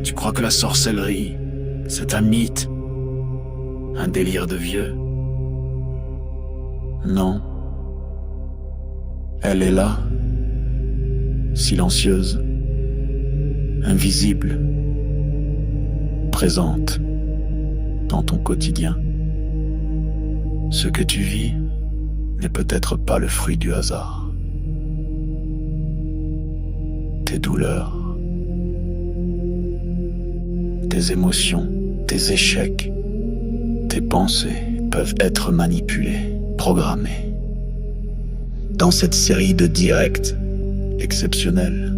Tu crois que la sorcellerie, c'est un mythe, un délire de vieux? Non. Elle est là, silencieuse, invisible, présente dans ton quotidien. Ce que tu vis n'est peut-être pas le fruit du hasard. Tes douleurs, tes émotions, tes échecs, tes pensées peuvent être manipulées, programmées. Dans cette série de directs exceptionnels,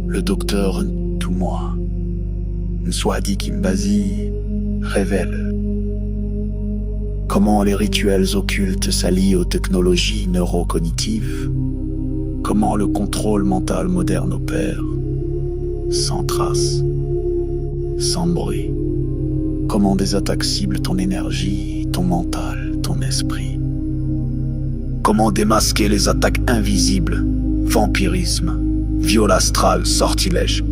le docteur Toumoua, Nswadi Kimbazi, révèle comment les rituels occultes s'allient aux technologies neurocognitives, comment le contrôle mental moderne opère, sans trace, sans bruit, comment des attaques ciblent ton énergie, ton mental, ton esprit, comment démasquer les attaques invisibles, vampirisme, viol astral, sortilège,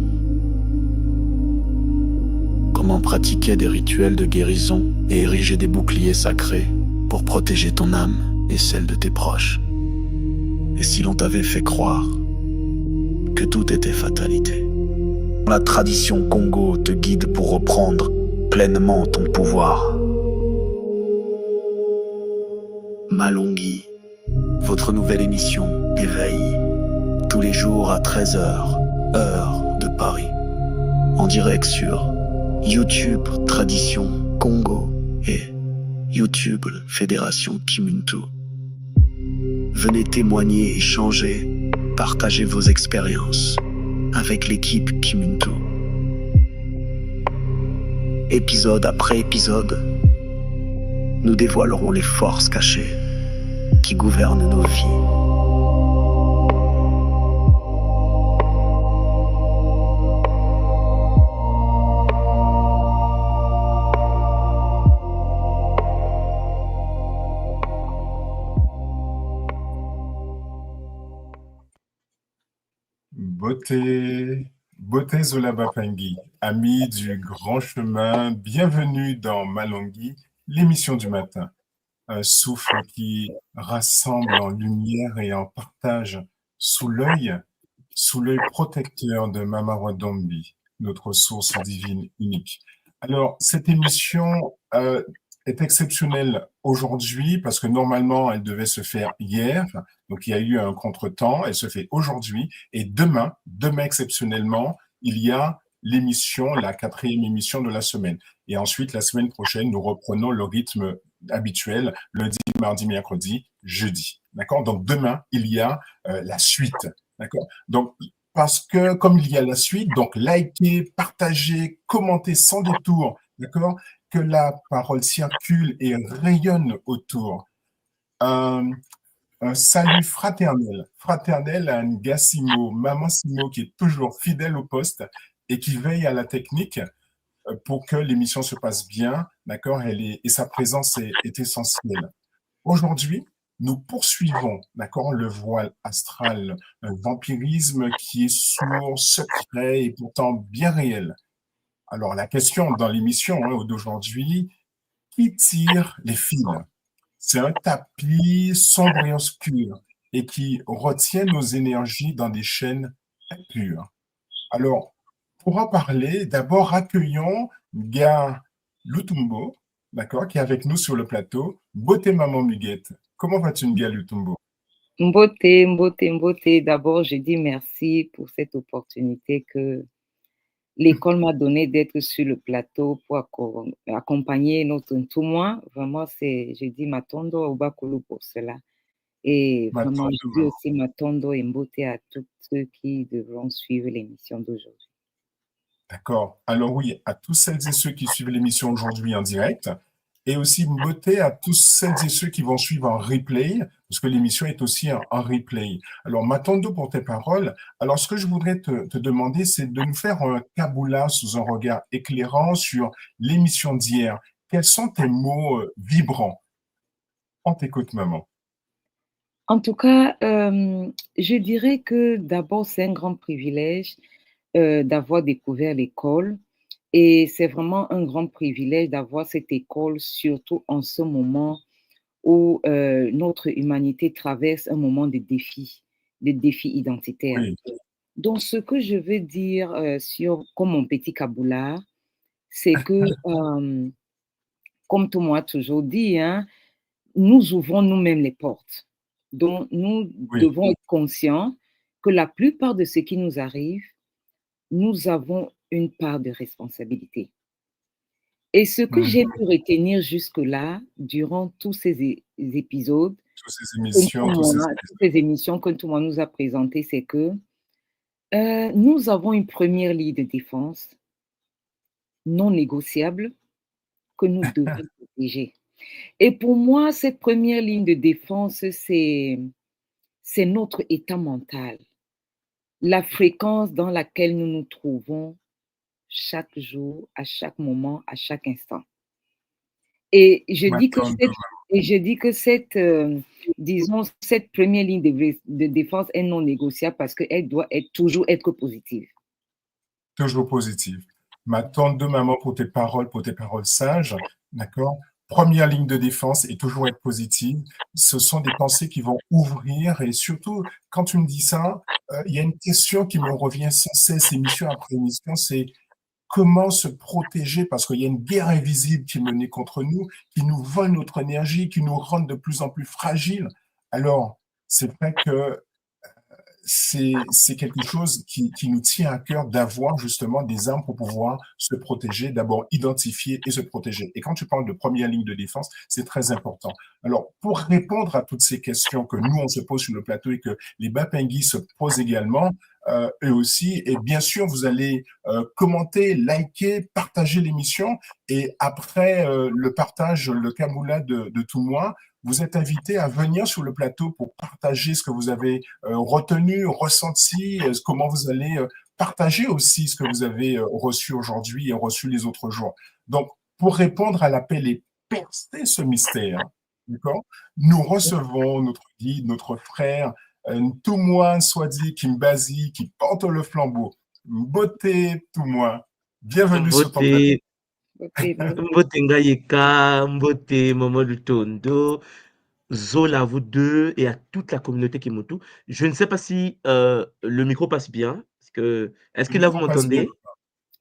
comment pratiquer des rituels de guérison et ériger des boucliers sacrés pour protéger ton âme et celle de tes proches. Et si l'on t'avait fait croire que tout était fatalité? La tradition Congo te guide pour reprendre pleinement ton pouvoir. Malongui, votre nouvelle émission Éveil, tous les jours à 13h, heure de Paris, en direct sur YouTube Tradition Congo et YouTube Fédération Kimuntu. Venez témoigner, échanger, partager vos expériences avec l'équipe Kimuntu. Épisode après épisode, nous dévoilerons les forces cachées qui gouvernent nos vies. Beauté Zola Bapangi, amis du grand chemin, bienvenue dans Malongui, l'émission du matin. Un souffle qui rassemble en lumière et en partage sous l'œil protecteur de Mama Wadombi, notre source divine unique. Alors, cette émission est exceptionnelle aujourd'hui parce que normalement, elle devait se faire hier. Donc, il y a eu un contretemps. Elle se fait aujourd'hui. Et demain exceptionnellement, il y a l'émission, la 4e émission de la semaine. Et ensuite, la semaine prochaine, nous reprenons le rythme habituel, lundi, mardi, mercredi, jeudi. D'accord? Donc, demain, il y a la suite. D'accord? Donc, parce que comme il y a la suite, donc likez, partagez, commentez sans détour, d'accord? Que la parole circule et rayonne autour. Un salut fraternel à Ngassimo, Maman Simo qui est toujours fidèle au poste et qui veille à la technique pour que l'émission se passe bien, d'accord? Et sa présence est essentielle. Aujourd'hui, nous poursuivons, d'accord, le voile astral, un vampirisme qui est sourd, secret et pourtant bien réel. Alors, la question dans l'émission d'aujourd'hui, qui tire les fils? C'est un tapis sombre et obscur et qui retient nos énergies dans des chaînes impures. Alors, pour en parler, d'abord accueillons Nga Lutumbo, d'accord, qui est avec nous sur le plateau. Beauté Maman Muguette. Comment vas-tu, Nga Lutumbo? Mbote. D'abord, je dis merci pour cette opportunité que l'école m'a donnée d'être sur le plateau pour accompagner notre Toumoua. Vraiment, je dis Matondo Obakulu pour cela. Et vraiment, je dis aussi Matondo et Mbote à tous ceux qui devront suivre l'émission d'aujourd'hui. D'accord. Alors oui, à tous celles et ceux qui suivent l'émission aujourd'hui en direct, et aussi une beauté à tous celles et ceux qui vont suivre en replay, parce que l'émission est aussi en replay. Alors, Matondo, pour tes paroles, alors ce que je voudrais te demander, c'est de nous faire un kaboula sous un regard éclairant sur l'émission d'hier. Quels sont tes mots vibrants? On t'écoute, maman. En tout cas, je dirais que d'abord, c'est un grand privilège d'avoir découvert l'école. Et c'est vraiment un grand privilège d'avoir cette école, surtout en ce moment où notre humanité traverse un moment de défis identitaires. Oui, Donc, ce que je veux dire comme mon petit Kaboula, c'est que, comme tout le monde a toujours dit, hein, nous ouvrons nous-mêmes les portes. Donc, nous oui, devons être conscients que la plupart de ce qui nous arrive, nous avons une part de responsabilité. Et ce que mhm. j'ai pu retenir jusque-là, durant tous ces épisodes, Toutes ces émissions, tous ces toutes ces émissions que tout le monde nous a présentées, c'est que nous avons une première ligne de défense non négociable que nous devons protéger. Et pour moi, cette première ligne de défense, c'est notre état mental, la fréquence dans laquelle nous nous trouvons chaque jour, à chaque moment, à chaque instant. Et je dis que m'attendent. cette, disons, cette première ligne de défense est non négociable parce qu'elle doit toujours être positive. Toujours positive. Ma tante de maman pour tes paroles sages, d'accord? Première ligne de défense et toujours être positive. Ce sont des pensées qui vont ouvrir et surtout, quand tu me dis ça, il y a une question qui me revient sans cesse, émission après émission, c'est comment se protéger parce qu'il y a une guerre invisible qui est menée contre nous, qui nous vole notre énergie, qui nous rend de plus en plus fragiles. Alors, c'est vrai que c'est quelque chose qui nous tient à cœur d'avoir justement des armes pour pouvoir se protéger, d'abord identifier et se protéger. Et quand tu parles de première ligne de défense, c'est très important. Alors, pour répondre à toutes ces questions que nous, on se pose sur le plateau et que les Bapingui se posent également, eux aussi, et bien sûr, vous allez commenter, liker, partager l'émission, et après le partage, le Kamoula de tout moi, vous êtes invité à venir sur le plateau pour partager ce que vous avez retenu, ressenti, comment vous allez partager aussi ce que vous avez reçu aujourd'hui et reçu les autres jours. Donc, pour répondre à l'appel et percer ce mystère, d'accord, nous recevons notre guide, notre frère, Toumoua Swadi Kimbazi, qui porte le flambeau. Beauté, Toumoua. Bienvenue sur ton plateau. Mbote, Mbote Ngayeka, Mbote Momo Lutondo, Zola, vous deux, et à toute la communauté qui m'entoure. Je ne sais pas si le micro passe bien. Est-ce Le que là, vous micro passe bien. m'entendez?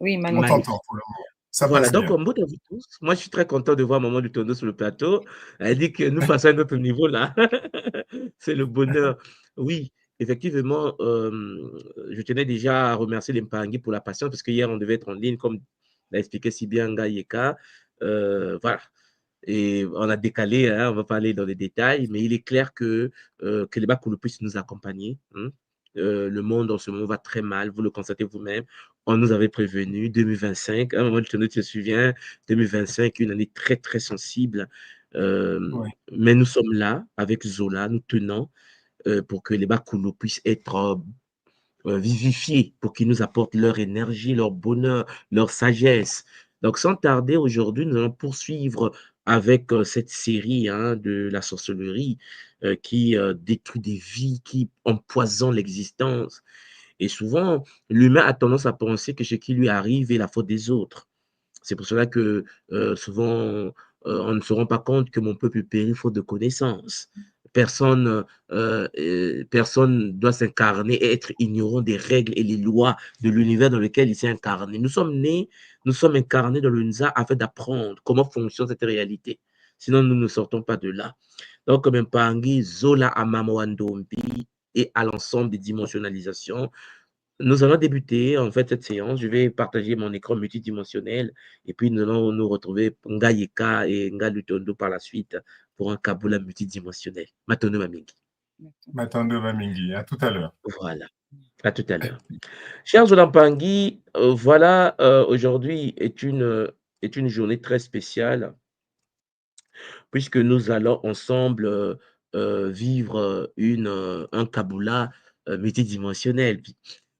Oui, On magnifique. t'entend pour le moment. Ça Voilà, passe donc bien. Mbote à vous tous. Moi, je suis très content de voir Maman Lutondo sur le plateau. Elle dit que nous passons à un autre niveau là. C'est le bonheur. Oui, effectivement, je tenais déjà à remercier les Mpangi pour la patience parce qu'hier, on devait être en ligne, comme l'a expliqué si bien Ngayeka. Voilà. Et on a décalé, hein, on va pas aller dans les détails, mais il est clair que les Bakulu puissent nous accompagner. Hein. Le monde en ce moment va très mal, vous le constatez vous-même. On nous avait prévenu, 2025, à un moment, tu te souviens, 2025, une année très, très sensible. Oui. Mais nous sommes là, avec Zola, nous tenons pour que les Bakulu puissent être vivifiés, pour qu'ils nous apportent leur énergie, leur bonheur, leur sagesse. Donc, sans tarder, aujourd'hui, nous allons poursuivre avec cette série hein, de la sorcellerie qui détruit des vies, qui empoisonne l'existence. Et souvent, l'humain a tendance à penser que ce qui lui arrive est la faute des autres. C'est pour cela que souvent, on ne se rend pas compte que mon peuple périt faute de connaissances. Personne doit s'incarner et être ignorant des règles et les lois de l'univers dans lequel il s'est incarné. Nous sommes nés, nous sommes incarnés dans le Nza afin d'apprendre comment fonctionne cette réalité. Sinon, nous ne sortons pas de là. Donc, comme un Pangi, Zola Amamoandombi et à l'ensemble des dimensionnalisations, nous allons débuter en fait cette séance. Je vais partager mon écran multidimensionnel et puis nous allons nous retrouver Ngayeka et Ngalutondo par la suite pour un Kaboula multidimensionnel. Matono Mamingi. Matando Vamingi. À tout à l'heure. Voilà, à tout à l'heure. Chers Olampangui, voilà, aujourd'hui est une journée très spéciale puisque nous allons ensemble vivre un Kaboula multidimensionnel.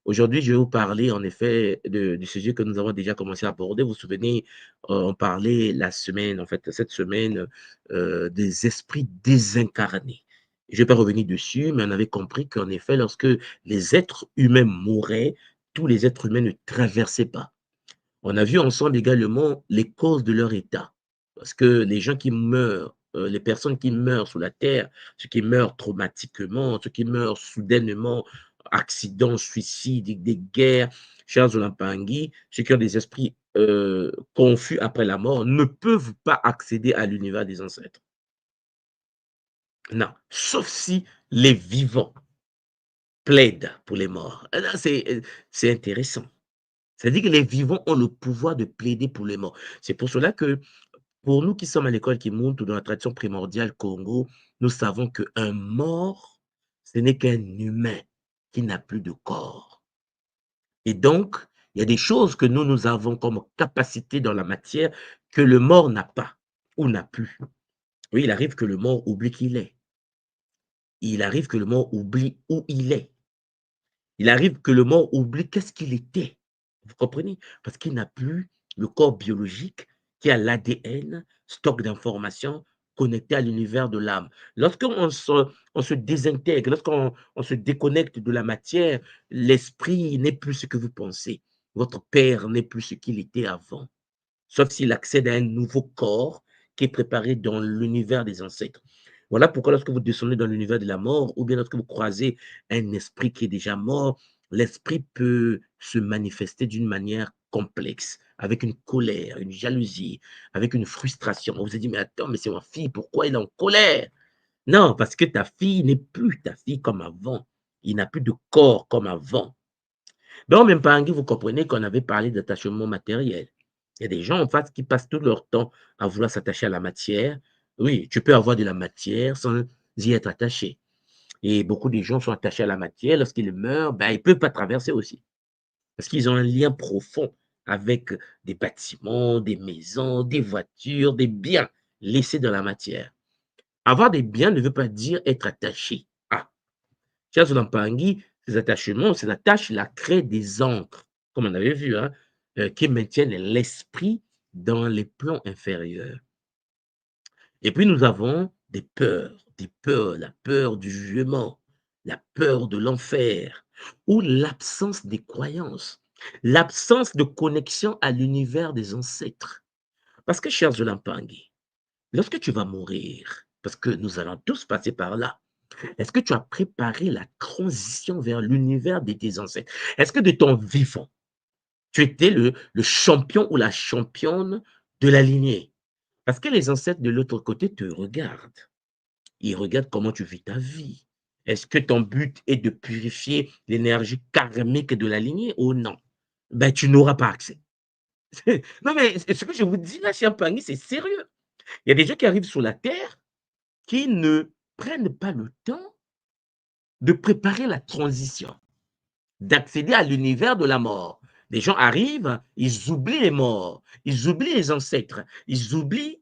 Aujourd'hui, je vais vous parler en effet du sujet que nous avons déjà commencé à aborder. Vous vous souvenez, on parlait cette semaine, des esprits désincarnés. Je ne vais pas revenir dessus, mais on avait compris qu'en effet, lorsque les êtres humains mouraient, tous les êtres humains ne traversaient pas. On a vu ensemble également les causes de leur état. Parce que les gens qui meurent, les personnes qui meurent sous la terre, ceux qui meurent traumatiquement, ceux qui meurent soudainement, accidents, suicides, des guerres, chers Olampangui, ceux qui ont des esprits confus après la mort, ne peuvent pas accéder à l'univers des ancêtres. Non, sauf si les vivants plaident pour les morts. Là, c'est intéressant. C'est-à-dire que les vivants ont le pouvoir de plaider pour les morts. C'est pour cela que, pour nous qui sommes à l'école qui monte ou dans la tradition primordiale Congo, nous savons qu'un mort, ce n'est qu'un humain qui n'a plus de corps. Et donc, il y a des choses que nous avons comme capacité dans la matière que le mort n'a pas ou n'a plus. Oui, il arrive que le mort oublie qui il est. Il arrive que le mort oublie où il est. Il arrive que le mort oublie qu'est-ce qu'il était. Vous comprenez? Parce qu'il n'a plus le corps biologique qui a l'ADN, stock d'informations connecté à l'univers de l'âme. Lorsqu'on se désintègre, lorsqu'on se déconnecte de la matière, l'esprit n'est plus ce que vous pensez. Votre père n'est plus ce qu'il était avant, sauf s'il accède à un nouveau corps qui est préparé dans l'univers des ancêtres. Voilà pourquoi lorsque vous descendez dans l'univers de la mort, ou bien lorsque vous croisez un esprit qui est déjà mort, l'esprit peut se manifester d'une manière complexe, avec une colère, une jalousie, avec une frustration. On vous a dit, mais attends, mais c'est ma fille, pourquoi elle est en colère? Non, parce que ta fille n'est plus ta fille comme avant. Il n'a plus de corps comme avant. Donc, même pas, vous comprenez qu'on avait parlé d'attachement matériel. Il y a des gens en face qui passent tout leur temps à vouloir s'attacher à la matière. Oui, tu peux avoir de la matière sans y être attaché. Et beaucoup de gens sont attachés à la matière. Lorsqu'ils meurent, ben, ils ne peuvent pas traverser aussi. Parce qu'ils ont un lien profond avec des bâtiments, des maisons, des voitures, des biens laissés dans la matière. Avoir des biens ne veut pas dire être attaché. Ah, Charles Lampangui, ces attachements, ces attaches, il a créé des ancres, comme on avait vu, hein, qui maintiennent l'esprit dans les plans inférieurs. Et puis nous avons des peurs, la peur du jugement, la peur de l'enfer, ou l'absence des croyances, l'absence de connexion à l'univers des ancêtres. Parce que, cher Zolampangui, lorsque tu vas mourir, parce que nous allons tous passer par là, est-ce que tu as préparé la transition vers l'univers de tes ancêtres? Est-ce que de ton vivant, tu étais le champion ou la championne de la lignée? Parce que les ancêtres de l'autre côté te regardent. Ils regardent comment tu vis ta vie. Est-ce que ton but est de purifier l'énergie karmique de la lignée ou non? Ben, tu n'auras pas accès. Non, mais ce que je vous dis là, cher Pangui, c'est sérieux. Il y a des gens qui arrivent sur la terre qui ne prennent pas le temps de préparer la transition, d'accéder à l'univers de la mort. Les gens arrivent, ils oublient les morts, ils oublient les ancêtres, ils oublient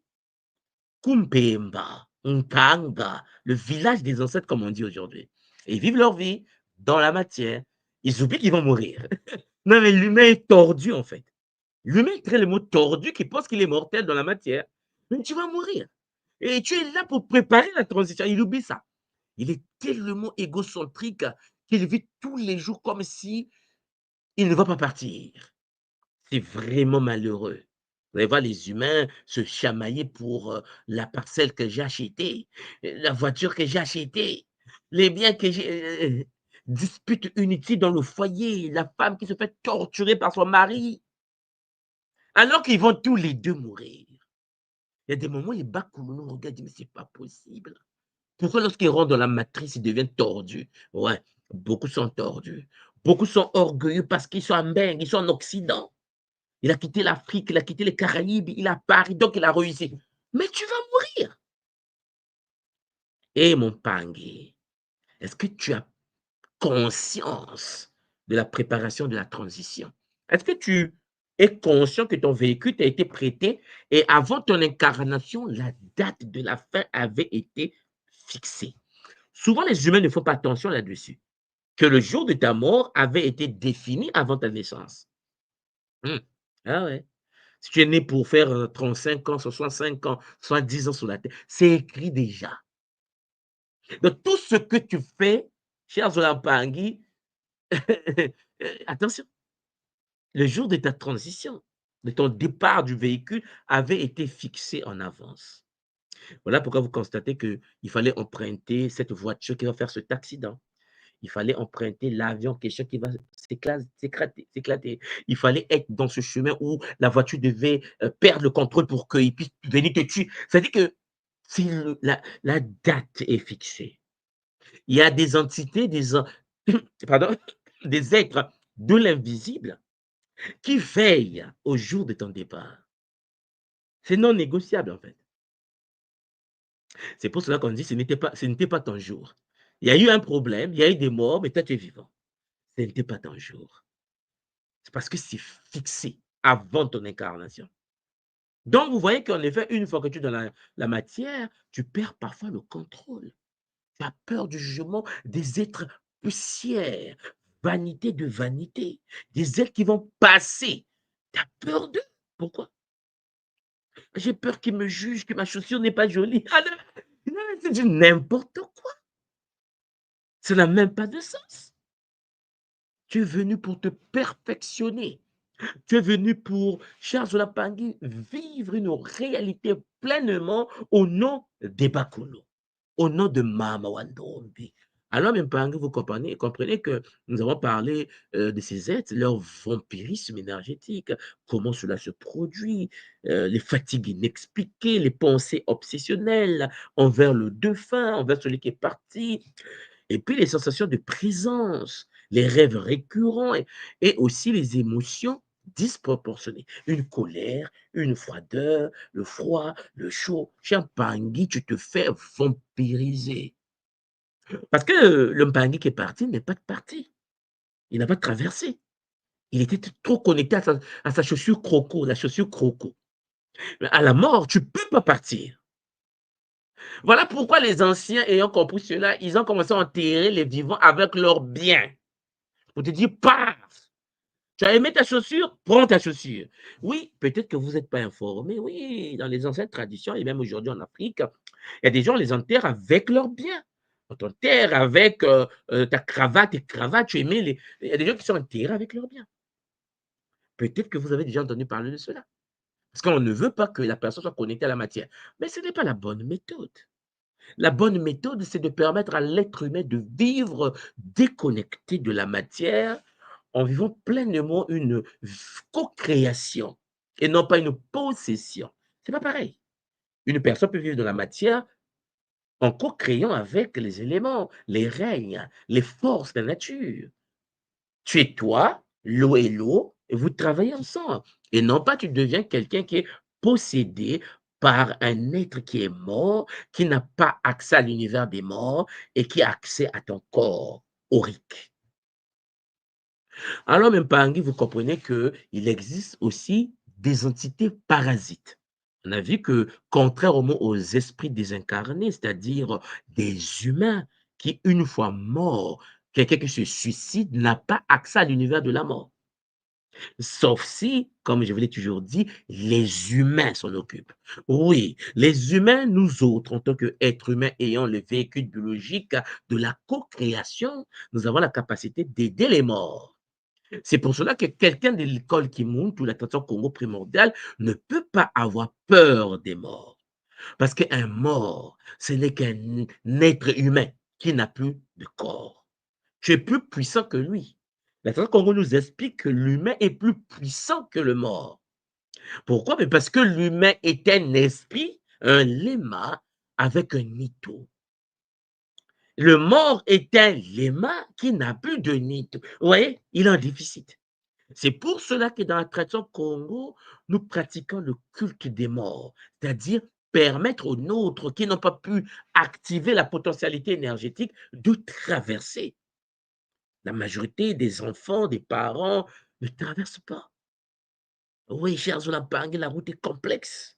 Kumpemba, Nkanga, le village des ancêtres, comme on dit aujourd'hui. Et ils vivent leur vie dans la matière. Ils oublient qu'ils vont mourir. Non, mais l'humain est tordu, en fait. L'humain crée le mot tordu qui pense qu'il est mortel dans la matière. Mais tu vas mourir. Et tu es là pour préparer la transition. Il oublie ça. Il est tellement égocentrique qu'il vit tous les jours comme si il ne va pas partir. C'est vraiment malheureux. Vous allez voir les humains se chamailler pour la parcelle que j'ai achetée, la voiture que j'ai achetée, les biens que j'ai. Dispute inutile dans le foyer, la femme qui se fait torturer par son mari, alors qu'ils vont tous les deux mourir. Il y a des moments où les Bakounou nous regardent et disent, mais c'est pas possible. Pourquoi lorsqu'ils rentrent dans la matrice, ils deviennent tordus? Ouais, beaucoup sont tordus. Beaucoup sont orgueilleux parce qu'ils sont en Beng, ils sont en Occident. Il a quitté l'Afrique, il a quitté les Caraïbes, il a Paris, donc il a réussi. Mais tu vas mourir. Eh mon Pangui, est-ce que tu as conscience de la préparation de la transition? Est-ce que tu es conscient que ton véhicule t'a été prêté et avant ton incarnation, la date de la fin avait été fixée? Souvent, les humains ne font pas attention là-dessus, que le jour de ta mort avait été défini avant ta naissance. Ah ouais. Si tu es né pour faire 35 ans, 65 ans, 70 ans sur la terre, c'est écrit déjà. Donc, tout ce que tu fais, cher Zolampangi, attention, le jour de ta transition, de ton départ du véhicule avait été fixé en avance. Voilà pourquoi vous constatez qu'il fallait emprunter cette voiture qui va faire cet accident. Il fallait emprunter l'avion en question qui va s'éclater. Il fallait être dans ce chemin où la voiture devait perdre le contrôle pour qu'il puisse venir te tuer. C'est-à-dire que la date est fixée. Il y a des entités, pardon, des êtres de l'invisible qui veillent au jour de ton départ. C'est non négociable en fait. C'est pour cela qu'on dit que ce n'était pas ton jour. Il y a eu un problème, il y a eu des morts, mais toi tu es vivant. Ce n'était pas ton jour. C'est parce que c'est fixé avant ton incarnation. Donc, vous voyez qu'en effet, une fois que tu es dans la matière, tu perds parfois le contrôle. Tu as peur du jugement des êtres poussières, vanité de vanité, des êtres qui vont passer. Tu as peur d'eux. Pourquoi? J'ai peur qu'ils me jugent, que ma chaussure n'est pas jolie. Ah non, non, c'est du n'importe quoi. Ça n'a même pas de sens. Tu es venu pour te perfectionner. Tu es venu pour, cher Zolapangui, vivre une réalité pleinement au nom des Bakuno, au nom de Mama Wandombi. Alors, même Pangui, vous comprenez que nous avons parlé de ces êtres, leur vampirisme énergétique, comment cela se produit, les fatigues inexpliquées, les pensées obsessionnelles envers le défunt, envers celui qui est parti, et puis les sensations de présence, les rêves récurrents et aussi les émotions disproportionnées. Une colère, une froideur, le froid, le chaud. Cher Pangui, tu te fais vampiriser. Parce que le Mpangui qui est parti n'est pas parti. Il n'a pas traversé. Il était trop connecté à sa chaussure croco, la chaussure croco. Mais à la mort, tu ne peux pas partir. Voilà pourquoi les anciens, ayant compris cela, ils ont commencé à enterrer les vivants avec leurs biens. Pour te dire, paf! Tu as aimé ta chaussure? Prends ta chaussure. Oui, peut-être que vous n'êtes pas informé. Oui, dans les anciennes traditions, et même aujourd'hui en Afrique, il y a des gens, les enterrent avec leurs biens. On t'enterre avec ta cravate et cravate. Il y a des gens qui sont enterrés avec leurs biens. Peut-être que vous avez déjà entendu parler de cela. Parce qu'on ne veut pas que la personne soit connectée à la matière. Mais ce n'est pas la bonne méthode. La bonne méthode, c'est de permettre à l'être humain de vivre déconnecté de la matière en vivant pleinement une co-création et non pas une possession. C'est pas pareil. Une personne peut vivre dans la matière en co-créant avec les éléments, les règnes, les forces de la nature. Tu es toi, l'eau est l'eau, et vous travaillez ensemble. Et non pas tu deviens quelqu'un qui est possédé par un être qui est mort, qui n'a pas accès à l'univers des morts et qui a accès à ton corps aurique. Alors, même Pangui, vous comprenez qu'il existe aussi des entités parasites. On a vu que, contrairement aux esprits désincarnés, c'est-à-dire des humains qui, une fois morts, quelqu'un qui se suicide n'a pas accès à l'univers de la mort. Sauf si, comme je vous l'ai toujours dit, les humains s'en occupent. Oui, les humains, nous autres, en tant qu'êtres humains ayant le véhicule biologique de la co-création, nous avons la capacité d'aider les morts. C'est pour cela que quelqu'un de l'école qui monte ou la tradition Congo primordiale ne peut pas avoir peur des morts. Parce qu'un mort, ce n'est qu'un être humain qui n'a plus de corps. Tu es plus puissant que lui. La tradition Congo nous explique que l'humain est plus puissant que le mort. Pourquoi? Mais parce que l'humain est un esprit, un léma avec un nito. Le mort est un léma qui n'a plus de nito. Vous voyez, il est en déficit. C'est pour cela que dans la tradition Congo, nous pratiquons le culte des morts, c'est-à-dire permettre aux nôtres qui n'ont pas pu activer la potentialité énergétique de traverser. La majorité des enfants, des parents ne traversent pas. Oui, chers Zolapangui, la route est complexe.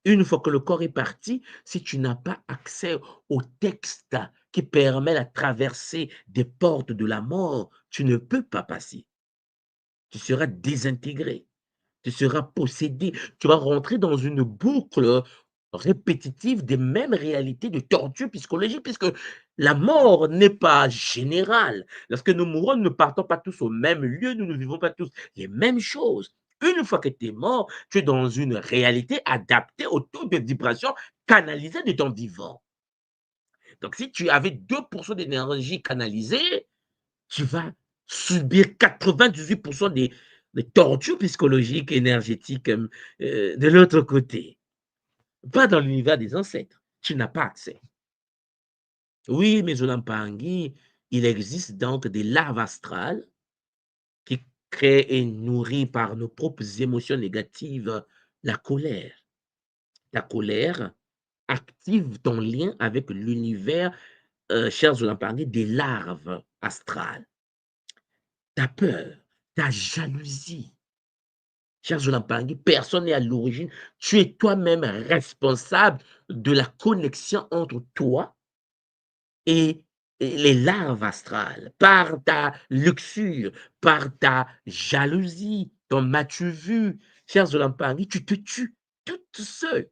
Une fois que le corps est parti, si tu n'as pas accès au texte qui permet la traversée des portes de la mort, tu ne peux pas passer. Tu seras désintégré, tu seras possédé, tu vas rentrer dans une boucle répétitive des mêmes réalités de torture psychologique, puisque la mort n'est pas générale. Lorsque nous mourons, nous ne partons pas tous au même lieu, nous ne vivons pas tous les mêmes choses. Une fois que tu es mort, tu es dans une réalité adaptée au taux de vibration canalisé de ton vivant. Donc, si tu avais 2% d'énergie canalisée, tu vas subir 98% des tortures psychologiques, énergétiques de l'autre côté. Pas dans l'univers des ancêtres. Tu n'as pas accès. Oui, mais Zolampangi, il existe donc des larves astrales qui créent et nourries par nos propres émotions négatives la colère. La colère active ton lien avec l'univers, cher Zolampangi, des larves astrales. Ta peur, ta jalousie. Cher Zolampangi, personne n'est à l'origine. Tu es toi-même responsable de la connexion entre toi et les larves astrales, par ta luxure, par ta jalousie, ton m'as-tu vu, cher Zolampangi, tu te tues toute seule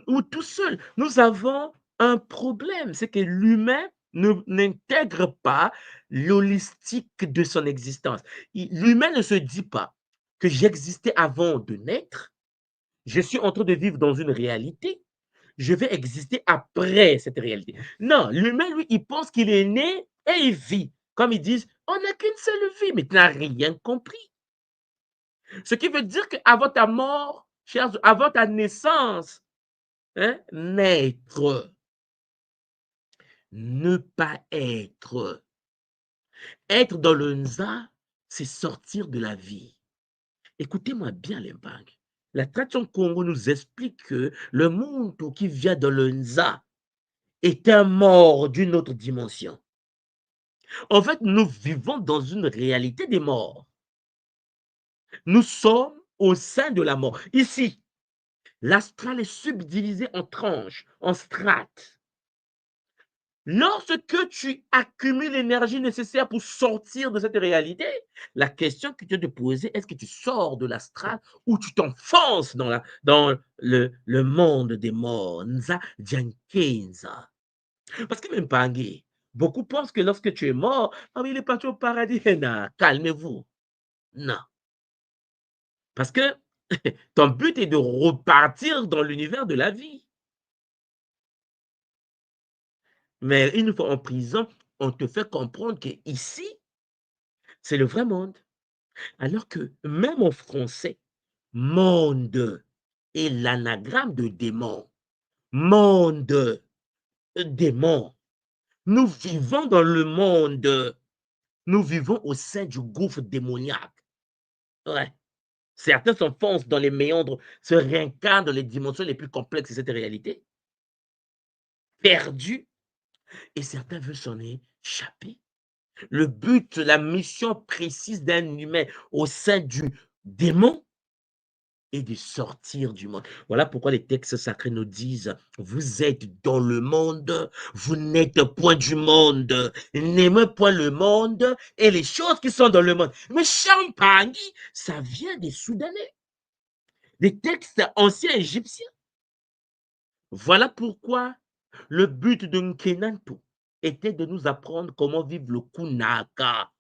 ou tout seul. Nous avons un problème, c'est que l'humain n'intègre pas l'holistique de son existence. L'humain ne se dit pas que j'existais avant de naître, je suis en train de vivre dans une réalité, je vais exister après cette réalité. Non, l'humain, lui, il pense qu'il est né et il vit. Comme ils disent, on n'a qu'une seule vie, mais tu n'as rien compris. Ce qui veut dire qu'avant ta mort, avant ta naissance, naître, ne pas être. Être dans le Nza, c'est sortir de la vie. Écoutez-moi bien, les bagues. La tradition Congo nous explique que le monde qui vient dans le Nza est un mort d'une autre dimension. En fait, nous vivons dans une réalité des morts. Nous sommes au sein de la mort. Ici, l'astral est subdivisé en tranches, en strates. Lorsque tu accumules l'énergie nécessaire pour sortir de cette réalité, la question que tu dois te poser, est-ce que tu sors de l'astral ou tu t'enfonces dans le monde des morts? Nza Djankenza. Parce que même Pangé, beaucoup pensent que lorsque tu es mort, ah, mais il est parti au paradis. Non, calmez-vous. Non. Parce que ton but est de repartir dans l'univers de la vie. Mais une fois en prison, on te fait comprendre qu'ici, c'est le vrai monde. Alors que même en français, monde est l'anagramme de démon. Monde, démon. Nous vivons dans le monde. Nous vivons au sein du gouffre démoniaque. Ouais. Certains s'enfoncent dans les méandres, se réincarnent dans les dimensions les plus complexes de cette réalité, perdus, et certains veulent s'en échapper. Le but, la mission précise d'un humain au sein du démon est de sortir du monde. Voilà pourquoi les textes sacrés nous disent, vous êtes dans le monde, vous n'êtes point du monde, n'aimez point le monde et les choses qui sont dans le monde. Mais Champagne, ça vient des Soudanais, des textes anciens égyptiens. Voilà pourquoi le but de Nkenantu était de nous apprendre comment vivre le Kunaka,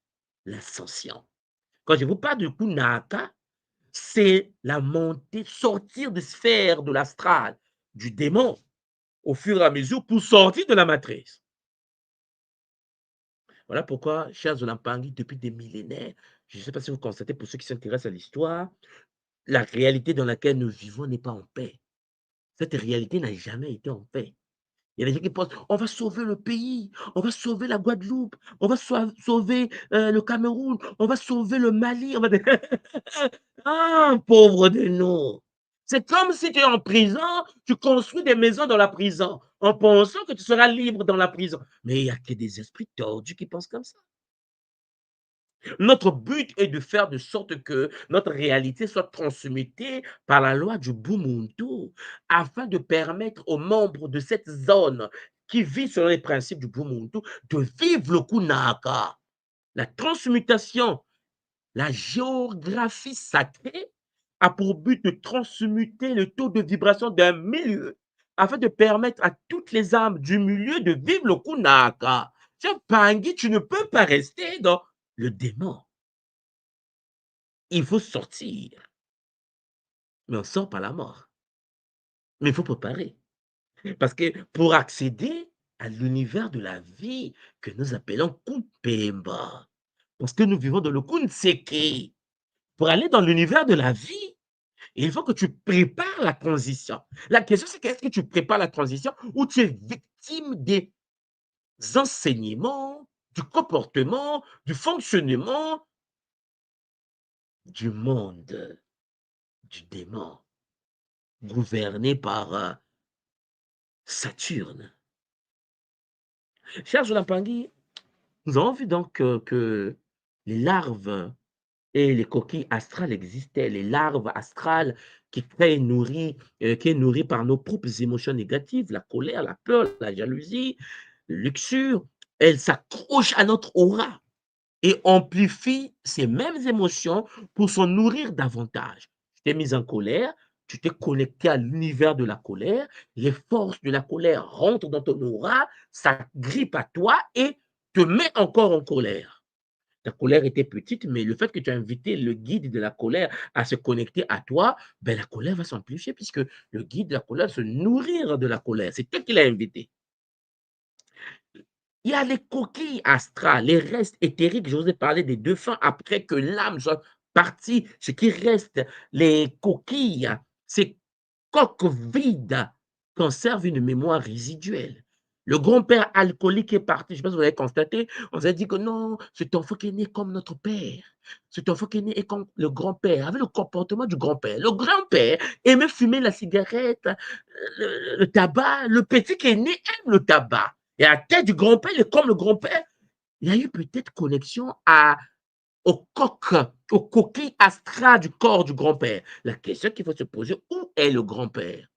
l'ascension. Quand je vous parle du Kunaka, c'est la montée, sortir des sphères de l'astral, du démon, au fur et à mesure pour sortir de la matrice. Voilà pourquoi, chers Zolampangi, depuis des millénaires, je ne sais pas si vous constatez, pour ceux qui s'intéressent à l'histoire, la réalité dans laquelle nous vivons n'est pas en paix. Cette réalité n'a jamais été en paix. Il y a des gens qui pensent, on va sauver le pays, on va sauver la Guadeloupe, on va sauver le Cameroun, on va sauver le Mali. Ah, pauvre de nous. C'est comme si tu es en prison, tu construis des maisons dans la prison, en pensant que tu seras libre dans la prison. Mais il n'y a que des esprits tordus qui pensent comme ça. Notre but est de faire de sorte que notre réalité soit transmutée par la loi du Bumuntu, afin de permettre aux membres de cette zone qui vivent selon les principes du Bumuntu de vivre le Kunaka. La transmutation, la géographie sacrée a pour but de transmuter le taux de vibration d'un milieu afin de permettre à toutes les âmes du milieu de vivre le Kunaka. Tiens, Pangui, tu ne peux pas rester dans le démon. il faut sortir. Mais on ne sort pas la mort. Mais il faut préparer. Parce que pour accéder à l'univers de la vie que nous appelons Kupemba, parce que nous vivons dans le Kunseke, pour aller dans l'univers de la vie, il faut que tu prépares la transition. La question, c'est est-ce que tu prépares la transition ou tu es victime des enseignements, du comportement, du fonctionnement du monde, du démon, gouverné par Saturne. Cher Jolapangui, nous avons vu donc que les larves et les coquilles astrales existaient. Les larves astrales qui est nourrie par nos propres émotions négatives, la colère, la peur, la jalousie, la luxure. Elles s'accrochent à notre aura et amplifient ces mêmes émotions pour s'en nourrir davantage. Tu t'es mis en colère, tu t'es connecté à l'univers de la colère, les forces de la colère rentrent dans ton aura, ça grippe à toi et te met encore en colère. Ta colère était petite, mais le fait que tu as invité le guide de la colère à se connecter à toi, ben la colère va s'amplifier puisque le guide de la colère se nourrir de la colère. C'est toi qui l'as invité. Il y a les coquilles astrales, les restes éthériques. Je vous ai parlé des défunts après que l'âme soit partie. Ce qui reste, les coquilles, ces coques vides conservent une mémoire résiduelle. Le grand-père alcoolique est parti. Je ne sais pas si vous avez constaté. On s'est dit que non, cet enfant qui est né comme notre père. Cet enfant qui est né comme le grand-père, avait le comportement du grand-père. Le grand-père aimait fumer la cigarette, le tabac. Le petit qui est né aime le tabac. Et à la tête du grand-père, il est comme le grand-père. Il y a eu peut-être connexion au coq, aux coquilles astrales du corps du grand-père. La question qu'il faut se poser, où est le grand-père?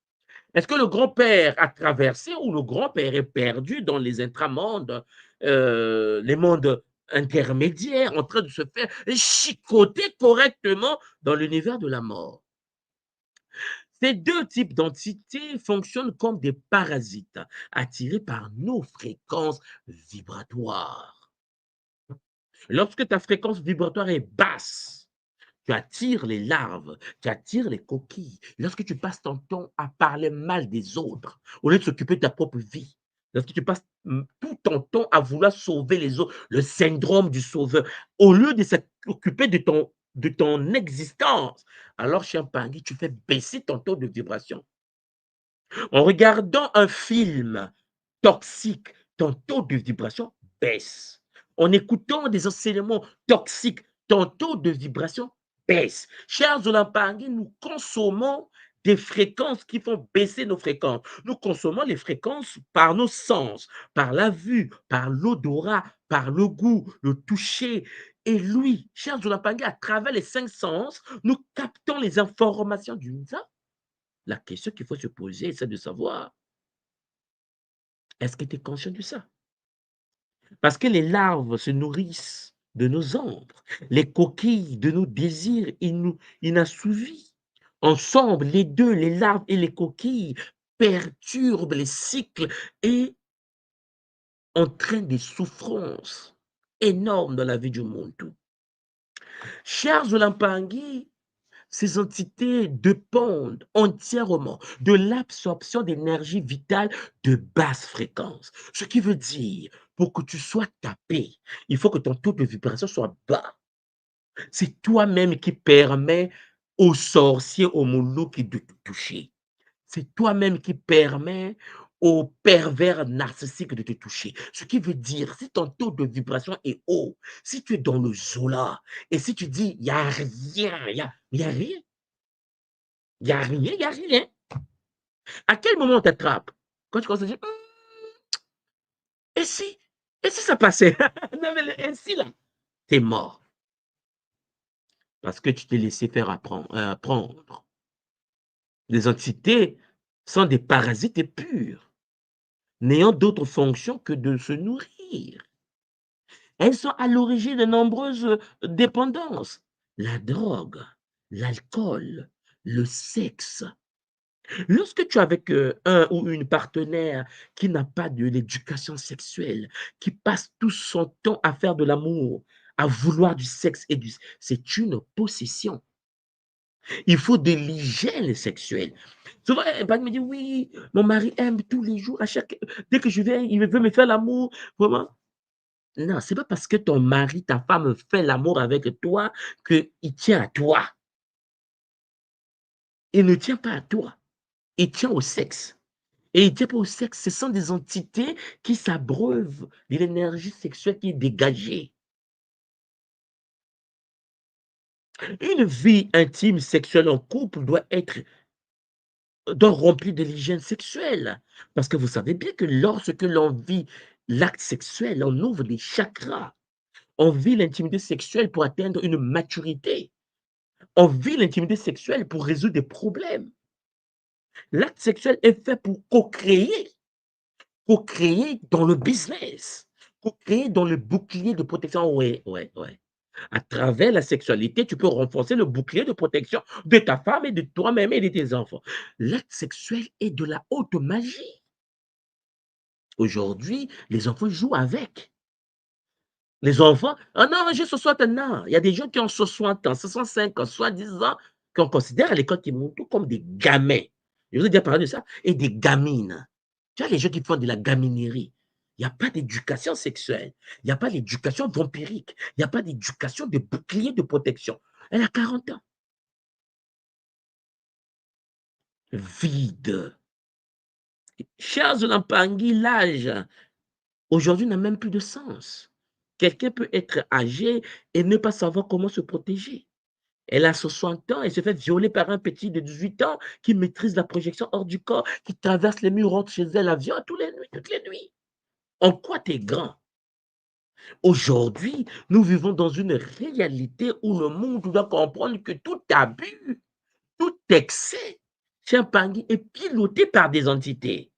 Est-ce que le grand-père a traversé ou le grand-père est perdu dans les intramondes, les mondes intermédiaires, en train de se faire chicoter correctement dans l'univers de la mort? Ces deux types d'entités fonctionnent comme des parasites attirés par nos fréquences vibratoires. Lorsque ta fréquence vibratoire est basse, tu attires les larves, tu attires les coquilles. Lorsque tu passes ton temps à parler mal des autres, au lieu de s'occuper de ta propre vie, lorsque tu passes tout ton temps à vouloir sauver les autres, le syndrome du sauveur, au lieu de s'occuper de ton existence, alors, cher Pangui, tu fais baisser ton taux de vibration. En regardant un film toxique, ton taux de vibration baisse. En écoutant des enseignements toxiques, ton taux de vibration baisse. Chers Olampangui, nous consommons des fréquences qui font baisser nos fréquences. Nous consommons les fréquences par nos sens, par la vue, par l'odorat, par le goût, le toucher. Et lui, chers Olampangui, à travers les 5 sens, nous captons les informations du monde. La question qu'il faut se poser, c'est de savoir, est-ce que tu es conscient de ça? Parce que les larves se nourrissent de nos ombres, les coquilles de nos désirs inassouvis. Ensemble, les deux, les larves et les coquilles, perturbent les cycles et entraînent des souffrances énormes dans la vie du monde. Chers Olampangui, ces entités dépendent entièrement de l'absorption d'énergie vitale de basse fréquence. Ce qui veut dire, pour que tu sois tapé, il faut que ton taux de vibration soit bas. C'est toi-même qui permets aux sorciers, aux moulouks de te toucher. C'est toi-même qui permets aux pervers narcissiques de te toucher. Ce qui veut dire, si ton taux de vibration est haut, si tu es dans le Zola, et si tu dis, il n'y a rien, il y a rien, il n'y a rien, il n'y a rien. À quel moment on t'attrape? Quand tu commences à dire, et si, et si ça passait? Non, mais et si là, t'es mort. Parce que tu t'es laissé faire apprendre. Les entités sont des parasites purs, n'ayant d'autre fonction que de se nourrir. Elles sont à l'origine de nombreuses dépendances. La drogue, l'alcool, le sexe. Lorsque tu es avec un ou une partenaire qui n'a pas de l'éducation sexuelle, qui passe tout son temps à faire de l'amour à vouloir du sexe c'est une possession. Il faut de l'hygiène sexuelle. Souvent, elle me dit: «Oui, mon mari aime tous les jours, dès que je viens, il veut me faire l'amour, vraiment». Non, c'est pas parce que ton mari, ta femme fait l'amour avec toi qu'il tient à toi. Il ne tient pas à toi, il tient au sexe. Et il tient pas au sexe, ce sont des entités qui s'abreuvent de l'énergie sexuelle qui est dégagée. Une vie intime sexuelle en couple doit remplir de l'hygiène sexuelle. Parce que vous savez bien que lorsque l'on vit l'acte sexuel, on ouvre les chakras. On vit l'intimité sexuelle pour atteindre une maturité. On vit l'intimité sexuelle pour résoudre des problèmes. L'acte sexuel est fait pour co-créer dans le business, co-créer dans le bouclier de protection. Ouais, ouais, ouais. À travers la sexualité, tu peux renforcer le bouclier de protection de ta femme et de toi-même et de tes enfants. L'acte sexuel est de la haute magie. Aujourd'hui, les enfants jouent avec. Les enfants, ah non, j'ai 60 ans. Non, il y a des gens qui ont 60 ans, 65 ans, 70 ans, qu'on considère à l'école qui montent comme des gamins. Je vous ai déjà parlé de ça. Et des gamines. Tu vois, les gens qui font de la gaminerie. Il n'y a pas d'éducation sexuelle. Il n'y a pas d'éducation vampirique. Il n'y a pas d'éducation de bouclier de protection. Elle a 40 ans. Vide. Chers Olampangui, l'âge, aujourd'hui, n'a même plus de sens. Quelqu'un peut être âgé et ne pas savoir comment se protéger. Elle a 60 ans et se fait violer par un petit de 18 ans qui maîtrise la projection hors du corps, qui traverse les murs, rentre chez elle, la viole toutes les nuits. En quoi tu es grand? Aujourd'hui, nous vivons dans une réalité où le monde doit comprendre que tout abus, tout excès chez un Pangui est piloté par des entités.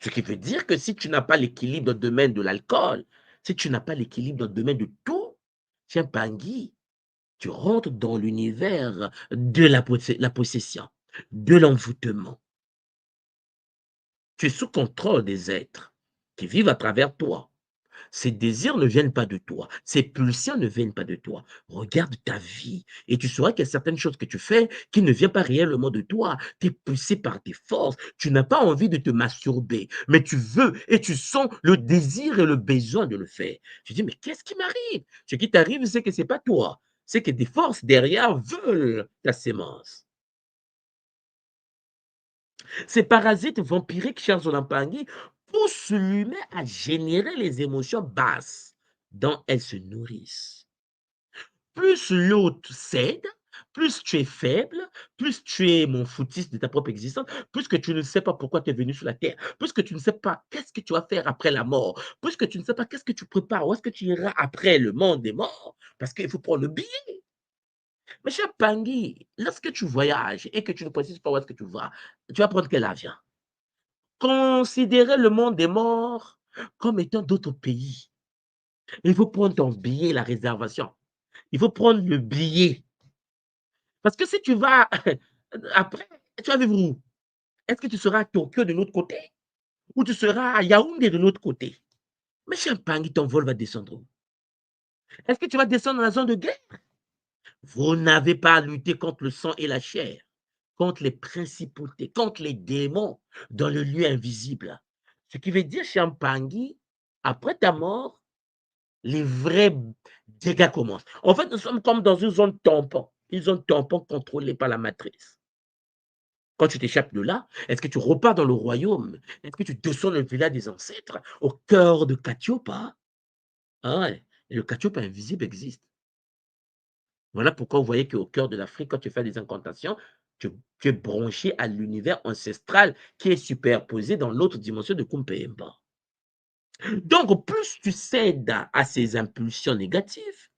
Ce qui veut dire que si tu n'as pas l'équilibre dans le domaine de l'alcool, si tu n'as pas l'équilibre dans le domaine de tout, chez un Pangui, tu rentres dans l'univers de la possession, de l'envoûtement. Tu es sous contrôle des êtres qui vivent à travers toi. Ces désirs ne viennent pas de toi. Ces pulsions ne viennent pas de toi. Regarde ta vie et tu sauras qu'il y a certaines choses que tu fais qui ne viennent pas réellement de toi. Tu es poussé par tes forces. Tu n'as pas envie de te masturber, mais tu veux et tu sens le désir et le besoin de le faire. Tu dis, mais qu'est-ce qui m'arrive? Ce qui t'arrive, c'est que ce n'est pas toi. C'est que des forces derrière veulent ta sémence. Ces parasites vampiriques, chers Olampangui, poussent l'humain à générer les émotions basses dont elles se nourrissent. Plus l'autre cède, plus tu es faible, plus tu es mon foutiste de ta propre existence, plus que tu ne sais pas pourquoi tu es venu sur la terre, plus que tu ne sais pas qu'est-ce que tu vas faire après la mort, plus que tu ne sais pas qu'est-ce que tu prépares, où est-ce que tu iras après le monde des morts, parce qu'il faut prendre le billet. Mais cher Pangui, lorsque tu voyages et que tu ne précises pas où est-ce que tu vas prendre quel avion? Considérer le monde des morts comme étant d'autres pays. Il faut prendre ton billet, la réservation. Il faut prendre le billet. Parce que si tu vas après, tu vas vivre où? Est-ce que tu seras à Tokyo de l'autre côté ou tu seras à Yaoundé de l'autre côté? Mais Champagne, ton vol va descendre où? Est-ce que tu vas descendre dans la zone de guerre? Vous n'avez pas à lutter contre le sang et la chair, contre les principautés, contre les démons dans le lieu invisible. Ce qui veut dire, Champangui, après ta mort, les vrais dégâts commencent. En fait, nous sommes comme dans une zone tampon contrôlée par la matrice. Quand tu t'échappes de là, est-ce que tu repars dans le royaume? Est-ce que tu descends le village des ancêtres au cœur de Katiopa? Ah ouais, et le Katiopa invisible existe. Voilà pourquoi vous voyez qu'au cœur de l'Afrique, quand tu fais des incantations, tu, tu es branché à l'univers ancestral qui est superposé dans l'autre dimension de Kumpemba. Donc, plus tu cèdes à ces impulsions négatives,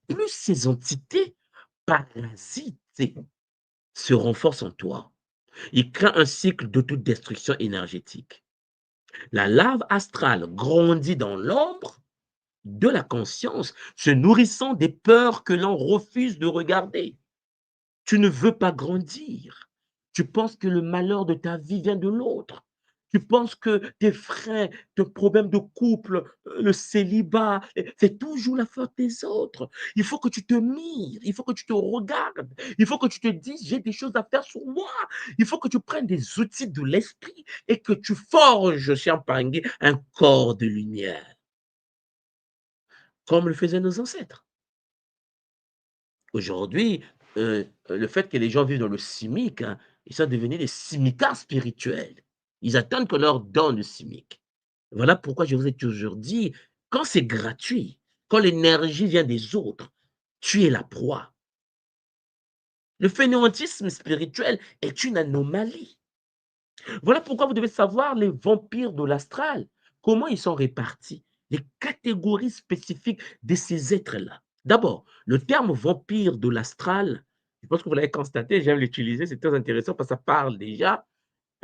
plus ces entités parasites se renforcent en toi. Ils créent un cycle d'autodestruction énergétique. La lave astrale grandit dans l'ombre de la conscience, se nourrissant des peurs que l'on refuse de regarder. Tu ne veux pas grandir. Tu penses que le malheur de ta vie vient de l'autre. Tu penses que tes frères, tes problèmes de couple, le célibat, c'est toujours la faute des autres. Il faut que tu te mires, il faut que tu te regardes, il faut que tu te dises, j'ai des choses à faire sur moi. Il faut que tu prennes des outils de l'esprit et que tu forges, Champagne, un corps de lumière, comme le faisaient nos ancêtres. Aujourd'hui, le fait que les gens vivent dans le simique, hein, ils sont devenus des simicards spirituels. Ils attendent qu'on leur donne le simique. Voilà pourquoi je vous ai toujours dit, quand c'est gratuit, quand l'énergie vient des autres, tu es la proie. Le fainéantisme spirituel est une anomalie. Voilà pourquoi vous devez savoir les vampires de l'astral, comment ils sont répartis, les catégories spécifiques de ces êtres-là. D'abord, le terme vampire de l'astral, je pense que vous l'avez constaté, j'aime l'utiliser, c'est très intéressant parce que ça parle déjà,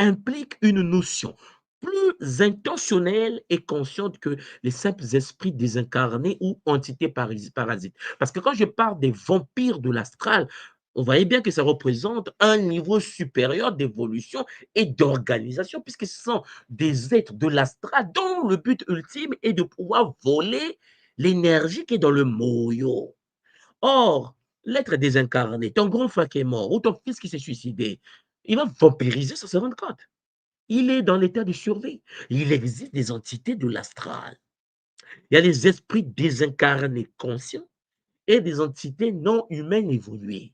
implique une notion plus intentionnelle et consciente que les simples esprits désincarnés ou entités parasites. Parce que quand je parle des vampires de l'astral, on voyait bien que ça représente un niveau supérieur d'évolution et d'organisation, puisque ce sont des êtres de l'astral dont le but ultime est de pouvoir voler l'énergie qui est dans le moyo. Or, l'être désincarné, ton grand frère qui est mort ou ton fils qui s'est suicidé, il va vampiriser sans se rendre compte. Il est dans l'état de survie. Il existe des entités de l'astral. Il y a les esprits désincarnés conscients et des entités non humaines évoluées.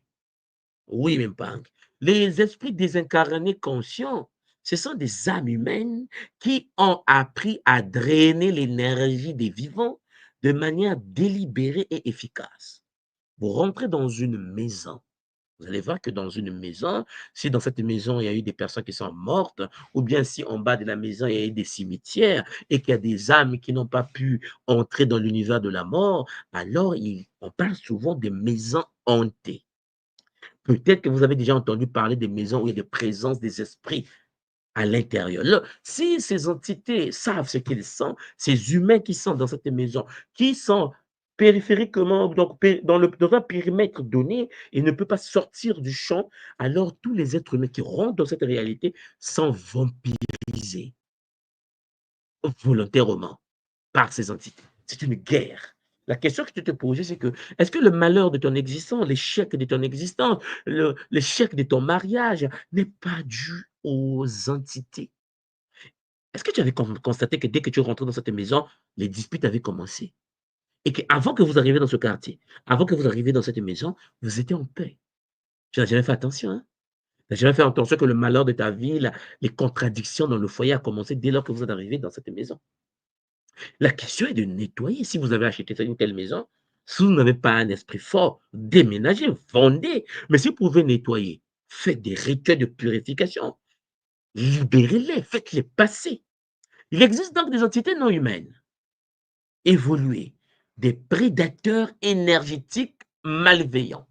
Oui, même pas. Les esprits désincarnés conscients, ce sont des âmes humaines qui ont appris à drainer l'énergie des vivants de manière délibérée et efficace. Vous rentrez dans une maison. Vous allez voir que dans une maison, si dans cette maison, il y a eu des personnes qui sont mortes, ou bien si en bas de la maison, il y a eu des cimetières et qu'il y a des âmes qui n'ont pas pu entrer dans l'univers de la mort, alors on parle souvent des maisons hantées. Peut-être que vous avez déjà entendu parler des maisons où il y a des présences des esprits à l'intérieur. Là, si ces entités savent ce qu'ils sont, ces humains qui sont dans cette maison, qui sont périphériquement, donc dans un périmètre donné, ils ne peuvent pas sortir du champ, alors tous les êtres humains qui rentrent dans cette réalité sont vampirisés volontairement par ces entités. C'est une guerre. La question que tu te poses, c'est que est-ce que le malheur de ton existence, l'échec de ton existence, l'échec de ton mariage n'est pas dû aux entités? Est-ce que tu avais constaté que dès que tu rentrais dans cette maison, les disputes avaient commencé? Et qu'avant que vous arriviez dans ce quartier, avant que vous arriviez dans cette maison, vous étiez en paix. Tu n'as jamais fait attention, hein? Tu n'as jamais fait attention que le malheur de ta vie, les contradictions dans le foyer a commencé dès lors que vous êtes arrivé dans cette maison. La question est de nettoyer. Si vous avez acheté une telle maison, si vous n'avez pas un esprit fort, déménagez, vendez. Mais si vous pouvez nettoyer, faites des rituels de purification, libérez-les, faites-les passer. Il existe donc des entités non humaines, évoluées, des prédateurs énergétiques malveillants.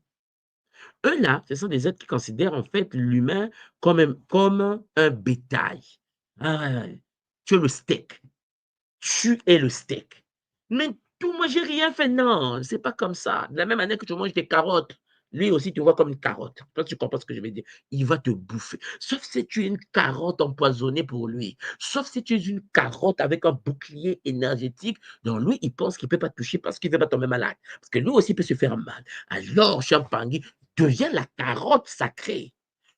Eux-là, ce sont des êtres qui considèrent en fait l'humain comme un bétail. Ah, ouais, ouais. Tu es le steak. Tu es le steak. Mais tout, moi, j'ai rien fait. Non, c'est pas comme ça. De la même manière que tu manges des carottes, lui aussi, tu vois comme une carotte. Toi, tu comprends ce que je veux dire. Il va te bouffer. Sauf si tu es une carotte empoisonnée pour lui. Sauf si tu es une carotte avec un bouclier énergétique dont lui, il pense qu'il ne peut pas te toucher parce qu'il ne veut pas tomber malade. Parce que lui aussi peut se faire mal. Alors, Champagne devient la carotte sacrée.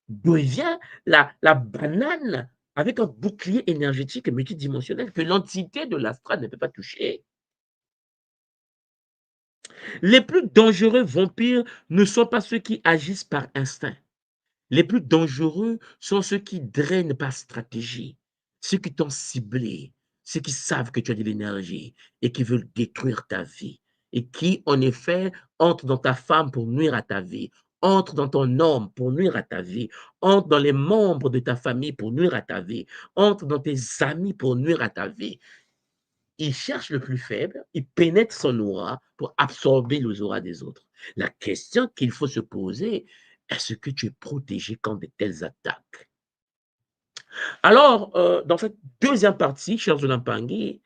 Devient la banane avec un bouclier énergétique multidimensionnel que l'entité de l'astral ne peut pas toucher. Les plus dangereux vampires ne sont pas ceux qui agissent par instinct. Les plus dangereux sont ceux qui drainent par stratégie, ceux qui t'ont ciblé, ceux qui savent que tu as de l'énergie et qui veulent détruire ta vie et qui, en effet, entrent dans ta femme pour nuire à ta vie, entrent dans ton homme pour nuire à ta vie, entrent dans les membres de ta famille pour nuire à ta vie, entrent dans tes amis pour nuire à ta vie. Ils cherchent le plus faible, ils pénètrent son aura pour absorber les auras des autres. La question qu'il faut se poser, est-ce que tu es protégé contre de telles attaques? Alors, dans cette deuxième partie, cher Zolampangui,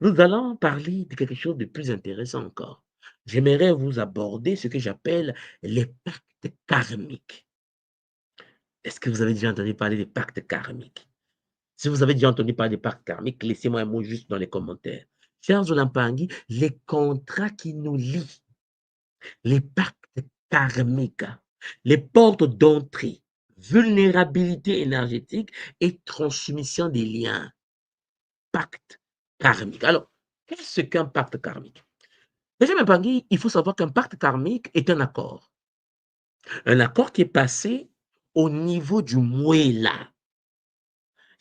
nous allons parler de quelque chose de plus intéressant encore. J'aimerais vous aborder ce que j'appelle les pactes karmiques. Est-ce que vous avez déjà entendu parler des pactes karmiques? Si vous avez déjà entendu parler des pactes karmiques, laissez-moi un mot juste dans les commentaires. Chers Olampangui, les contrats qui nous lient, les pactes karmiques, les portes d'entrée, vulnérabilité énergétique et transmission des liens. Pacte karmique. Alors, qu'est-ce qu'un pacte karmique? Déjà, Olampangui, il faut savoir qu'un pacte karmique est un accord. Un accord qui est passé au niveau du Mwela.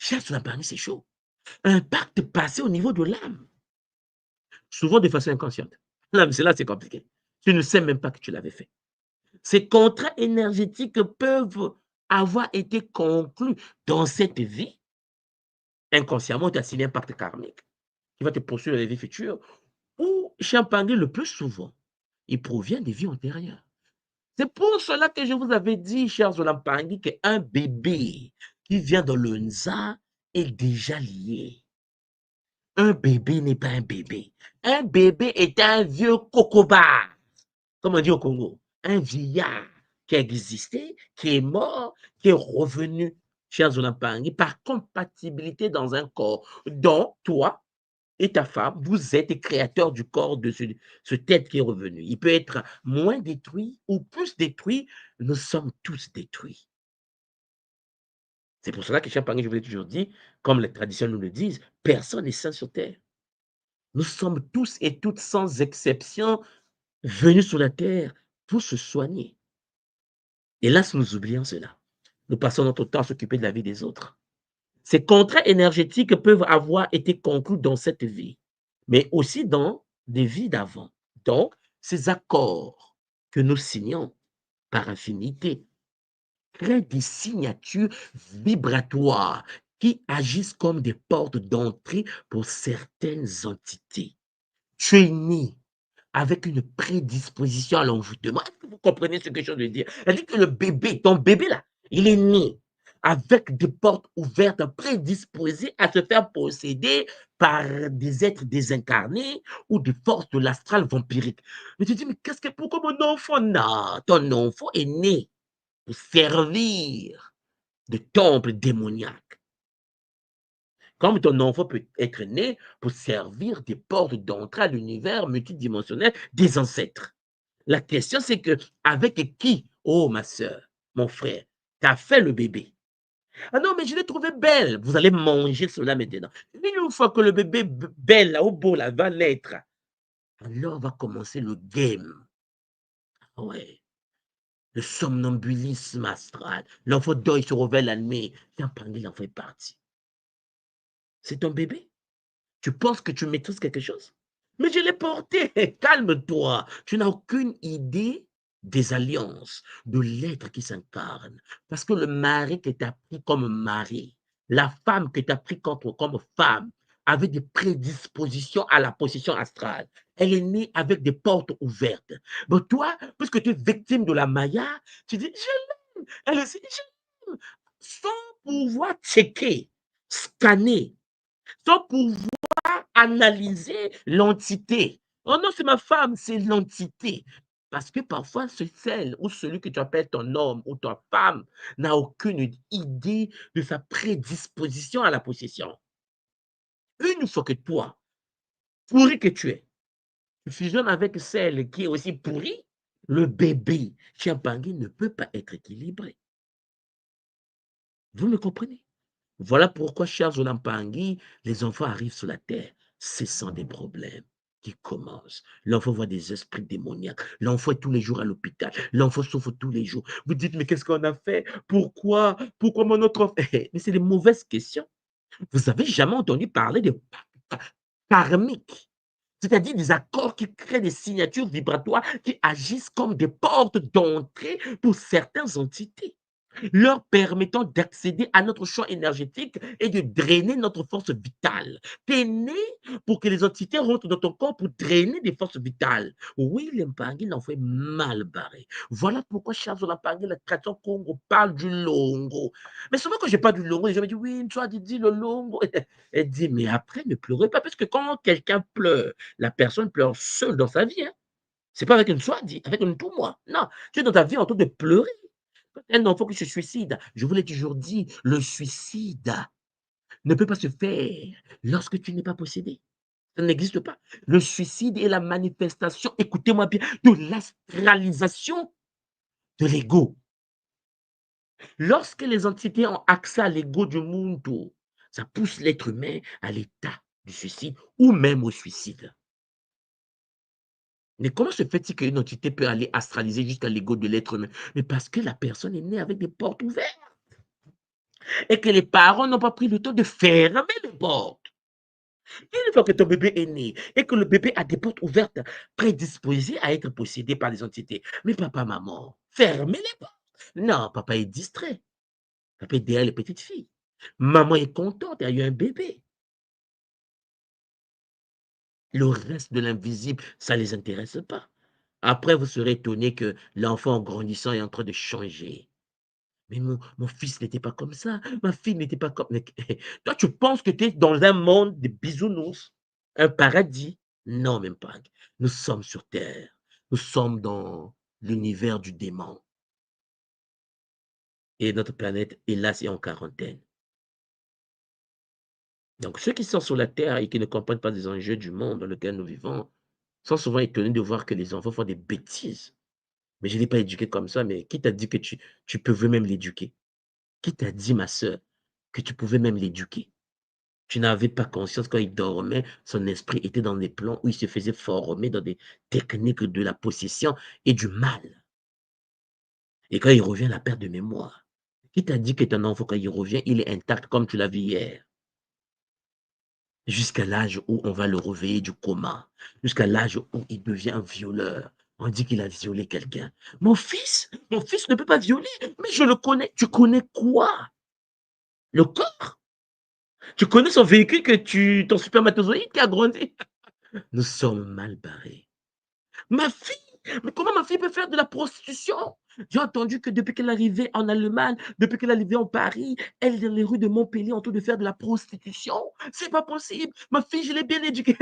Chers Olampangui, c'est chaud. Un pacte passé au niveau de l'âme. Souvent de façon inconsciente. Là, mais là, c'est compliqué. Tu ne sais même pas que tu l'avais fait. Ces contrats énergétiques peuvent avoir été conclus dans cette vie. Inconsciemment, tu as signé un pacte karmique qui va te poursuivre dans les vies futures. Ou, Champagne, le plus souvent, il provient des vies antérieures. C'est pour cela que je vous avais dit, chers Olampangui, qu'un bébé qui vient dans le Nza est déjà lié. Un bébé n'est pas un bébé. Un bébé est un vieux cocoba, comme on dit au Congo. Un vieillard qui a existé, qui est mort, qui est revenu, chers Olampangui, par compatibilité dans un corps dont toi et ta femme, vous êtes les créateurs du corps de ce tête qui est revenu. Il peut être moins détruit ou plus détruit. Nous sommes tous détruits. C'est pour cela que Champagne, je vous l'ai toujours dit, comme les traditions nous le disent, personne n'est saint sur terre. Nous sommes tous et toutes, sans exception, venus sur la terre pour se soigner. Hélas, nous oublions cela. Nous passons notre temps à s'occuper de la vie des autres. Ces contrats énergétiques peuvent avoir été conclus dans cette vie, mais aussi dans des vies d'avant. Donc, ces accords que nous signons par affinité créent des signatures vibratoires qui agissent comme des portes d'entrée pour certaines entités. Tu es né avec une prédisposition à l'envoûtement. Est-ce que vous comprenez ce que je veux dire? C'est-à-dire que le bébé, ton bébé là, il est né avec des portes ouvertes, prédisposé à se faire posséder par des êtres désincarnés ou des forces de l'astral vampirique. Mais tu dis, mais pourquoi mon enfant? Non, ton enfant est né pour servir de temple démoniaque. Comme ton enfant peut être né pour servir des portes d'entrée à l'univers multidimensionnel des ancêtres. La question, c'est que avec qui, oh ma soeur, mon frère, t'as fait le bébé? Ah non, mais je l'ai trouvé belle. Vous allez manger cela maintenant. Une fois que le bébé belle, là, au beau, là, va naître, alors va commencer le game. Ouais. Le somnambulisme astral. L'enfant dort, il se réveille la nuit. L'enfant est parti. C'est ton bébé? Tu penses que tu maîtrises quelque chose? Mais je l'ai porté. Calme-toi. Tu n'as aucune idée des alliances, de l'être qui s'incarne. Parce que le mari que tu as pris comme mari, la femme que tu as pris comme femme, avait des prédispositions à la possession astrale. Elle est née avec des portes ouvertes. Mais toi, puisque tu es victime de la Maya, tu dis, je l'aime. Elle aussi, je l'aime. Sans pouvoir checker, scanner, sans pouvoir analyser l'entité. Oh non, c'est ma femme, c'est l'entité. Parce que parfois, c'est celle ou celui que tu appelles ton homme ou ta femme n'a aucune idée de sa prédisposition à la possession. Une fois que toi, pourri que tu es, tu fusionnes avec celle qui est aussi pourrie, le bébé Chiampangui ne peut pas être équilibré. Vous me comprenez? Voilà pourquoi, chers Olampangui, les enfants arrivent sur la terre. Ce sont des problèmes qui commencent. L'enfant voit des esprits démoniaques. L'enfant est tous les jours à l'hôpital. L'enfant souffre tous les jours. Vous dites, mais qu'est-ce qu'on a fait? Pourquoi? Pourquoi mon autre enfant? Mais c'est des mauvaises questions. Vous n'avez jamais entendu parler de pactes karmiques, c'est-à-dire des accords qui créent des signatures vibratoires qui agissent comme des portes d'entrée pour certaines entités, leur permettant d'accéder à notre champ énergétique et de drainer notre force vitale. Tu es né pour que les entités rentrent dans ton corps pour drainer des forces vitales. Oui, l'Empangui l'enfant est mal barré. Voilà pourquoi, chers Olampangui, la tradition Congo parle du longo. Mais souvent, quand je parle du longo, les gens me disent, oui, toi, tu dis le longo. Elle dit, mais après, ne pleurez pas, parce que quand quelqu'un pleure, la personne pleure seule dans sa vie. Hein. C'est pas avec une soie, avec une tout moi. Non, tu es dans ta vie en train de pleurer. Un enfant qui se suicide, je vous l'ai toujours dit, le suicide ne peut pas se faire lorsque tu n'es pas possédé. Ça n'existe pas. Le suicide est la manifestation, écoutez-moi bien, de l'astralisation de l'ego. Lorsque les entités ont accès à l'ego du mundo, ça pousse l'être humain à l'état du suicide ou même au suicide. Mais comment se fait-il qu'une entité peut aller astraliser jusqu'à l'ego de l'être humain? Mais parce que la personne est née avec des portes ouvertes et que les parents n'ont pas pris le temps de fermer les portes. Une fois que ton bébé est né et que le bébé a des portes ouvertes, prédisposées à être possédé par des entités. Mais papa, maman, fermez les portes. Non, papa est distrait. Papa est derrière les petites filles. Maman est contente, il y a eu un bébé. Le reste de l'invisible, ça ne les intéresse pas. Après, vous serez étonné que l'enfant en grandissant est en train de changer. Mais mon fils n'était pas comme ça. Ma fille n'était pas comme... Mais, toi, tu penses que tu es dans un monde de bisounours, un paradis. Non, même pas. Nous sommes sur Terre. Nous sommes dans l'univers du démon. Et notre planète, hélas, est en quarantaine. Donc, ceux qui sont sur la Terre et qui ne comprennent pas les enjeux du monde dans lequel nous vivons sont souvent étonnés de voir que les enfants font des bêtises. Mais je ne l'ai pas éduqué comme ça, mais qui t'a dit que tu pouvais même l'éduquer? Qui t'a dit, ma sœur, que tu pouvais même l'éduquer? Tu n'avais pas conscience quand il dormait, son esprit était dans des plans où il se faisait former dans des techniques de la possession et du mal. Et quand il revient, la perte de mémoire. Qui t'a dit que ton enfant, quand il revient, il est intact comme tu l'as vu hier? Jusqu'à l'âge où on va le réveiller du coma, jusqu'à l'âge où il devient un violeur. On dit qu'il a violé quelqu'un. Mon fils ne peut pas violer, mais je le connais. Tu connais quoi? Le corps? Tu connais son véhicule ton spermatozoïde qui a grandi? Nous sommes mal barrés. Ma fille, mais comment ma fille peut faire de la prostitution? J'ai entendu que depuis qu'elle est arrivée en Allemagne, depuis qu'elle est arrivée en Paris, elle est dans les rues de Montpellier en train de faire de la prostitution. C'est pas possible. Ma fille, je l'ai bien éduquée.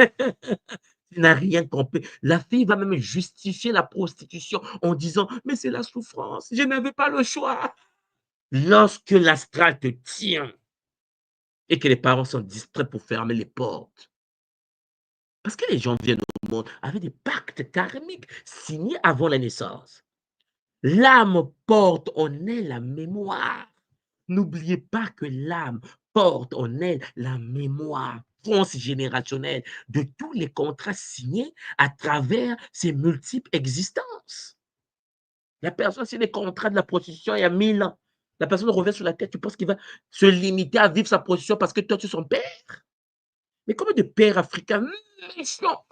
Tu n'as rien compris. La fille va même justifier la prostitution en disant, mais c'est la souffrance. Je n'avais pas le choix. Lorsque l'astral te tient et que les parents sont distraits pour fermer les portes, parce que les gens viennent au monde avec des pactes karmiques signés avant la naissance. L'âme porte en elle la mémoire. N'oubliez pas que l'âme porte en elle la mémoire transgénérationnelle de tous les contrats signés à travers ses multiples existences. La personne, c'est des contrats de la prostitution il y a 1000 ans. La personne revient sur la tête, tu penses qu'il va se limiter à vivre sa prostitution parce que toi, tu es son père? Mais combien de pères africains méchants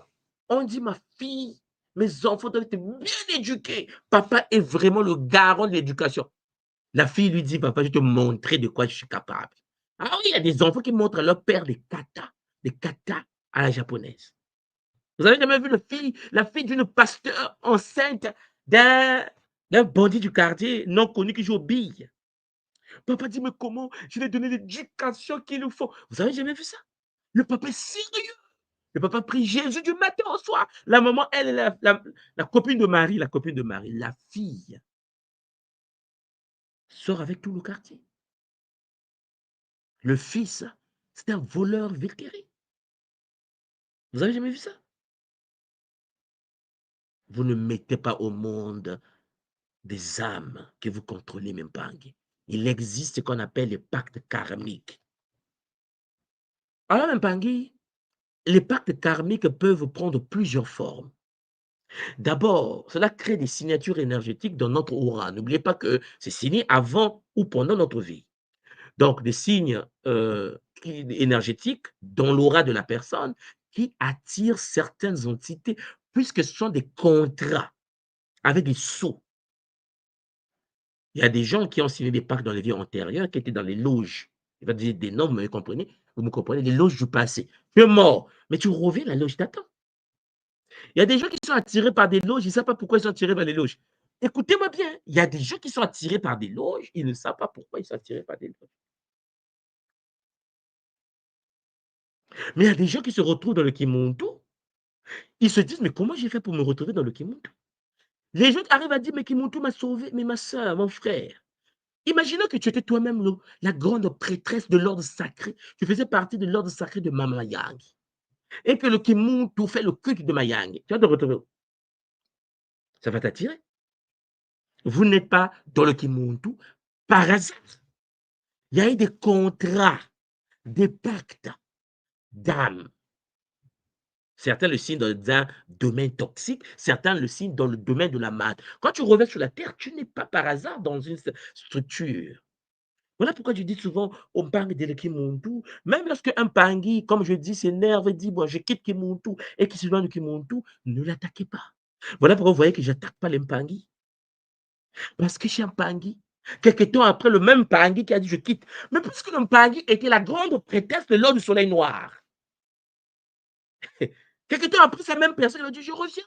on dit, ma fille, mes enfants doivent être bien éduqués. Papa est vraiment le garant de l'éducation. La fille lui dit, papa, je vais te montrer de quoi je suis capable. Ah oui, il y a des enfants qui montrent à leur père des katas à la japonaise. Vous avez jamais vu la fille d'une pasteur enceinte d'un bandit du quartier non connu qui joue aux billes? Papa dit, mais comment je vais donner l'éducation qu'il nous faut? Vous avez jamais vu ça? Le papa est sérieux. Le papa prie Jésus du matin au soir. La maman, elle est la copine de Marie, la fille, sort avec tout le quartier. Le fils, c'est un voleur vétéré. Vous avez jamais vu ça? Vous ne mettez pas au monde des âmes que vous contrôlez même pas. Il existe ce qu'on appelle les pactes karmiques. Alors, Mpangi, les pactes karmiques peuvent prendre plusieurs formes. D'abord, cela crée des signatures énergétiques dans notre aura. N'oubliez pas que c'est signé avant ou pendant notre vie. Donc, des signes énergétiques dans l'aura de la personne qui attirent certaines entités puisque ce sont des contrats avec des sceaux. Il y a des gens qui ont signé des pactes dans les vies antérieures, qui étaient dans les loges. Il va dire des noms, vous me comprenez? Vous me comprenez? Les loges du passé. Tu es mort, mais tu reviens, la loge t'attend. Il y a des gens qui sont attirés par des loges, ils ne savent pas pourquoi ils sont attirés par les loges. Écoutez-moi bien, il y a des gens qui sont attirés par des loges, ils ne savent pas pourquoi ils sont attirés par des loges. Mais il y a des gens qui se retrouvent dans le Kimuntu, ils se disent, mais comment j'ai fait pour me retrouver dans le Kimuntu? Les gens arrivent à dire, mais Kimuntu m'a sauvé, mais ma soeur, mon frère, Imaginons que tu étais toi-même la grande prêtresse de l'ordre sacré. Tu faisais partie de l'ordre sacré de Mama Yang. Et que le Kimuntu fait le culte de Mayang. Tu vas te retrouver où? Ça va t'attirer. Vous n'êtes pas dans le Kimuntu par hasard. Il y a eu des contrats, des pactes d'âme. Certains le signent dans un domaine toxique, certains le signent dans le domaine de la maths. Quand tu reviens sur la terre, tu n'es pas par hasard dans une structure. Voilà pourquoi je dis souvent, on parle de Kimuntu. Même lorsque un Pangui, comme je dis, s'énerve et dit, bon, je quitte Kimuntu et qui se loin de Kimuntu, ne l'attaquez pas. Voilà pourquoi vous voyez que je n'attaque pas les Mpangui. Parce que chez un Pangui, quelques temps après, le même Pangui qui a dit, je quitte. Mais puisque le Pangui était la grande prêtresse de l'or du soleil noir. Quelques temps après, cette même personne a dit, je reviens.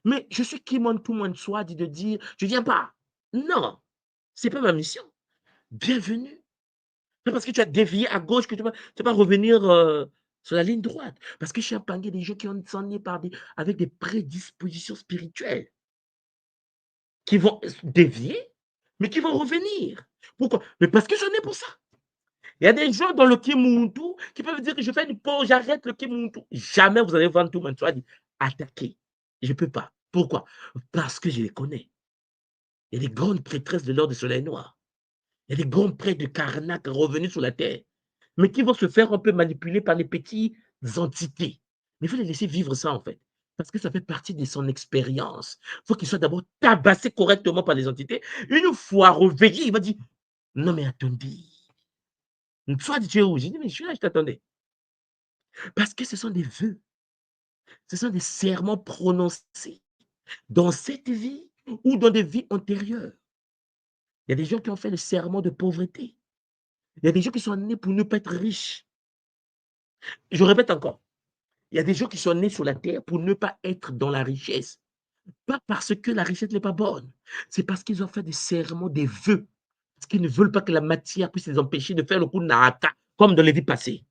Mais je suis qui tout moins de soi, dit de dire, je ne viens pas. Non, ce n'est pas ma mission. Bienvenue. C'est parce que tu as dévié à gauche que tu vas revenir sur la ligne droite. Parce que chez un Pangui, des gens qui sont nés avec des prédispositions spirituelles, qui vont dévier, mais qui vont revenir. Pourquoi? Mais parce que j'en ai pour ça. Il y a des gens dans le Kimuntu qui peuvent dire que je fais une pause, j'arrête le Kimuntu. Jamais vous allez vendre tout le monde. Attaquer. Je ne peux pas. Pourquoi? Parce que je les connais. Il y a des grandes prêtresses de l'ordre du soleil noir. Il y a des grands prêtres de Karnak revenus sur la terre, mais qui vont se faire un peu manipuler par les petites entités. Mais il faut les laisser vivre ça, en fait, parce que ça fait partie de son expérience. Il faut qu'il soit d'abord tabassé correctement par les entités. Une fois réveillé, il va dire, non mais attendez, toi tu es où? J'ai dit, mais je suis là, je t'attendais. Parce que ce sont des vœux, ce sont des serments prononcés dans cette vie ou dans des vies antérieures. Il y a des gens qui ont fait le serment de pauvreté. Il y a des gens qui sont nés pour ne pas être riches. Je répète encore, il y a des gens qui sont nés sur la terre pour ne pas être dans la richesse. Pas parce que la richesse n'est pas bonne, c'est parce qu'ils ont fait des serments, des vœux, parce qu'ils ne veulent pas que la matière puisse les empêcher de faire le coup de naraka, comme dans les vies passées.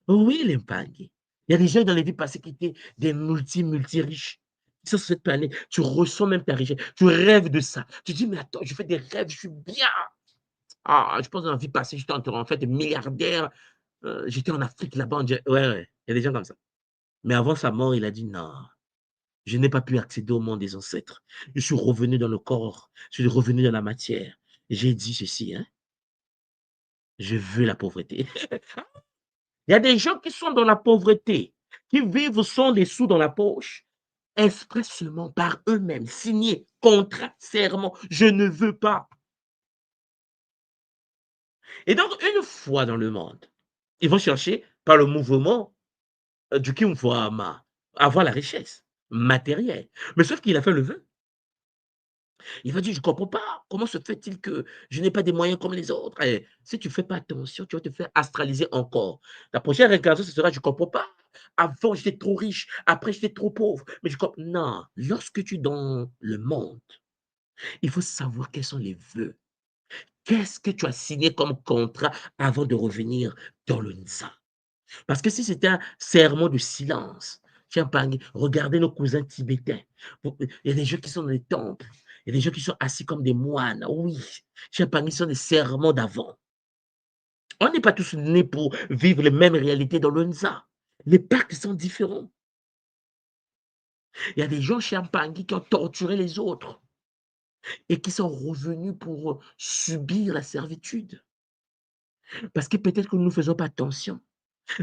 Oui, les Mpangui. Il y a des gens dans les vies passées qui étaient des multi-riches. Sur cette planète, tu ressens même ta richesse, tu rêves de ça. Tu dis, mais attends, je fais des rêves, je suis bien. Ah, je pense dans la vie passée, j'étais en fait milliardaire, j'étais en Afrique là-bas. Ouais, il y a des gens comme ça. Mais avant sa mort, il a dit non, je n'ai pas pu accéder au monde des ancêtres. Je suis revenu dans le corps, je suis revenu dans la matière. J'ai dit ceci, hein, je veux la pauvreté. Il y a des gens qui sont dans la pauvreté, qui vivent sans des sous dans la poche, expressément par eux-mêmes, signé, contrat, serment, je ne veux pas. Et donc, une fois dans le monde, ils vont chercher par le mouvement du Kimwama, avoir la richesse matérielle. Mais sauf qu'il a fait le vœu. Il va dire, je ne comprends pas, comment se fait-il que je n'ai pas des moyens comme les autres? Et si tu ne fais pas attention, tu vas te faire astraliser encore. La prochaine réincarnation, ce sera, je ne comprends pas. Avant, j'étais trop riche, après, j'étais trop pauvre. Mais je comprends. Non, lorsque tu es dans le monde, il faut savoir quels sont les vœux. Qu'est-ce que tu as signé comme contrat avant de revenir dans le Nza? Parce que si c'était un serment de silence, tiens, regardez nos cousins tibétains. Il y a des gens qui sont dans les temples. Il y a des gens qui sont assis comme des moines. Oui, tiens, ils sont des serments d'avant. On n'est pas tous nés pour vivre les mêmes réalités dans le Nza. Les pactes sont différents. Il y a des gens chez Mpangui qui ont torturé les autres et qui sont revenus pour subir la servitude. Parce que peut-être que nous ne faisons pas attention.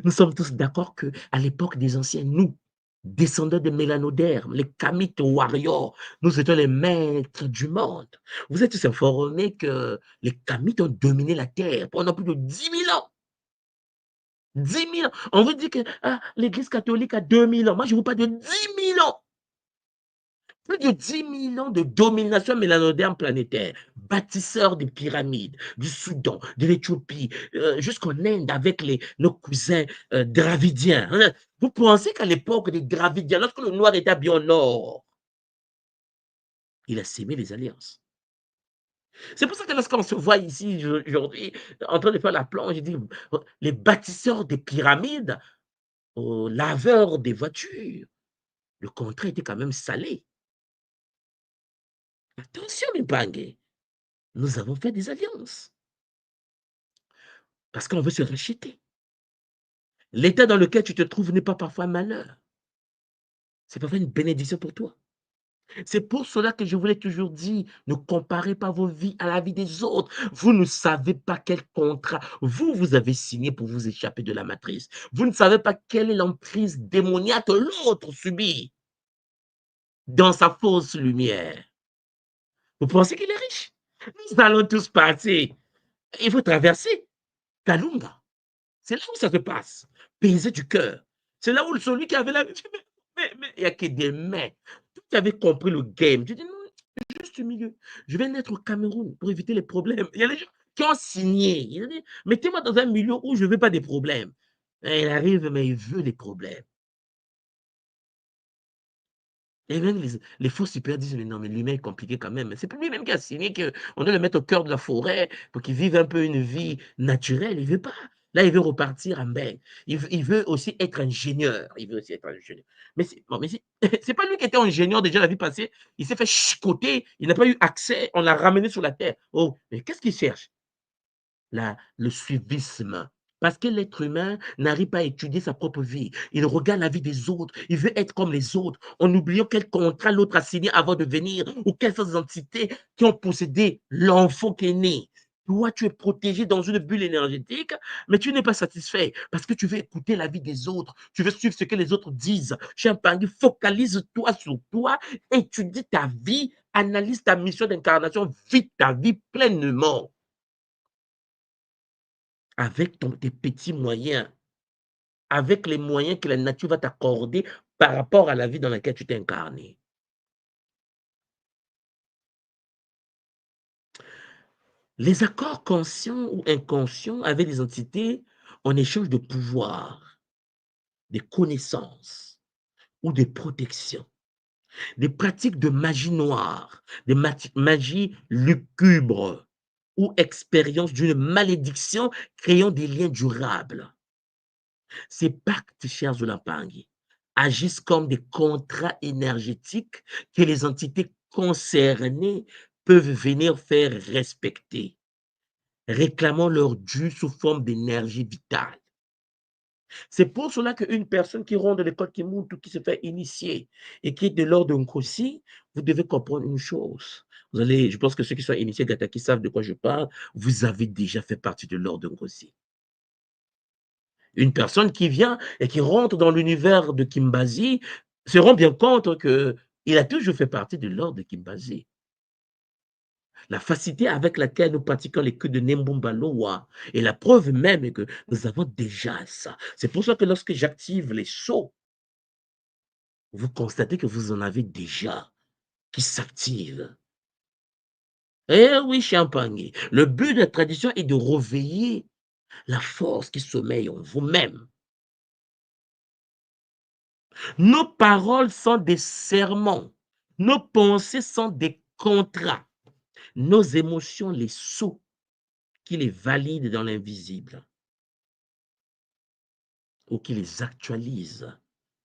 Nous sommes tous d'accord qu'à l'époque des anciens, nous, descendants des mélanodermes, les Kamites warriors, nous étions les maîtres du monde. Vous êtes tous informés que les Kamites ont dominé la Terre pendant plus de 10 000 ans. 10 000 ans. On vous dit que l'Église catholique a 2 000 ans. Moi, je vous parle de 10 000 ans. Plus de 10 000 ans de domination mélanoderme planétaire, bâtisseurs des pyramides, du Soudan, de l'Éthiopie, jusqu'en Inde avec nos cousins dravidiens. Vous pensez qu'à l'époque des dravidiens, lorsque le noir était bien au nord, il a sémé les alliances. C'est pour ça que lorsqu'on se voit ici aujourd'hui en train de faire la plonge, je dis, les bâtisseurs des pyramides, laveurs des voitures, le contrat était quand même salé. Attention, Mipangé. nous avons fait des alliances parce qu'on veut se racheter. L'état dans lequel tu te trouves n'est pas parfois un malheur, c'est parfois une bénédiction pour toi. C'est pour cela que je voulais toujours dire, ne comparez pas vos vies à la vie des autres. Vous ne savez pas quel contrat vous avez signé pour vous échapper de la matrice. Vous ne savez pas quelle est l'emprise démoniaque que l'autre subit dans sa fausse lumière. Vous pensez qu'il est riche? Nous allons tous partir. Il faut traverser Kalunga. C'est là où ça se passe. Baiser du cœur. C'est là où celui qui avait la vie, mais il n'y a que des mains. Tu avais compris le game. Tu dis non, juste au milieu. Je vais naître au Cameroun pour éviter les problèmes. Il y a des gens qui ont signé. Ils ont dit, mettez-moi dans un milieu où je ne veux pas des problèmes. Et il arrive, mais il veut les problèmes. Et même les faux supérieurs disent, mais non, mais lui-même est compliqué quand même. C'est pas lui-même qui a signé qu'on doit le mettre au cœur de la forêt pour qu'il vive un peu une vie naturelle. Il ne veut pas. Là, il veut repartir en bain. Il veut aussi être ingénieur. Il veut aussi être ingénieur. Mais c'est pas lui qui était ingénieur déjà la vie passée. Il s'est fait chicoter. Il n'a pas eu accès. On l'a ramené sur la terre. Oh, mais qu'est-ce qu'il cherche? Le suivisme. Parce que l'être humain n'arrive pas à étudier sa propre vie. Il regarde la vie des autres. Il veut être comme les autres, en oubliant quel contrat l'autre a signé avant de venir, ou quelles sont les entités qui ont possédé l'enfant qui est né. Toi, tu es protégé dans une bulle énergétique, mais tu n'es pas satisfait parce que tu veux écouter la vie des autres. Tu veux suivre ce que les autres disent. Champagne, focalise-toi sur toi, étudie ta vie, analyse ta mission d'incarnation, vis ta vie pleinement avec tes petits moyens, avec les moyens que la nature va t'accorder par rapport à la vie dans laquelle tu t'es incarné. Les accords conscients ou inconscients avec des entités en échange de pouvoir, des connaissances ou des protections, des pratiques de magie noire, des magies lucubres ou expériences d'une malédiction créant des liens durables. Ces pactes, chers Zolampangui, agissent comme des contrats énergétiques que les entités concernées peuvent venir faire respecter, réclamant leur dû sous forme d'énergie vitale. C'est pour cela qu'une personne qui rentre de l'école Kimuntu, qui se fait initier et qui est de l'ordre d'un Nkosi, vous devez comprendre une chose. Je pense que ceux qui sont initiés Gataki savent de quoi je parle, vous avez déjà fait partie de l'ordre d'un Nkosi. Une personne qui vient et qui rentre dans l'univers de Kimbazi se rend bien compte qu'il a toujours fait partie de l'ordre de Kimbazi. La facilité avec laquelle nous pratiquons les queues de Nembumba Loa est la preuve même que nous avons déjà ça. C'est pour ça que lorsque j'active les sauts, vous constatez que vous en avez déjà qui s'activent. Eh oui, Champagne, le but de la tradition est de réveiller la force qui sommeille en vous-même. Nos paroles sont des serments. Nos pensées sont des contrats. Nos émotions, les sceaux qui les valident dans l'invisible ou qui les actualisent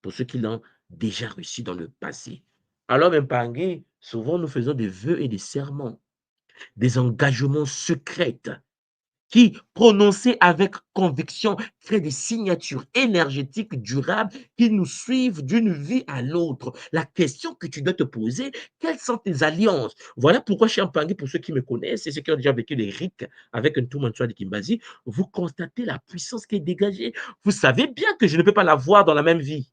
pour ceux qui l'ont déjà reçu dans le passé. Alors, même Pangé, souvent nous faisons des vœux et des serments, des engagements secrets qui, prononcés avec conviction, créent des signatures énergétiques durables qui nous suivent d'une vie à l'autre. La question que tu dois te poser, quelles sont tes alliances? Voilà pourquoi Champagne, pour ceux qui me connaissent et ceux qui ont déjà vécu les rites avec un Toumanchoa de Kimbazi, vous constatez la puissance qui est dégagée. Vous savez bien que je ne peux pas la voir dans la même vie.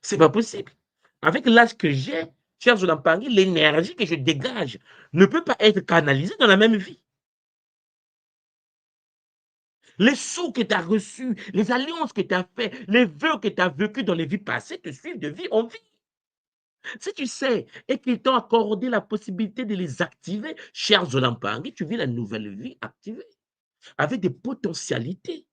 C'est pas possible. Avec l'âge que j'ai, cher Zolampangui, l'énergie que je dégage ne peut pas être canalisée dans la même vie. Les sous que tu as reçus, les alliances que tu as fait, les vœux que tu as vécus dans les vies passées te suivent de vie en vie. Si tu sais et qu'ils t'ont accordé la possibilité de les activer, cher Zolampangui, tu vis la nouvelle vie activée avec des potentialités.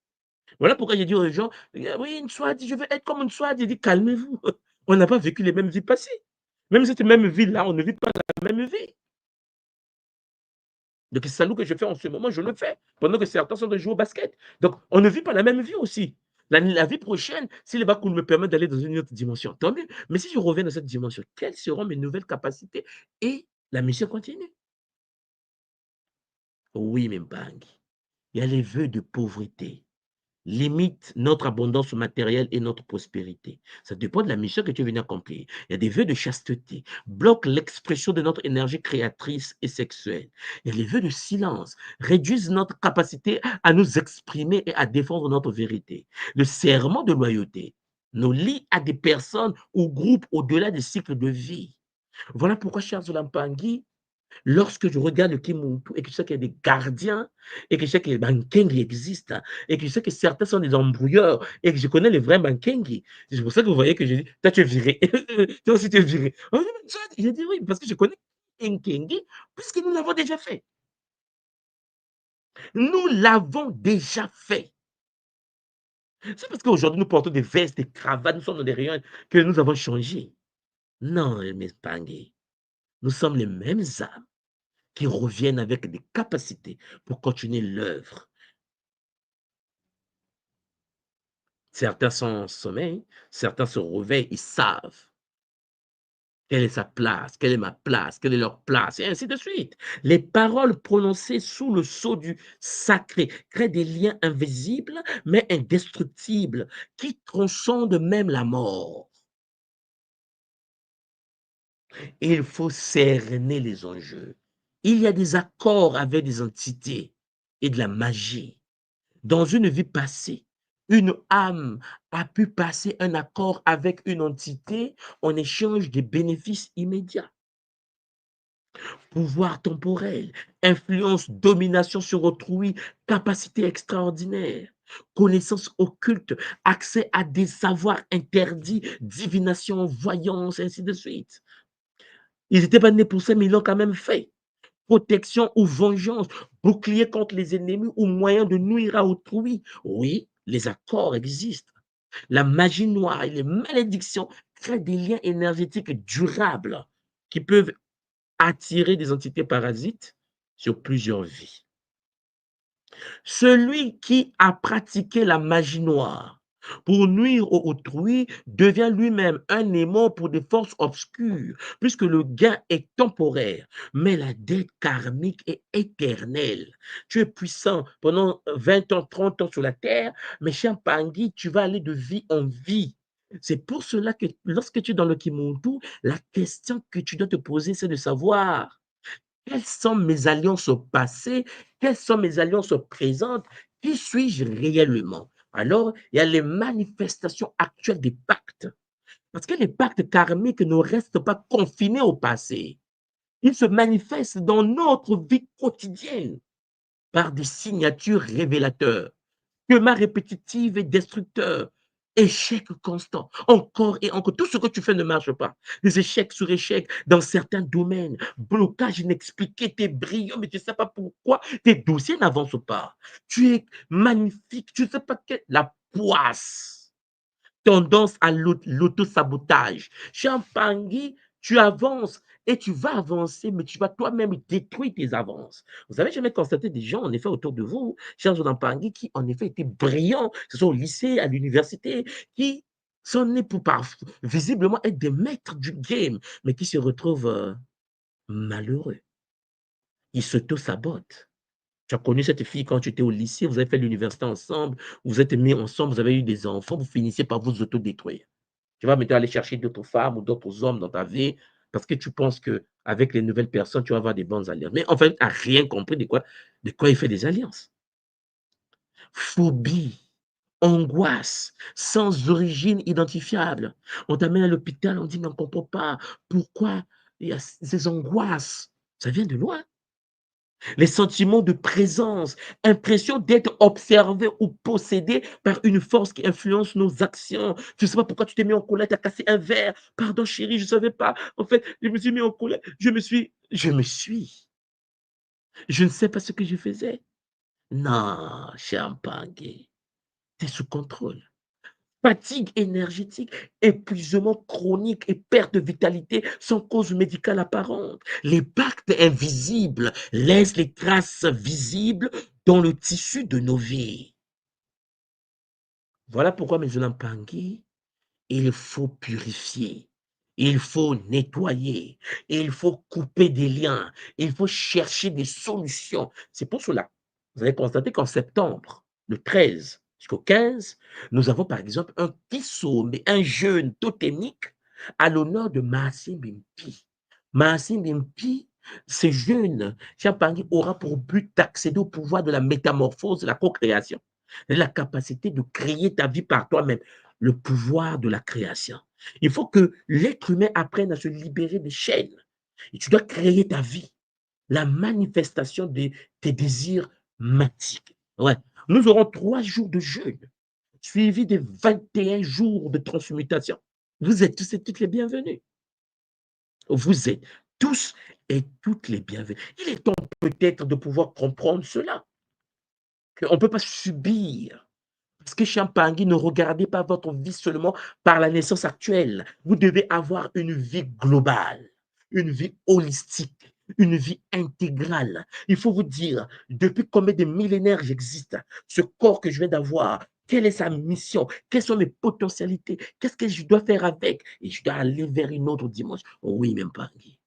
Voilà pourquoi j'ai dit aux gens, oui, une Swadi, je veux être comme une Swadi. J'ai dit, calmez-vous. On n'a pas vécu les mêmes vies passées. Même cette même vie-là, on ne vit pas la même vie. Donc, le salut que je fais en ce moment, je le fais. Pendant que certains sont de jouer au basket. Donc, on ne vit pas la même vie aussi. La vie prochaine, si le Bakoul me permet d'aller dans une autre dimension, tant mieux. Mais si je reviens dans cette dimension, quelles seront mes nouvelles capacités et La mission continue. Oui, Mbangi. Il y a les vœux de pauvreté, limite notre abondance matérielle et notre prospérité. Ça dépend de la mission que tu viens accomplir. Il y a des vœux de chasteté, bloquent l'expression de notre énergie créatrice et sexuelle. Il y a les vœux de silence, réduisent notre capacité à nous exprimer et à défendre notre vérité. Le serment de loyauté nous lie à des personnes ou groupes au-delà des cycles de vie. Voilà pourquoi, chers Olampangi, lorsque je regarde le Kimuntu et que je sais qu'il y a des gardiens et que je sais que les Bankengi existent et que je sais que certains sont des embrouilleurs et que je connais les vrais Bankengi, c'est pour ça que vous voyez que je dis, toi tu es viré, toi aussi tu es viré. Oh, j'ai dit oui, parce que je connais Bankengi puisque nous l'avons déjà fait. Nous l'avons déjà fait. C'est parce qu'aujourd'hui nous portons des vestes, des cravates, nous sommes dans des rayons que nous avons changé. Non, mes Bankengi, nous sommes les mêmes âmes qui reviennent avec des capacités pour continuer l'œuvre. Certains sont en sommeil, certains se réveillent, ils savent quelle est sa place, quelle est ma place, quelle est leur place, et ainsi de suite. Les paroles prononcées sous le sceau du sacré créent des liens invisibles, mais indestructibles, qui transcendent même la mort. Et il faut cerner les enjeux. Il y a des accords avec des entités et de la magie. Dans une vie passée, une âme a pu passer un accord avec une entité en échange des bénéfices immédiats. Pouvoir temporel, influence, domination sur autrui, capacité extraordinaire, connaissance occulte, accès à des savoirs interdits, divination, voyance, ainsi de suite. Ils n'étaient pas nés pour ça, mais ils l'ont quand même fait. Protection ou vengeance, bouclier contre les ennemis ou moyen de nuire à autrui. Oui, les accords existent. La magie noire et les malédictions créent des liens énergétiques durables qui peuvent attirer des entités parasites sur plusieurs vies. Celui qui a pratiqué la magie noire pour nuire au autrui devient lui-même un aimant pour des forces obscures, puisque le gain est temporaire, mais la dette karmique est éternelle. Tu es puissant pendant 20 ans, 30 ans sur la terre, mais cher Pangui, tu vas aller de vie en vie. C'est pour cela que lorsque tu es dans le Kimuntu, la question que tu dois te poser, c'est de savoir quelles sont mes alliances passées, quelles sont mes alliances présentes, qui suis-je réellement? Alors, il y a les manifestations actuelles des pactes. Parce que les pactes karmiques ne restent pas confinés au passé. Ils se manifestent dans notre vie quotidienne par des signatures révélateurs. Schéma répétitif et destructeur. Échec constant. Encore et encore. Tout ce que tu fais ne marche pas. Des échecs sur échecs dans certains domaines. Blocage inexpliqué. Tu es brillant, mais tu ne sais pas pourquoi tes dossiers n'avancent pas. Tu es magnifique. Tu ne sais pas quelle. La poisse. Tendance à l'auto-sabotage. Champangui, tu avances et tu vas avancer, mais tu vas toi-même détruire tes avances. Vous avez jamais constaté des gens, en effet, autour de vous, chers Champangui, qui, en effet, étaient brillants, que ce soit au lycée, à l'université, qui sont nés pour visiblement être des maîtres du game, mais qui se retrouvent malheureux. Ils s'auto-sabotent. Tu as connu cette fille quand tu étais au lycée, vous avez fait l'université ensemble, vous êtes mis ensemble, vous avez eu des enfants, vous finissez par vous autodétruire. Tu vas maintenant aller chercher d'autres femmes ou d'autres hommes dans ta vie parce que tu penses qu'avec les nouvelles personnes, tu vas avoir des bonnes alliances. Mais en fait, tu n'as rien compris de quoi il fait des alliances. Phobie, angoisse, sans origine identifiable. On t'amène à l'hôpital, on dit, mais on ne comprend pas pourquoi il y a ces angoisses. Ça vient de loin. Les sentiments de présence, impression d'être observé ou possédé par une force qui influence nos actions. Je ne sais pas pourquoi tu t'es mis en colère, tu as cassé un verre. Pardon chérie, je ne savais pas. En fait, je me suis mis en colère. Je ne sais pas ce que je faisais. Non, Champagne, tu es sous contrôle. Fatigue énergétique, épuisement chronique et perte de vitalité sans cause médicale apparente. Les pactes invisibles laissent les traces visibles dans le tissu de nos vies. Voilà pourquoi, mes Pangui, il faut purifier. Il faut nettoyer, il faut couper des liens, il faut chercher des solutions. C'est pour cela, vous allez constater qu'en septembre, le 13 jusqu'au 15, nous avons par exemple un tissot, mais un jeûne totémique à l'honneur de Maasim Bimpi. Maasim Bimpi, ce jeûne, Champangui aura pour but d'accéder au pouvoir de la métamorphose, de la co-création, la capacité de créer ta vie par toi-même, le pouvoir de la création. Il faut que l'être humain apprenne à se libérer des chaînes. Et tu dois créer ta vie, la manifestation de tes désirs matiques. Ouais. Nous aurons 3 jours de jeûne, suivis de 21 jours de transmutation. Vous êtes tous et toutes les bienvenus. Vous êtes tous et toutes les bienvenus. Il est temps peut-être de pouvoir comprendre cela, qu'on ne peut pas subir. Parce que Champangui, ne regardez pas votre vie seulement par la naissance actuelle. Vous devez avoir une vie globale, une vie holistique, une vie intégrale. Il faut vous dire, depuis combien de millénaires j'existe, ce corps que je viens d'avoir, quelle est sa mission, quelles sont mes potentialités, qu'est-ce que je dois faire avec, et je dois aller vers une autre dimension. Oh oui, même Pangui.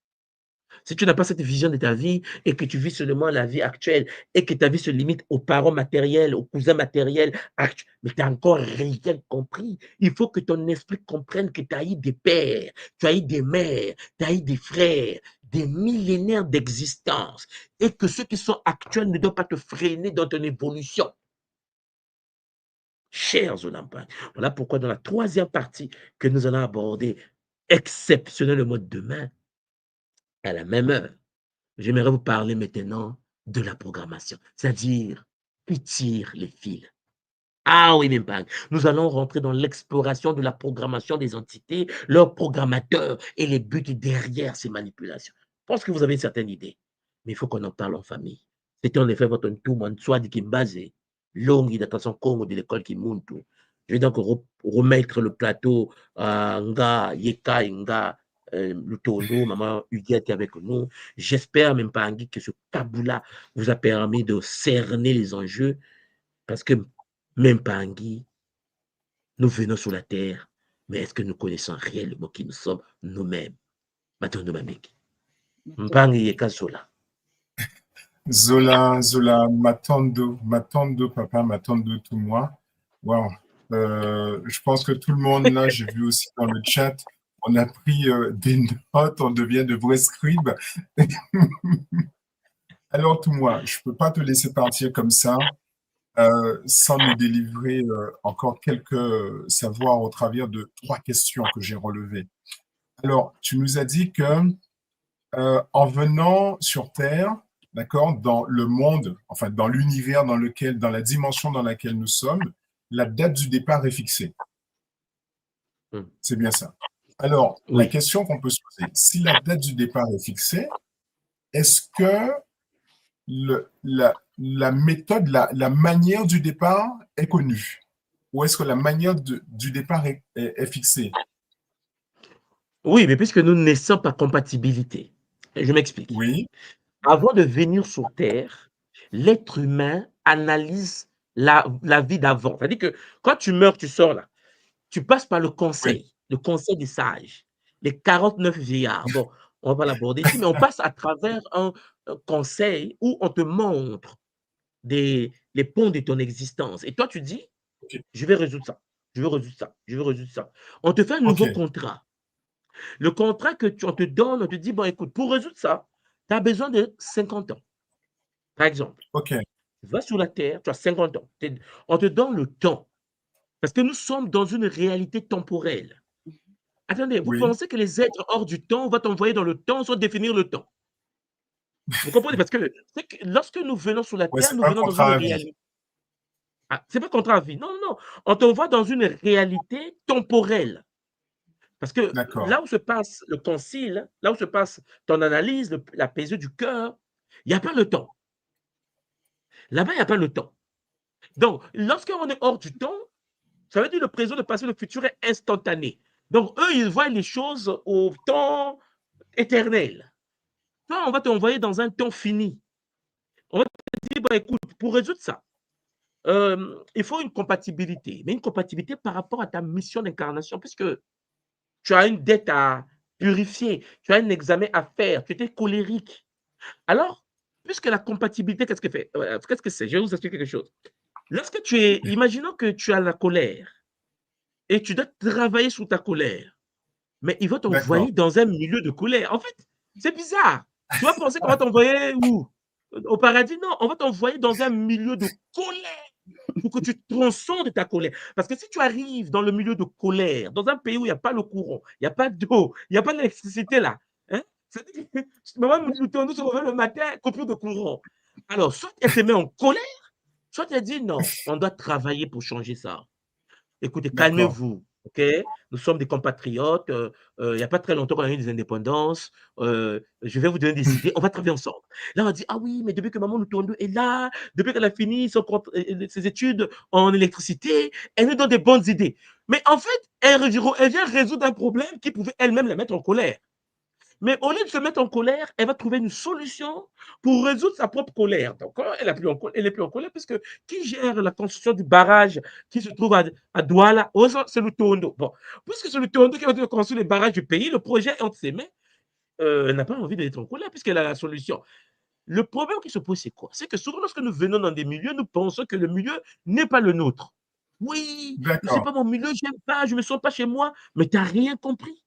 Si tu n'as pas cette vision de ta vie et que tu vis seulement la vie actuelle et que ta vie se limite aux parents matériels, aux cousins matériels, mais tu n'as encore rien compris. Il faut que ton esprit comprenne que tu as eu des pères, tu as eu des mères, tu as eu des frères, des millénaires d'existence et que ceux qui sont actuels ne doivent pas te freiner dans ton évolution. Chers Olampa, voilà pourquoi dans la 3e partie que nous allons aborder, exceptionnellement demain, à la même heure, j'aimerais vous parler maintenant de la programmation, c'est-à-dire qui tire les fils. Ah oui, Mimpang, nous allons rentrer dans l'exploration de la programmation des entités, leurs programmateurs et les buts derrière ces manipulations. Je pense que vous avez une certaine idée, mais il faut qu'on en parle en famille. C'était en effet votre tour, mon soit de Kimbaze, longue d'attention Congo de l'école Kimuntu. Je vais donc remettre le plateau à Nga, Yeka, Nga, Lutondo, maman Huguette est avec nous. J'espère, même Pangui, que ce Kaboula vous a permis de cerner les enjeux parce que même Pangui, nous venons sur la terre, mais est-ce que nous connaissons réellement qui nous sommes nous-mêmes? Matondo Mameki. Mpangi Yekasola. Zola, Matondo, papa, Matondo, tout moi. Wow. Je pense que tout le monde, là, j'ai vu aussi dans le chat, on a pris des notes, on devient de vrais scribes. Alors, tout moi, je ne peux pas te laisser partir comme ça sans nous délivrer encore quelques savoirs au travers de 3 questions que j'ai relevées. Alors, tu nous as dit que en venant sur Terre, d'accord, dans le monde, enfin dans l'univers dans lequel, dans la dimension dans laquelle nous sommes, la date du départ est fixée. C'est bien ça. Alors, Oui. la question qu'on peut se poser, si la date du départ est fixée, est-ce que la méthode, la manière du départ est connue? Ou est-ce que la manière du départ est fixée? Oui, mais puisque nous naissons par compatibilité, je m'explique. Oui. Avant de venir sur Terre, l'être humain analyse la vie d'avant. C'est-à-dire que quand tu meurs, tu sors là. Tu passes par le conseil des sages, les 49 vieillards. Bon, on va l'aborder ici, mais on passe à travers un conseil où on te montre les ponts de ton existence. Et toi, tu dis, je vais résoudre ça, je veux résoudre ça, je veux résoudre ça. On te fait un nouveau contrat. Le contrat que on te donne, on te dit, bon, écoute, pour résoudre ça, tu as besoin de 50 ans. Par exemple, tu vas sur la Terre, tu as 50 ans. On te donne le temps. Parce que nous sommes dans une réalité temporelle. Attendez, vous pensez que les êtres hors du temps, on va t'envoyer dans le temps sans définir le temps? Vous comprenez? Parce que lorsque nous venons sur la Terre, nous venons dans une réalité. Ah, c'est pas contrat à vie. Non, non, non. On t'envoie dans une réalité temporelle. Parce que là où se passe le concile, là où se passe ton analyse, la paix du cœur, il n'y a pas le temps. Là-bas, il n'y a pas le temps. Donc, lorsqu'on est hors du temps, ça veut dire le présent, le passé, le futur est instantané. Donc, eux, ils voient les choses au temps éternel. Toi, on va t'envoyer dans un temps fini. On va te dire, bah, écoute, pour résoudre ça, il faut une compatibilité, mais une compatibilité par rapport à ta mission d'incarnation, puisque tu as une dette à purifier, tu as un examen à faire, tu étais colérique. Alors, puisque la compatibilité, qu'est-ce que fait? Qu'est-ce que c'est? Je vais vous expliquer quelque chose. Lorsque tu es, imaginons que tu as la colère et tu dois travailler sur ta colère, mais il va D'accord. t'envoyer dans un milieu de colère. En fait, c'est bizarre. Tu vas penser qu'on va t'envoyer où? Au paradis? Non, on va t'envoyer dans un milieu de colère pour que tu transcendes ta colère. Parce que si tu arrives dans le milieu de colère, dans un pays où il n'y a pas le courant, il n'y a pas d'eau, il n'y a pas d'électricité là, hein, c'est-à-dire que maman nous tournons se réveille le matin, coupure de courant. Alors, soit elle te met en colère, soit elle dit non, on doit travailler pour changer ça. Écoutez, D'accord. calmez-vous, OK? Nous sommes des compatriotes, il y a pas très longtemps qu'on a eu des indépendances, je vais vous donner des idées, on va travailler ensemble. Là, on va dire: «Ah oui, mais depuis que maman Lutondo est là, depuis qu'elle a fini ses études en électricité, elle nous donne des bonnes idées». Mais en fait, elle vient résoudre un problème qui pouvait elle-même la mettre en colère. Mais au lieu de se mettre en colère, elle va trouver une solution pour résoudre sa propre colère. Donc, elle n'est plus en colère puisque qui gère la construction du barrage qui se trouve à Douala? Oh, c'est le Tondo. Bon, puisque c'est le Tondo qui va construire les barrages du pays, le projet est entre ses mains, elle n'a pas envie d'être en colère puisqu'elle a la solution. Le problème qui se pose, c'est quoi? C'est que souvent, lorsque nous venons dans des milieux, nous pensons que le milieu n'est pas le nôtre. Oui, mais c'est D'accord. pas mon milieu, j'aime pas, je me sens pas chez moi, mais tu n'as rien compris.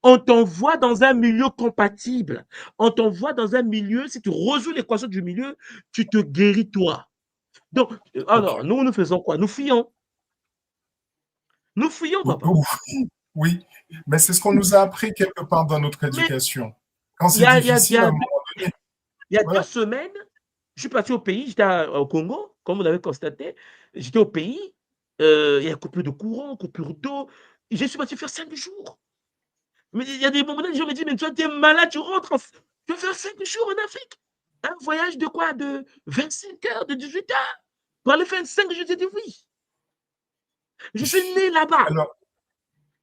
On t'envoie dans un milieu compatible. On t'envoie dans un milieu, si tu résous l'équation du milieu, tu te guéris toi. Donc, OK. alors, nous faisons quoi? Nous fuyons. Nous fuyons, papa. Oui, mais c'est ce qu'on nous a appris quelque part dans notre Mais éducation. Quand il y c'est a, il y a, il y difficile, à a un deux, moment donné, il y a 2 voilà. semaines, je suis parti au pays, j'étais au Congo, comme vous l'avez constaté. J'étais au pays, il y a coupure de courant, coupure d'eau. Je suis parti faire 5 jours. Mais il y a des moments où les gens me disent, mais toi, tu es malade, tu rentres, tu vas faire 5 jours en Afrique. Un voyage de quoi? De 25 heures, de 18 heures. Pour aller faire 5 jours, j'ai dit oui. Je suis né là-bas. Alors,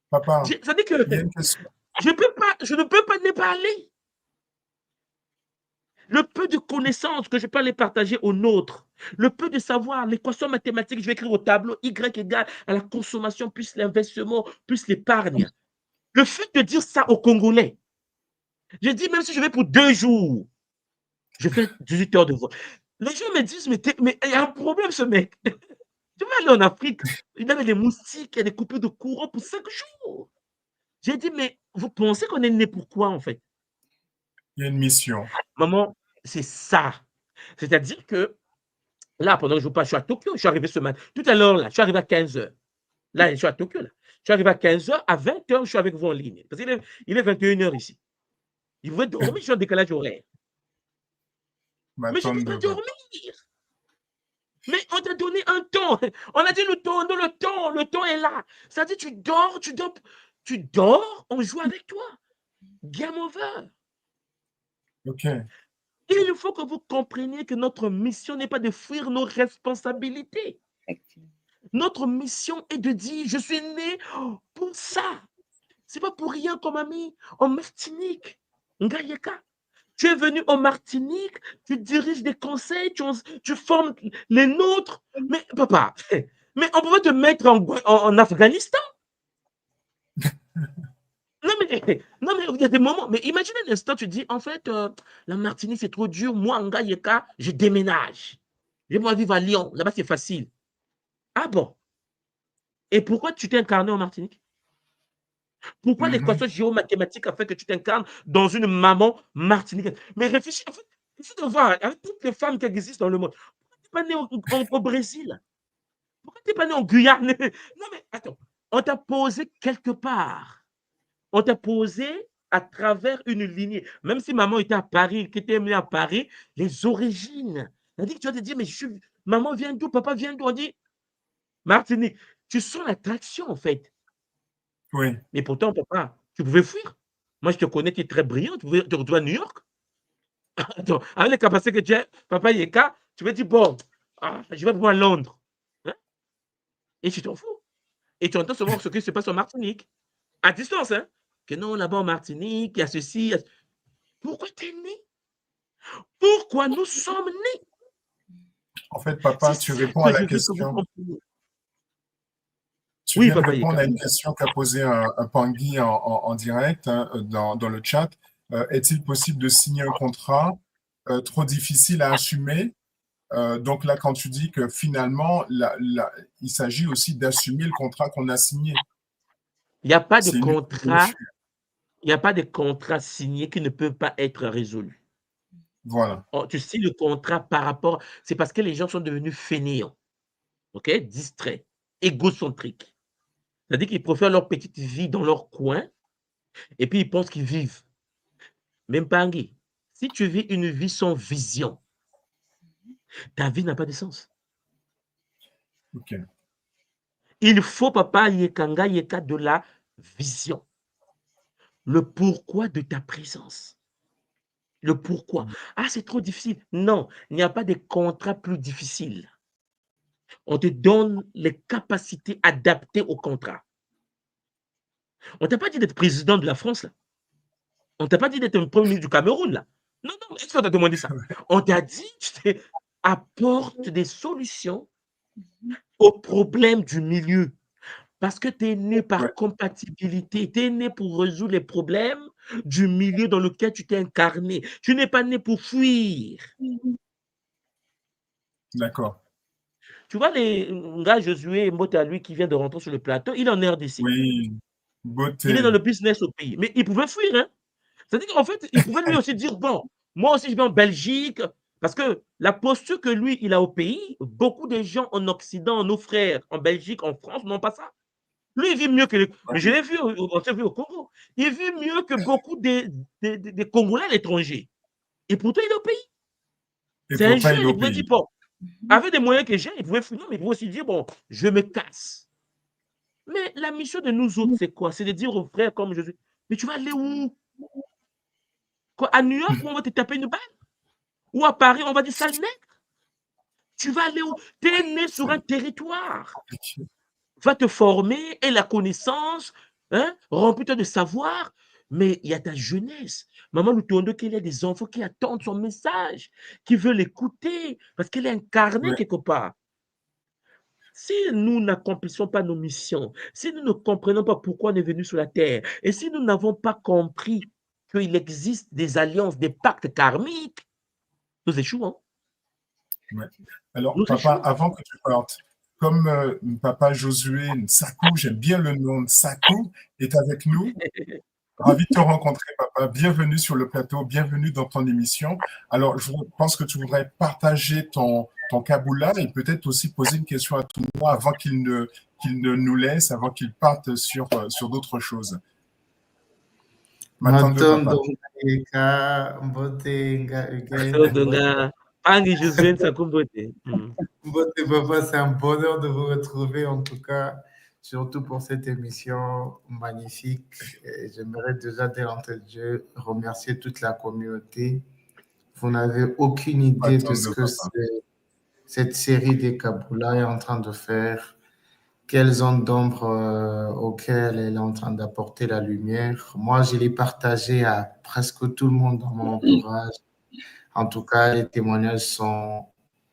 papa, Ça dit que il y a une question. je ne peux pas ne pas aller. Le peu de connaissances que je peux aller partager aux nôtres, le peu de savoir, l'équation mathématique, je vais écrire au tableau Y égale à la consommation plus l'investissement plus l'épargne. Le fait de dire ça aux Congolais, j'ai dit même si je vais pour 2 jours, je fais 18 heures de vol. Les gens me disent, mais il y a un problème, ce mec. Tu vas aller en Afrique, il y avait des moustiques, il y a des coupures de courant pour 5 jours. J'ai dit, mais vous pensez qu'on est né pour quoi, en fait? Il y a une mission. Maman, c'est ça. C'est-à-dire que là, pendant que je vous parle, je suis à Tokyo, je suis arrivé ce matin. Tout à l'heure, là, je suis arrivé à 15 heures. Là, je suis à Tokyo, là. Je suis arrivé à 15 heures, à 20 heures, je suis avec vous en ligne. Parce qu'il est 21 heures ici. Il voulait dormir, je suis en décalage horaire. Mais je ne peux pas Matondo. dormir. Mais on t'a donné un temps. On a dit le temps est là. Ça dit tu dors, on joue avec toi. Game over. OK. Il faut que vous compreniez que notre mission n'est pas de fuir nos responsabilités. Effectivement. Notre mission est de dire, je suis né pour ça. C'est pas pour rien qu'on m'a mis en Martinique. Ngayeka. Tu es venu en Martinique, tu diriges des conseils, tu formes les nôtres. Mais papa, mais on peut pas te mettre en Afghanistan. Non, mais il y a des moments. Mais imagine un instant, tu dis, en fait, la Martinique, c'est trop dur. Moi, en Ngayeka, je déménage. Je vais vivre à Lyon. Là-bas, c'est facile. Ah bon? Et pourquoi tu t'es incarné en Martinique? Pourquoi Mhm. l'équation géomathématique a fait que tu t'incarnes dans une maman martiniquaise? Mais réfléchis, en fait, essaie de voir avec toutes les femmes qui existent dans le monde. Pourquoi tu n'es pas né au Brésil? Pourquoi tu n'es pas né en Guyane? Non, mais attends, on t'a posé quelque part. On t'a posé à travers une lignée. Même si maman était à Paris, qui était née à Paris, les origines. C'est-à-dire que tu vas te dire, mais maman vient d'où? Papa vient d'où? On dit Martinique. Tu sens l'attraction, en fait. Oui. Mais pourtant, papa, tu pouvais fuir. Moi, je te connais, tu es très brillant, tu pouvais te retrouver à New York. Attends, avec les capacités que tu as, papa Yeka, tu vas dire, bon, je vais pour Londres. Hein? Et tu t'en fous. Et tu entends souvent ce qui se passe en Martinique. À distance, hein? Que non, là-bas en Martinique, il y a ceci. Pourquoi tu es né? Pourquoi nous sommes nés? En fait, papa, C'est tu ça réponds à que la je veux que vous question. compreniez. Tu Oui, viens de Papa répondre Yeka. à une question qu'a posée un Pangui en direct dans le chat. Est-il possible de signer un contrat trop difficile à assumer? Donc là, quand tu dis que finalement, il s'agit aussi d'assumer le contrat qu'on a signé. Il n'y a pas de C'est inutile de le contrat, fuir. il n'y a pas de contrat signé qui ne peut pas être résolu. Voilà. Tu signes le contrat par rapport, c'est parce que les gens sont devenus fainéants, ok, distraits, égocentriques. C'est-à-dire qu'ils préfèrent leur petite vie dans leur coin et puis ils pensent qu'ils vivent. Même pas Anguille. Si tu vis une vie sans vision, ta vie n'a pas de sens. OK. Il faut, Papa Yekanga Yeka, de la vision. Le pourquoi de ta présence. Le pourquoi. Ah, c'est trop difficile. Non, il n'y a pas de contrat plus difficile. On te donne les capacités adaptées au contrat. On ne t'a pas dit d'être président de la France, là. On ne t'a pas dit d'être un premier ministre du Cameroun, là. Non, non, est-ce qu'on t'a demandé ça? On t'a dit, apporte des solutions aux problèmes du milieu. Parce que tu es né par Ouais, compatibilité, tu es né pour résoudre les problèmes du milieu dans lequel tu t'es incarné. Tu n'es pas né pour fuir. d'accord. Tu vois, les gars Josué Mbota, lui, qui vient de rentrer sur le plateau, il est en RDC. Oui, Il est dans beauté. le business au pays. Mais il pouvait fuir, hein. C'est-à-dire qu'en fait, il pouvait lui aussi dire, bon, moi aussi, je vais en Belgique. Parce que la posture que lui, il a au pays, beaucoup de gens en Occident, nos frères, en Belgique, en France, n'ont pas ça. Lui, il vit mieux que les... Mais je l'ai vu, on s'est vu au Congo. Il vit mieux que beaucoup des Congolais à l'étranger. Et pourtant, il est au pays. Et C'est un pourtant, jeune, il est il au pouvait dire, pays. bon, avec des moyens que j'ai, il pouvait fuir, mais il pouvait aussi dire, bon, je me casse. Mais la mission de nous autres, c'est quoi? C'est de dire aux frères comme Jésus, mais tu vas aller où? Quoi, à New York, où on va te taper une balle? Ou à Paris, on va dire sale nègre? Tu vas aller où? Tu es né sur un territoire. Va te former et la connaissance, hein, remplis-toi de savoir, mais il y a ta jeunesse. Maman Lutondo, qu'il y a des enfants qui attendent son message, qui veulent l'écouter, parce qu'elle est incarnée Ouais. quelque part. Si nous n'accomplissons pas nos missions, si nous ne comprenons pas pourquoi on est venu sur la terre, et si nous n'avons pas compris qu'il existe des alliances, des pactes karmiques, nous échouons. Ouais. Alors, Nous papa, échouons. avant que tu partes, comme papa Josué Nsakou, j'aime bien le nom Nsakou, est avec nous. Ravi de te rencontrer, papa. Bienvenue sur le plateau, bienvenue dans ton émission. Alors, je pense que tu voudrais partager ton Kaboula et peut-être aussi poser une question à tout le monde avant qu'il ne nous laisse, avant qu'il parte sur d'autres choses. M'attendez, papa. Matondo Ngaika, Mbote Ngaika, Donc, Angi Josué Nsakumbote. Mbote Papa, c'est un bonheur de vous retrouver en tout cas, surtout pour cette émission magnifique. Et j'aimerais déjà dès l'entrée de jeu remercier toute la communauté. Vous n'avez aucune idée de ce M'attendez, que papa. cette série des Kaboula est en train de faire. Quelles ondes d'ombre auxquelles elle est en train d'apporter la lumière. Moi, je l'ai partagé à presque tout le monde dans mon entourage. En tout cas, les témoignages sont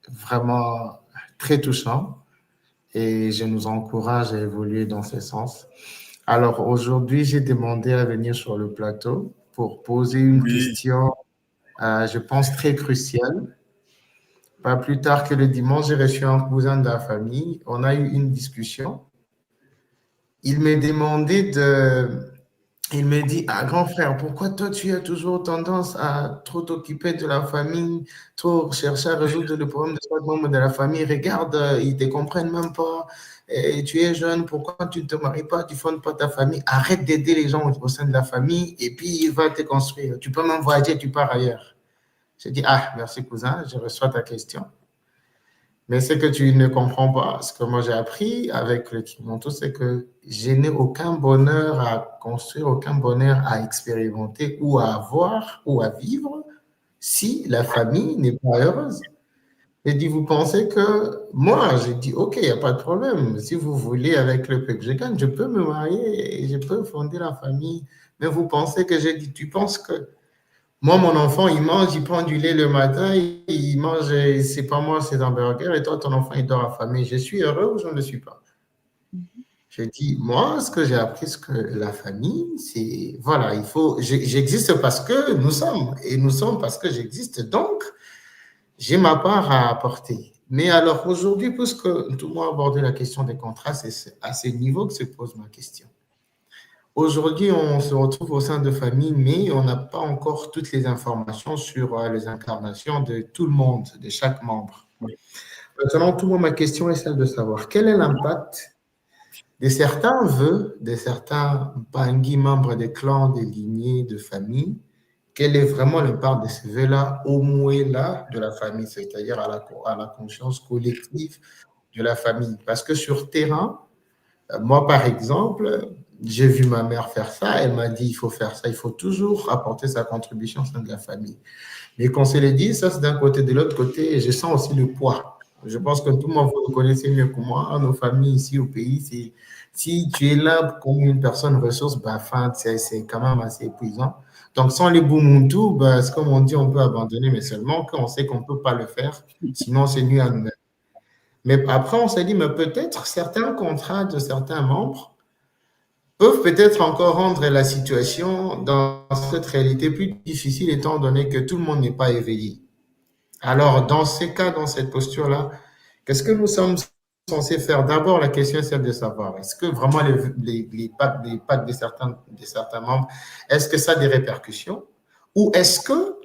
vraiment très touchants et je nous encourage à évoluer dans ce sens. Alors, aujourd'hui, j'ai demandé à venir sur le plateau pour poser une Oui, question, je pense, très cruciale. Pas plus tard que le dimanche, j'ai reçu un cousin de la famille. On a eu une discussion. Il me demandait il me dit, ah, grand frère, pourquoi toi tu as toujours tendance à trop t'occuper de la famille, trop chercher à résoudre le problème de chaque membre de la famille? Regarde, ils ne te comprennent même pas. Et tu es jeune, pourquoi tu ne te maries pas, tu ne fondes pas ta famille? Arrête d'aider les gens au sein de la famille et puis il va te construire. Tu peux même voyager, tu pars ailleurs. J'ai dit, ah, merci cousin, je reçois ta question. Mais ce que tu ne comprends pas, ce que moi j'ai appris avec le Kimoto, c'est que je n'ai aucun bonheur à construire, aucun bonheur à expérimenter ou à avoir ou à vivre si la famille n'est pas heureuse. J'ai dit, vous pensez que moi, j'ai dit, ok, il n'y a pas de problème. Si vous voulez, avec le peu que je gagne, je peux me marier et je peux fonder la famille. Mais vous pensez que j'ai dit, tu penses que moi, mon enfant, il mange, il prend du lait le matin, il mange, c'est pas moi, c'est un burger, et toi, ton enfant, il dort affamé. Je suis heureux ou je ne le suis pas? Je dis, moi, ce que j'ai appris, c'est que la famille, c'est, voilà, j'existe parce que nous sommes, et nous sommes parce que j'existe. Donc, j'ai ma part à apporter. Mais alors, aujourd'hui, puisque tout le monde a abordé la question des contrats, c'est à ce niveau que se pose ma question. Aujourd'hui, on se retrouve au sein de familles, mais on n'a pas encore toutes les informations sur les incarnations de tout le monde, de chaque membre. Maintenant, tout le monde, ma question est celle de savoir quel est l'impact de certains vœux, de certains bangui membres des clans, des lignées, de famille. Quel est vraiment l'impact de ces vœux-là au mouet-là de la famille, c'est-à-dire à la conscience collective de la famille? Parce que sur terrain, moi, par exemple, j'ai vu ma mère faire ça, elle m'a dit il faut faire ça, il faut toujours apporter sa contribution au sein de la famille. Mais qu'on se le dit, ça c'est d'un côté, de l'autre côté, je sens aussi le poids. Je pense que tout le monde, vous le connaissez mieux que moi, nos familles ici au pays, c'est si tu es là comme une personne ressource, bah, c'est quand même assez épuisant. Donc, sans les Boumuntu, bah, c'est comme on dit, on peut abandonner, mais seulement qu'on sait qu'on ne peut pas le faire, sinon c'est nuit à nous-mêmes. Mais après, on s'est dit, mais peut-être certains contrats de certains membres peuvent peut-être encore rendre la situation dans cette réalité plus difficile, étant donné que tout le monde n'est pas éveillé. Alors, dans ces cas, dans cette posture-là, qu'est-ce que nous sommes censés faire? D'abord, la question est celle de savoir, est-ce que vraiment les pactes de certains membres, est-ce que ça a des répercussions? Ou est-ce que,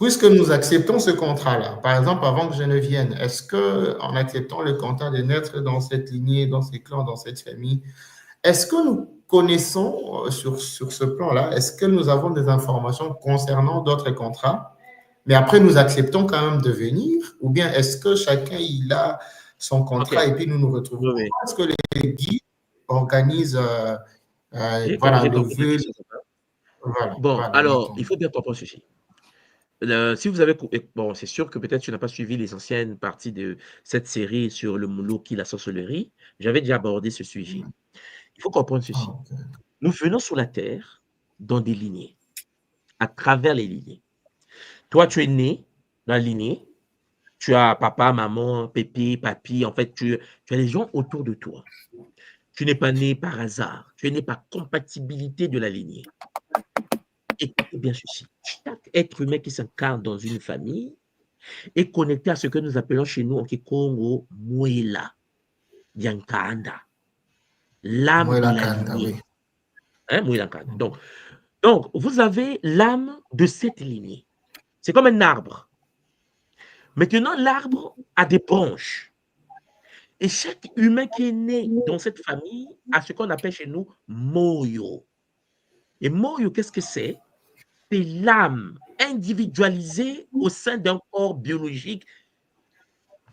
puisque nous acceptons ce contrat-là, par exemple, avant que je ne vienne, est-ce qu'en acceptant le contrat de naître dans cette lignée, dans ces clans, dans cette famille, est-ce que nous connaissons sur ce plan-là, est-ce que nous avons des informations concernant d'autres contrats? Mais après, nous acceptons quand même de venir, ou bien est-ce que chacun il a son contrat et puis nous nous retrouvons? Oui. Est-ce que les guides organisent Voilà, le vœu? Bon, alors, il faut bien comprendre ceci. Si vous avez, bon, c'est sûr que peut-être tu n'as pas suivi les anciennes parties de cette série sur le Moloki, la sorcellerie. J'avais déjà abordé ce sujet. Il faut comprendre ceci. Nous venons sur la Terre dans des lignées, à travers les lignées. Toi, tu es né dans la lignée, tu as papa, maman, pépé, papy, en fait, tu as les gens autour de toi. Tu n'es pas né par hasard, tu es né par compatibilité de la lignée. Écoutez bien ceci, chaque être humain qui s'incarne dans une famille est connecté à ce que nous appelons chez nous en Kikongo, Mwela, Yankanda, l'âme de la lignée. Hein, Mwela Kanda. Donc, vous avez l'âme de cette lignée. C'est comme un arbre. Maintenant, l'arbre a des branches. Et chaque humain qui est né dans cette famille a ce qu'on appelle chez nous Moyo. Et Moyo, qu'est-ce que c'est? C'est l'âme individualisée au sein d'un corps biologique,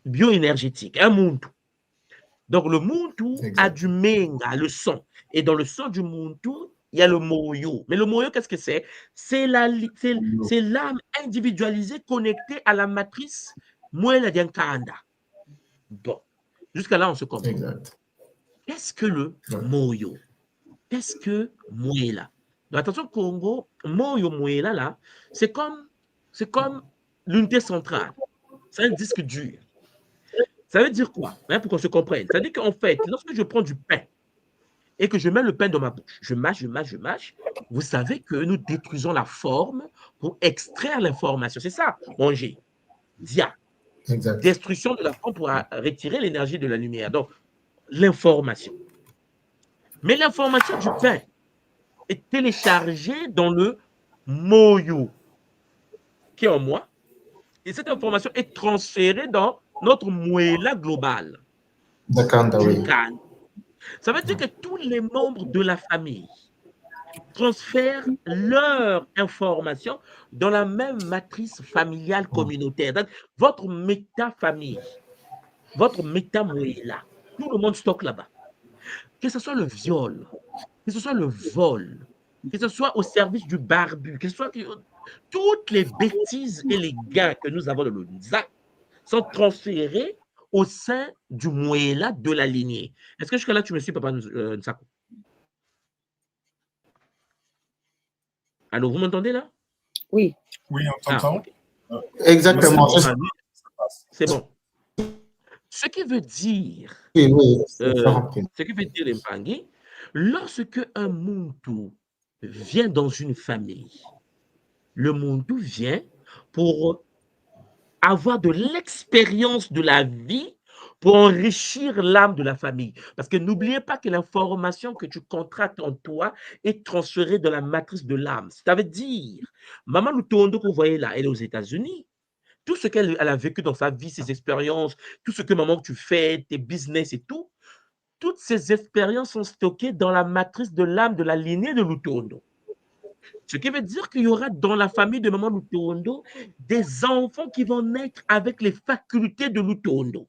bioénergétique, un Muntu. Donc, le Muntu a du Menga, le sang. Et dans le sang du Muntu, il y a le Moyo. Mais le Moyo, qu'est-ce que c'est? C'est l'âme individualisée connectée à la matrice Mwela Diankanda. Bon, jusqu'à là, on se comprend. Qu'est-ce que le Moyo? Qu'est-ce que Mwela? Donc, attention, Congo, Moyo Mwela, là, c'est comme l'unité centrale. C'est un disque dur. Ça veut dire quoi? Hein, pour qu'on se comprenne. Ça veut dire qu'en fait, lorsque je prends du pain et que je mets le pain dans ma bouche, je mâche, vous savez que nous détruisons la forme pour extraire l'information. C'est ça, manger. Dia. Destruction de la forme pour retirer l'énergie de la lumière. Donc, l'information. Mais l'information du pain est téléchargée dans le Moyo qui est en moi. Et cette information est transférée dans notre Mwela global. Ça veut dire que tous les membres de la famille transfèrent leur information dans la même matrice familiale communautaire. Donc, votre méta-famille, votre méta-Mwela, tout le monde stocke là-bas. Que ce soit le viol, que ce soit le vol, que ce soit au service du barbu, que ce soit toutes les bêtises et les gains que nous avons dans le Nza sont transférés au sein du Mwela de la lignée. Est-ce que jusqu'à là, tu me suis, Papa Nsako? Allô, vous m'entendez là? Oui. Oui, on t'entend. Exactement. C'est bon. Ce qui veut dire, Oui, ce qui veut dire Mpangi, lorsque un Muntu vient dans une famille, le Muntu vient pour avoir de l'expérience de la vie pour enrichir l'âme de la famille. Parce que n'oubliez pas que l'information que tu contractes en toi est transférée dans la matrice de l'âme. Ça veut dire, Maman Lutondo que vous voyez là, elle est aux États-Unis. Tout ce qu'elle a vécu dans sa vie, ses expériences, tout ce que maman tu fais, tes business et tout, toutes ces expériences sont stockées dans la matrice de l'âme de la lignée de Lutondo. Ce qui veut dire qu'il y aura dans la famille de maman Lutondo des enfants qui vont naître avec les facultés de Lutondo.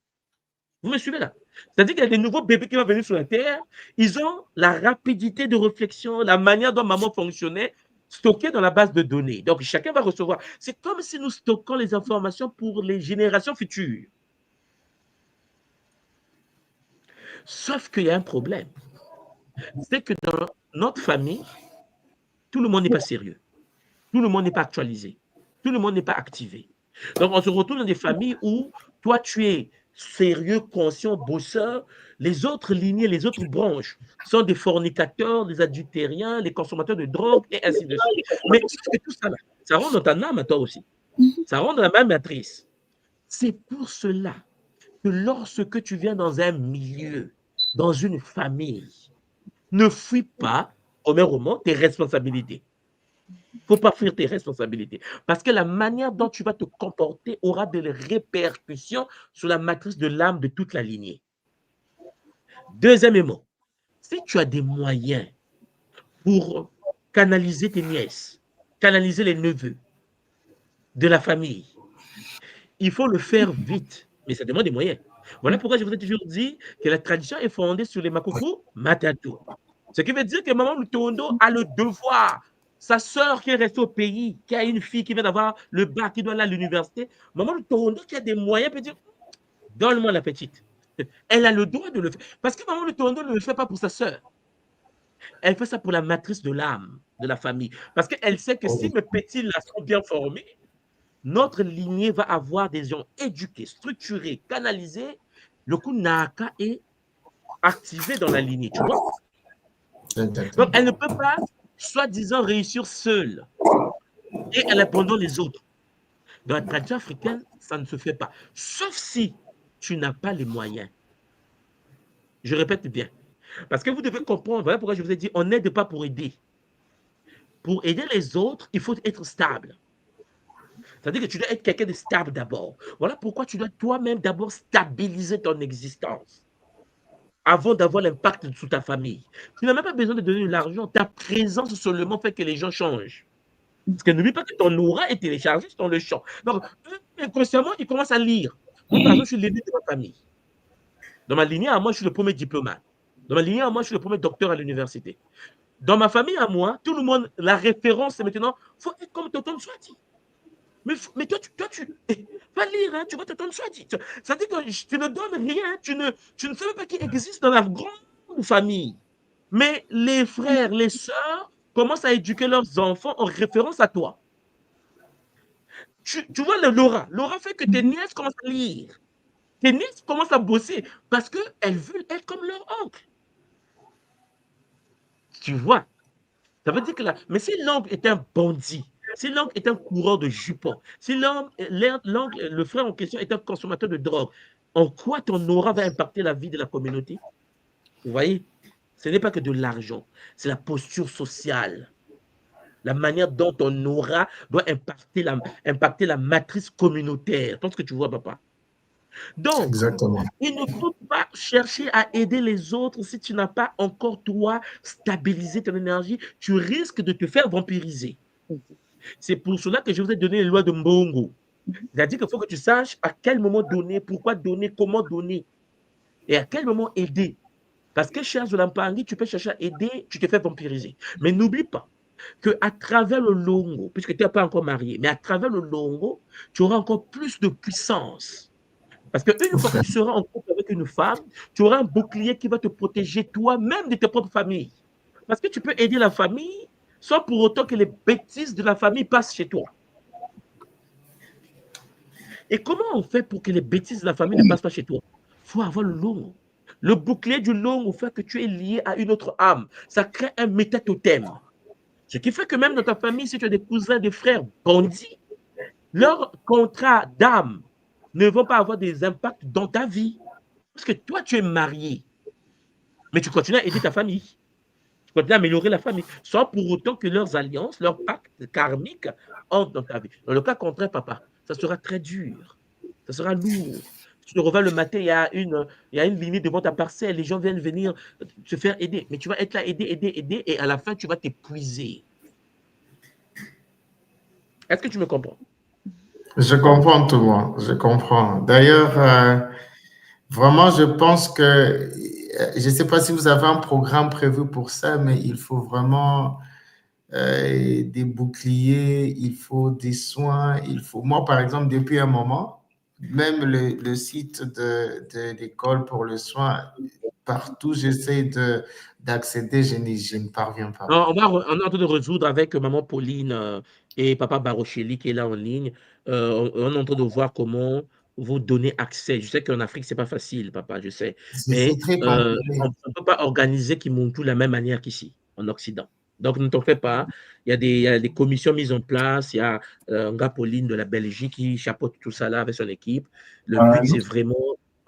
Vous me suivez là? C'est-à-dire qu'il y a des nouveaux bébés qui vont venir sur la terre, ils ont la rapidité de réflexion, la manière dont maman fonctionnait, stockée dans la base de données. Donc, chacun va recevoir. C'est comme si nous stockons les informations pour les générations futures. Sauf qu'il y a un problème. C'est que dans notre famille, tout le monde n'est pas sérieux. Tout le monde n'est pas actualisé. Tout le monde n'est pas activé. Donc, on se retrouve dans des familles où toi, tu es sérieux, conscient, bosseur. Les autres lignées, les autres branches sont des fornicateurs, des adultériens, les consommateurs de drogue et ainsi de suite. Mais tout ça, ça rentre dans ta âme à toi aussi. Ça rentre dans la même matrice. C'est pour cela que lorsque tu viens dans un milieu, dans une famille, ne fuis pas, premièrement, tes responsabilités. Il ne faut pas fuir tes responsabilités. Parce que la manière dont tu vas te comporter aura des répercussions sur la matrice de l'âme de toute la lignée. Deuxièmement, si tu as des moyens pour canaliser tes nièces, canaliser les neveux de la famille, il faut le faire vite. Mais ça demande des moyens. Voilà pourquoi je vous ai toujours dit que la tradition est fondée sur les Makuku Matatu. Ce qui veut dire que Maman Lutondo a le devoir. Sa sœur qui est restée au pays, qui a une fille qui vient d'avoir le bac, qui doit aller à l'université, Maman Lutondo qui a des moyens peut dire donne-moi la petite. Elle a le droit de le faire. Parce que Maman Lutondo ne le fait pas pour sa sœur. Elle fait ça pour la matrice de l'âme de la famille. Parce qu'elle sait que si mes petits là sont bien formés, notre lignée va avoir des gens éduqués, structurés, canalisés. Le coup Naka est activé dans la lignée, tu vois. Donc, elle ne peut pas, soi-disant, réussir seule et en répondant les autres. Dans la tradition africaine, ça ne se fait pas. Sauf si tu n'as pas les moyens. Je répète bien. Parce que vous devez comprendre, voilà pourquoi je vous ai dit, on n'aide pas pour aider. Pour aider les autres, il faut être stable. C'est-à-dire que tu dois être quelqu'un de stable d'abord. Voilà pourquoi tu dois toi-même d'abord stabiliser ton existence avant d'avoir l'impact sur ta famille. Tu n'as même pas besoin de donner de l'argent. Ta présence seulement fait que les gens changent. Parce que n'oublie pas que ton aura est téléchargé dans le champ. Donc, inconsciemment, ils commencent à lire. Moi, par exemple, je suis l'aîné de ma famille. Dans ma lignée, à moi, je suis le premier diplomate. Dans ma lignée, à moi, je suis le premier docteur à l'université. Dans ma famille, à moi, tout le monde, la référence, c'est maintenant, il faut être comme Tonton Swati. Mais toi, tu va lire, hein, tu vois Tonton Swati. Ça dit que tu ne donnes rien, tu ne sais même pas qui existe dans la grande famille. Mais les frères, les sœurs commencent à éduquer leurs enfants en référence à toi. Tu vois l'aura. L'aura fait que tes nièces commencent à lire. Tes nièces commencent à bosser parce qu'elles veulent être comme leur oncle. Tu vois. Ça veut dire que là, mais si l'oncle est un bandit, si l'oncle est un coureur de jupons, si l'oncle, le frère en question est un consommateur de drogue, en quoi ton aura va impacter la vie de la communauté? Vous voyez, ce n'est pas que de l'argent, c'est la posture sociale, la manière dont ton aura doit impacter la matrice communautaire. Tu penses que tu vois, papa? Donc, exactement. Il ne faut pas chercher à aider les autres si tu n'as pas encore, toi, stabilisé ton énergie. Tu risques de te faire vampiriser. C'est pour cela que je vous ai donné les lois de Mbongo. C'est-à-dire qu'il faut que tu saches à quel moment donner, pourquoi donner, comment donner et à quel moment aider. Parce que, cher Zolampangi, tu peux chercher à aider, tu te fais vampiriser. Mais n'oublie pas qu'à travers le longo, puisque tu n'es pas encore marié, mais à travers le longo, tu auras encore plus de puissance. Parce qu'une fois que tu seras en couple avec une femme, tu auras un bouclier qui va te protéger toi-même de tes propres familles. Parce que tu peux aider la famille sans pour autant que les bêtises de la famille passent chez toi. Et comment on fait pour que les bêtises de la famille ne passent pas chez toi? faut avoir le long. Le bouclier du long, au fait que tu es lié à une autre âme, ça crée un métatotème. Ce qui fait que même dans ta famille, si tu as des cousins, des frères bandits, leurs contrats d'âme ne vont pas avoir des impacts dans ta vie. Parce que toi, tu es marié, mais tu continues à aider ta famille. Tu continues à améliorer la famille, sans pour autant que leurs alliances, leurs pactes karmiques entrent dans ta vie. Dans le cas contraire, papa, ça sera très dur. Ça sera lourd. Tu te reviens le matin, il y a une limite devant ta parcelle, les gens viennent venir te faire aider. Mais tu vas être là, aider, et à la fin, tu vas t'épuiser. Est-ce que tu me comprends? Je comprends tout le monde, je comprends. D'ailleurs, vraiment, je pense que, je ne sais pas si vous avez un programme prévu pour ça, mais il faut vraiment des boucliers, il faut des soins, il faut... Moi, par exemple, depuis un moment, même le site de l'école pour le soin, partout, j'essaie d'accéder, je ne parviens pas. Non, on est en train de résoudre avec maman Pauline et papa Barochelli qui est là en ligne. On est en train de voir comment vous donner accès. Je sais qu'en Afrique, c'est pas facile, papa, je sais. Mais C'est très compliqué. on ne peut pas organiser Kimuntu de la même manière qu'ici, en Occident. Donc, ne t'en fais pas. Il y a des commissions mises en place. Il y a un gars Pauline de la Belgique qui chapeaute tout ça là avec son équipe. Le but, c'est vraiment,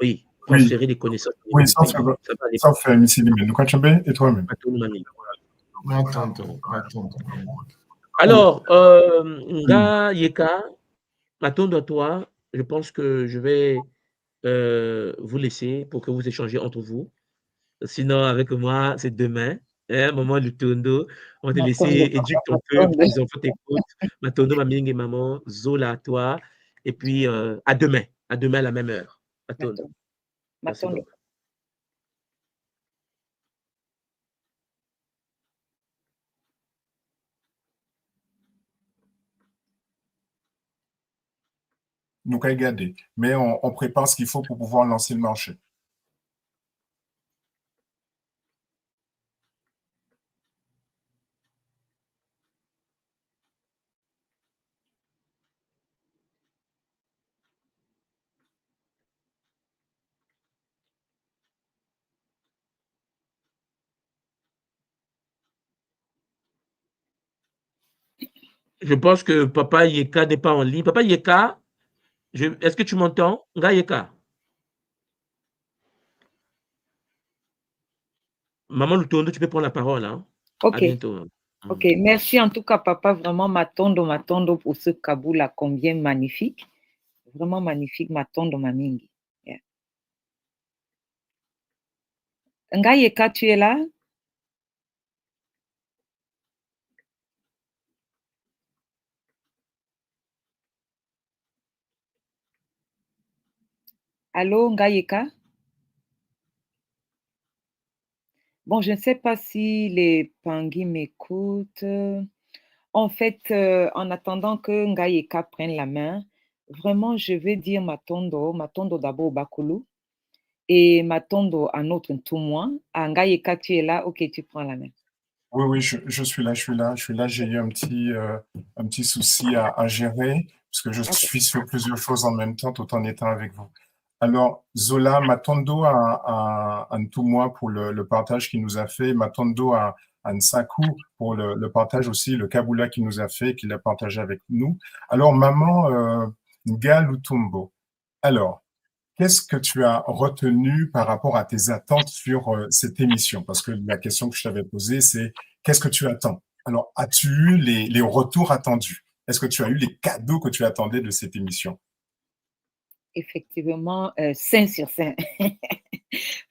oui, Oui, transférer des connaissances au niveau oui, du pays. Ça va aller sauf Missy Limé. Nous Kachembe et toi-même. pas tout le monde. Attends. Alors, Nga Yeka, m'attendre à toi. Je pense que je vais vous laisser pour que vous échangez entre vous. Sinon, avec moi, c'est demain. Hein, maman Lutondo, on va te laisser éduquer ton peu pour que les enfants t'écoutent. Matondo, Maming et maman, Zola à toi. Et puis, à demain. À demain à la même heure. Matondo. Merci beaucoup. Nous qu'à garder. Mais on prépare ce qu'il faut pour pouvoir lancer le marché. Je pense que Papa Yeka n'est pas en ligne. Papa Yeka, est-ce que tu m'entends? Nga Yeka. Maman Lutondo, tu peux prendre la parole. Hein? Ok. À bientôt. Ok, merci en tout cas, papa, vraiment, Matondo, pour ce Kaboul-là, combien magnifique. Vraiment magnifique, Matondo, Mamingi. Yeah. Ngayeka, tu es là? Allô, Ngayeka? Bon, je ne sais pas si les Pangui m'écoutent. En fait, en attendant que Ngayeka prenne la main, vraiment, je vais dire Matondo d'abord au Bakulu et Matondo à notre Ntoumouan. Ngayeka, tu es là? Ok, tu prends la main. Oui, je suis là. J'ai eu un petit souci à gérer, parce que je suis sur plusieurs choses en même temps, tout en étant avec vous. Alors, Zola, Matondo à Ntoumouan pour le partage qu'il nous a fait, Matondo à Nsaku pour le partage aussi, le Kaboula qu'il nous a fait, qu'il a partagé avec nous. Alors, maman Nga Lutumbo, alors, qu'est-ce que tu as retenu par rapport à tes attentes sur cette émission? Parce que la question que je t'avais posée, c'est qu'est-ce que tu attends? Alors, as-tu eu les retours attendus? Est-ce que tu as eu les cadeaux que tu attendais de cette émission? Effectivement, 5 sur 5.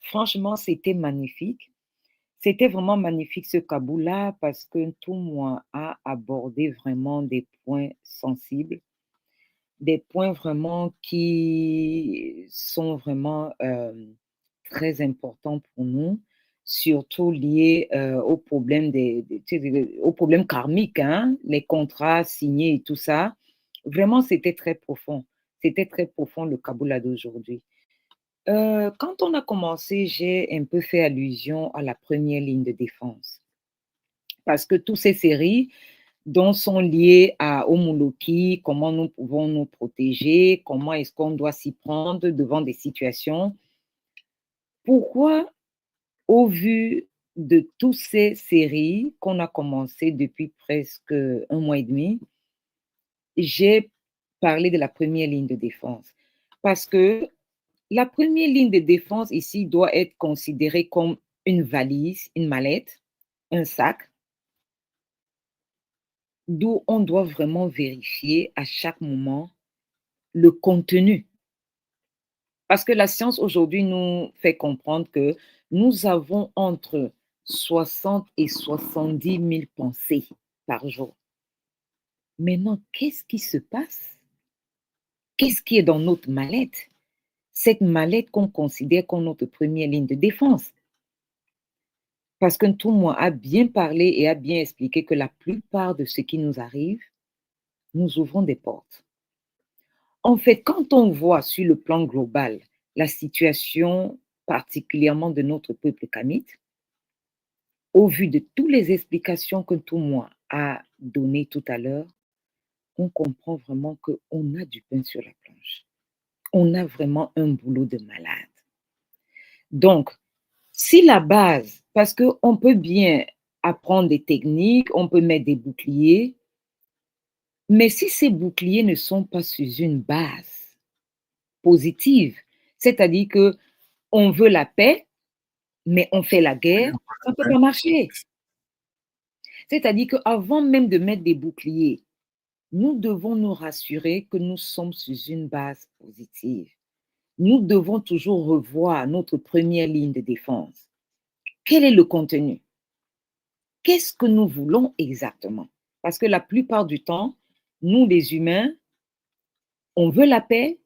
Franchement, c'était magnifique. C'était vraiment magnifique ce Kaboul-là parce que tout moi a abordé vraiment des points sensibles, des points vraiment qui sont vraiment très importants pour nous, surtout liés aux problèmes aux problèmes karmiques, hein, les contrats signés et tout ça. Vraiment, c'était très profond. C'était très profond le Kaboul d'aujourd'hui. Quand on a commencé, j'ai un peu fait allusion à la première ligne de défense. Parce que toutes ces séries dont sont liées au Mouloki, comment nous pouvons nous protéger, comment est-ce qu'on doit s'y prendre devant des situations, pourquoi, au vu de toutes ces séries qu'on a commencé depuis presque 1 mois et demi, j'ai parlé de la première ligne de défense. Parce que la première ligne de défense ici doit être considérée comme une valise, une mallette, un sac, d'où on doit vraiment vérifier à chaque moment le contenu. Parce que la science aujourd'hui nous fait comprendre que nous avons entre 60 et 70 000 pensées par jour. Maintenant, qu'est-ce qui se passe? Qu'est-ce qui est dans notre mallette? Cette mallette qu'on considère comme notre première ligne de défense. Parce que tout le monde a bien parlé et a bien expliqué que la plupart de ce qui nous arrive, nous ouvrons des portes. En fait, quand on voit sur le plan global la situation particulièrement de notre peuple kamite, au vu de toutes les explications que tout le monde a données tout à l'heure, on comprend vraiment qu'on a du pain sur la planche. On a vraiment un boulot de malade. Donc, si la base, parce qu'on peut bien apprendre des techniques, on peut mettre des boucliers, mais si ces boucliers ne sont pas sur une base positive, c'est-à-dire qu'on veut la paix, mais on fait la guerre, ça ne peut pas marcher. C'est-à-dire qu'avant même de mettre des boucliers, nous devons nous rassurer que nous sommes sur une base positive. Nous devons toujours revoir notre première ligne de défense. Quel est le contenu? Qu'est-ce que nous voulons exactement? Parce que la plupart du temps, nous les humains, on veut la paix,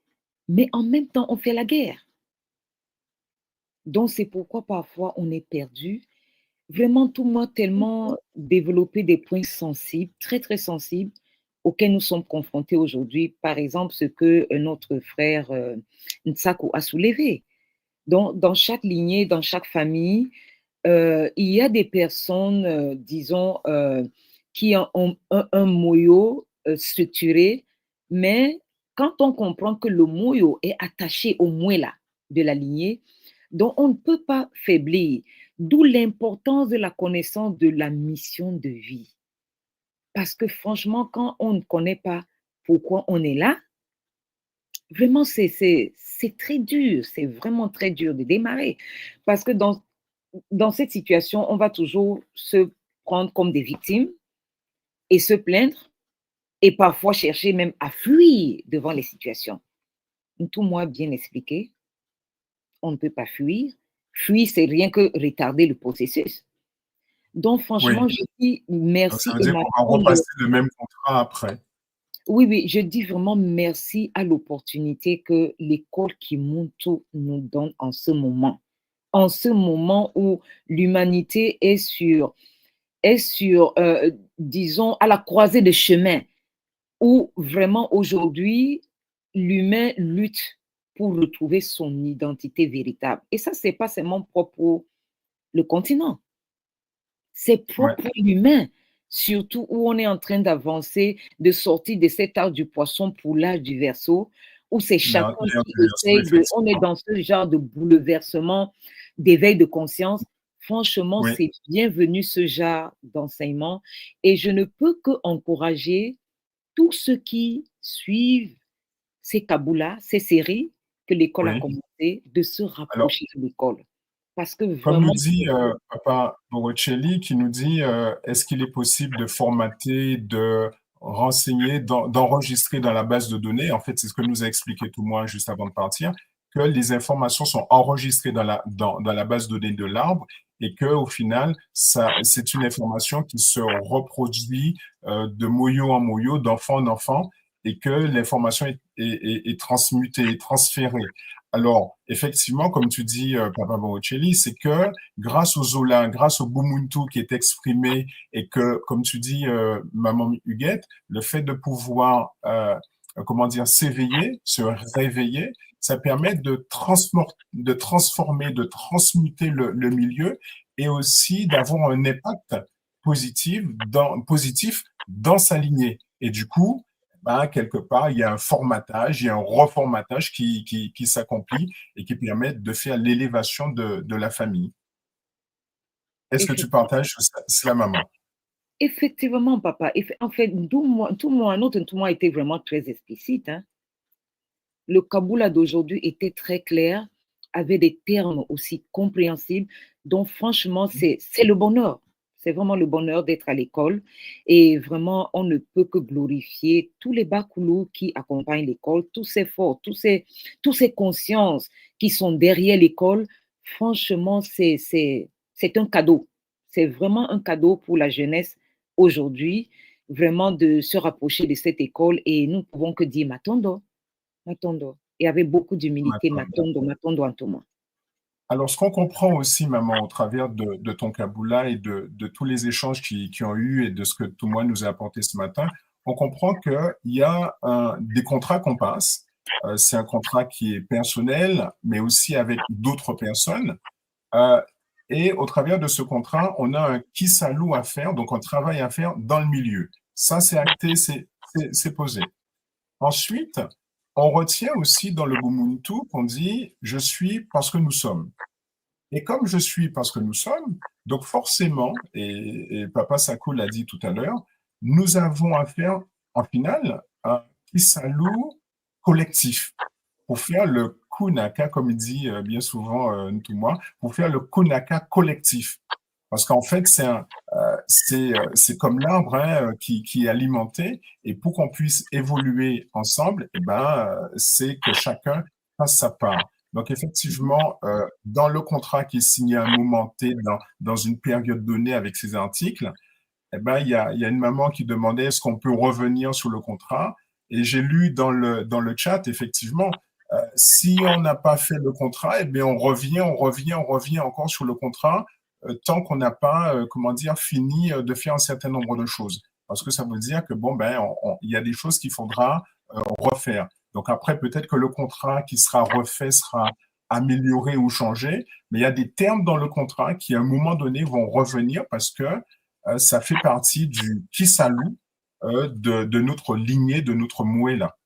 mais en même temps, on fait la guerre. Donc, c'est pourquoi parfois on est perdu. Vraiment, tout le monde tellement développé des points sensibles, très, très sensibles, auxquels nous sommes confrontés aujourd'hui. Par exemple, ce que notre frère Ntsako a soulevé. Donc, dans chaque lignée, dans chaque famille, il y a des personnes, disons, qui ont un moyo structuré, mais quand on comprend que le moyo est attaché au muela de la lignée, donc on ne peut pas faiblir, d'où l'importance de la connaissance de la mission de vie. Parce que franchement, quand on ne connaît pas pourquoi on est là, vraiment, c'est très dur, c'est vraiment très dur de démarrer. Parce que dans cette situation, on va toujours se prendre comme des victimes et se plaindre et parfois chercher même à fuir devant les situations. Tout moi bien expliqué, on ne peut pas fuir. Fuir, c'est rien que retarder le processus. Donc, franchement, Oui. je dis merci. Ça veut dire qu'on va repasser le même contrat après. Oui, je dis vraiment merci à l'opportunité que l'école Kimuntu nous donne en ce moment. En ce moment où l'humanité est sur disons, à la croisée des chemins, où vraiment aujourd'hui, l'humain lutte pour retrouver son identité véritable. Et ça, c'est pas seulement propre pour le continent, c'est propre pour l'humain, surtout où on est en train d'avancer, de sortir de cet art du poisson pour l'âge du Verseau, où c'est chacun qui essaye on est dans ce genre de bouleversement, d'éveil de conscience. Franchement, c'est bienvenu ce genre d'enseignement et je ne peux qu'encourager tous ceux qui suivent ces kaboulas, ces séries que l'école a commencé, de se rapprocher de l'école. Parce que vraiment, comme nous dit Papa Borocelli, qui nous dit est-ce qu'il est possible de formater, de renseigner, d'enregistrer dans la base de données? En fait, c'est ce que nous a expliqué tout moi juste avant de partir, que les informations sont enregistrées dans la base de données de l'arbre et qu'au final, c'est une information qui se reproduit de moyo en moyo, d'enfant en enfant, et que l'information est transmutée, transférée. Alors, effectivement, comme tu dis, Papa Borocelli, c'est que grâce au Zola, grâce au Bumuntu qui est exprimé et que, comme tu dis, Maman Huguette, le fait de pouvoir, s'éveiller, se réveiller, ça permet de transformer, de transmuter le milieu et aussi d'avoir un impact positif dans sa lignée. Et du coup, ben, quelque part, il y a un formatage, il y a un reformatage qui s'accomplit et qui permet de faire l'élévation de la famille. Est-ce que tu partages cela, maman? Effectivement, papa. En fait, notre Ntouma était vraiment très explicite. Hein. Le Kaboula d'aujourd'hui était très clair, avait des termes aussi compréhensibles. Donc, franchement, c'est le bonheur. C'est vraiment le bonheur d'être à l'école. Et vraiment, on ne peut que glorifier tous les bakoulous qui accompagnent l'école, tous ces forts, tous ces consciences qui sont derrière l'école. Franchement, c'est un cadeau. C'est vraiment un cadeau pour la jeunesse aujourd'hui, vraiment de se rapprocher de cette école. Et nous ne pouvons que dire Matondo. Et avec beaucoup d'humilité, Matondo Antouma. Alors, ce qu'on comprend aussi, maman, au travers de ton Kaboula et de tous les échanges qui ont eu et de ce que tout le monde nous a apporté ce matin, on comprend qu'il y a des contrats qu'on passe. C'est un contrat qui est personnel, mais aussi avec d'autres personnes. Et au travers de ce contrat, on a un kisalou à faire, donc un travail à faire dans le milieu. Ça, c'est acté, c'est posé. Ensuite, on retient aussi dans le Bumuntu qu'on dit « je suis parce que nous sommes ». Et comme je suis parce que nous sommes, donc forcément, et Papa Sakou l'a dit tout à l'heure, nous avons à faire, en finale, un kisalou collectif pour faire le kunaka, comme il dit bien souvent Ntouma, pour faire le kunaka collectif. Parce qu'en fait, c'est comme l'arbre hein, qui est alimenté, et pour qu'on puisse évoluer ensemble, eh ben, c'est que chacun fasse sa part. Donc effectivement, dans le contrat qui est signé à un moment T, dans une période donnée avec ces articles, eh ben, il y a une maman qui demandait est-ce qu'on peut revenir sur le contrat. Et j'ai lu dans le chat, effectivement, si on n'a pas fait le contrat, eh bien, on revient encore sur le contrat tant qu'on n'a pas, comment dire, fini de faire un certain nombre de choses. Parce que ça veut dire que, bon, ben, il y a des choses qu'il faudra refaire. Donc après, peut-être que le contrat qui sera refait sera amélioré ou changé, mais il y a des termes dans le contrat qui, à un moment donné, vont revenir parce que ça fait partie du kisalou de notre lignée, de notre mouela.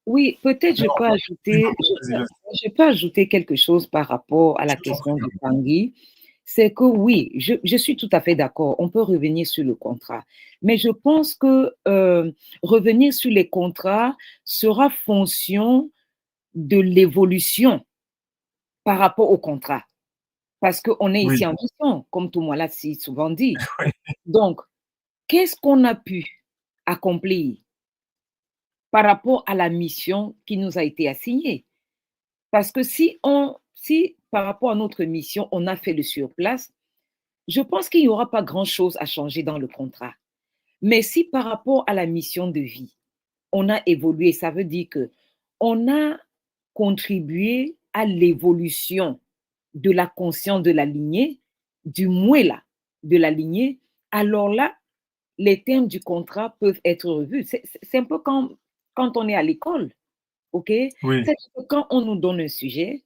Oui, peut-être je peux ajouter quelque chose par rapport à la question du Tanguy. C'est que oui, je suis tout à fait d'accord, on peut revenir sur le contrat. Mais je pense que revenir sur les contrats sera fonction de l'évolution par rapport au contrat. Parce qu'on est ici en mission, comme tout le monde l'a si souvent dit. Donc, qu'est-ce qu'on a pu accomplir par rapport à la mission qui nous a été assignée? Parce que si par rapport à notre mission, on a fait le surplace, je pense qu'il n'y aura pas grand-chose à changer dans le contrat. Mais si par rapport à la mission de vie, on a évolué, ça veut dire qu'on a contribué à l'évolution de la conscience de la lignée, du mouela de la lignée, alors là, les termes du contrat peuvent être revus. C'est un peu quand on est à l'école, ok? Oui. C'est que quand on nous donne un sujet,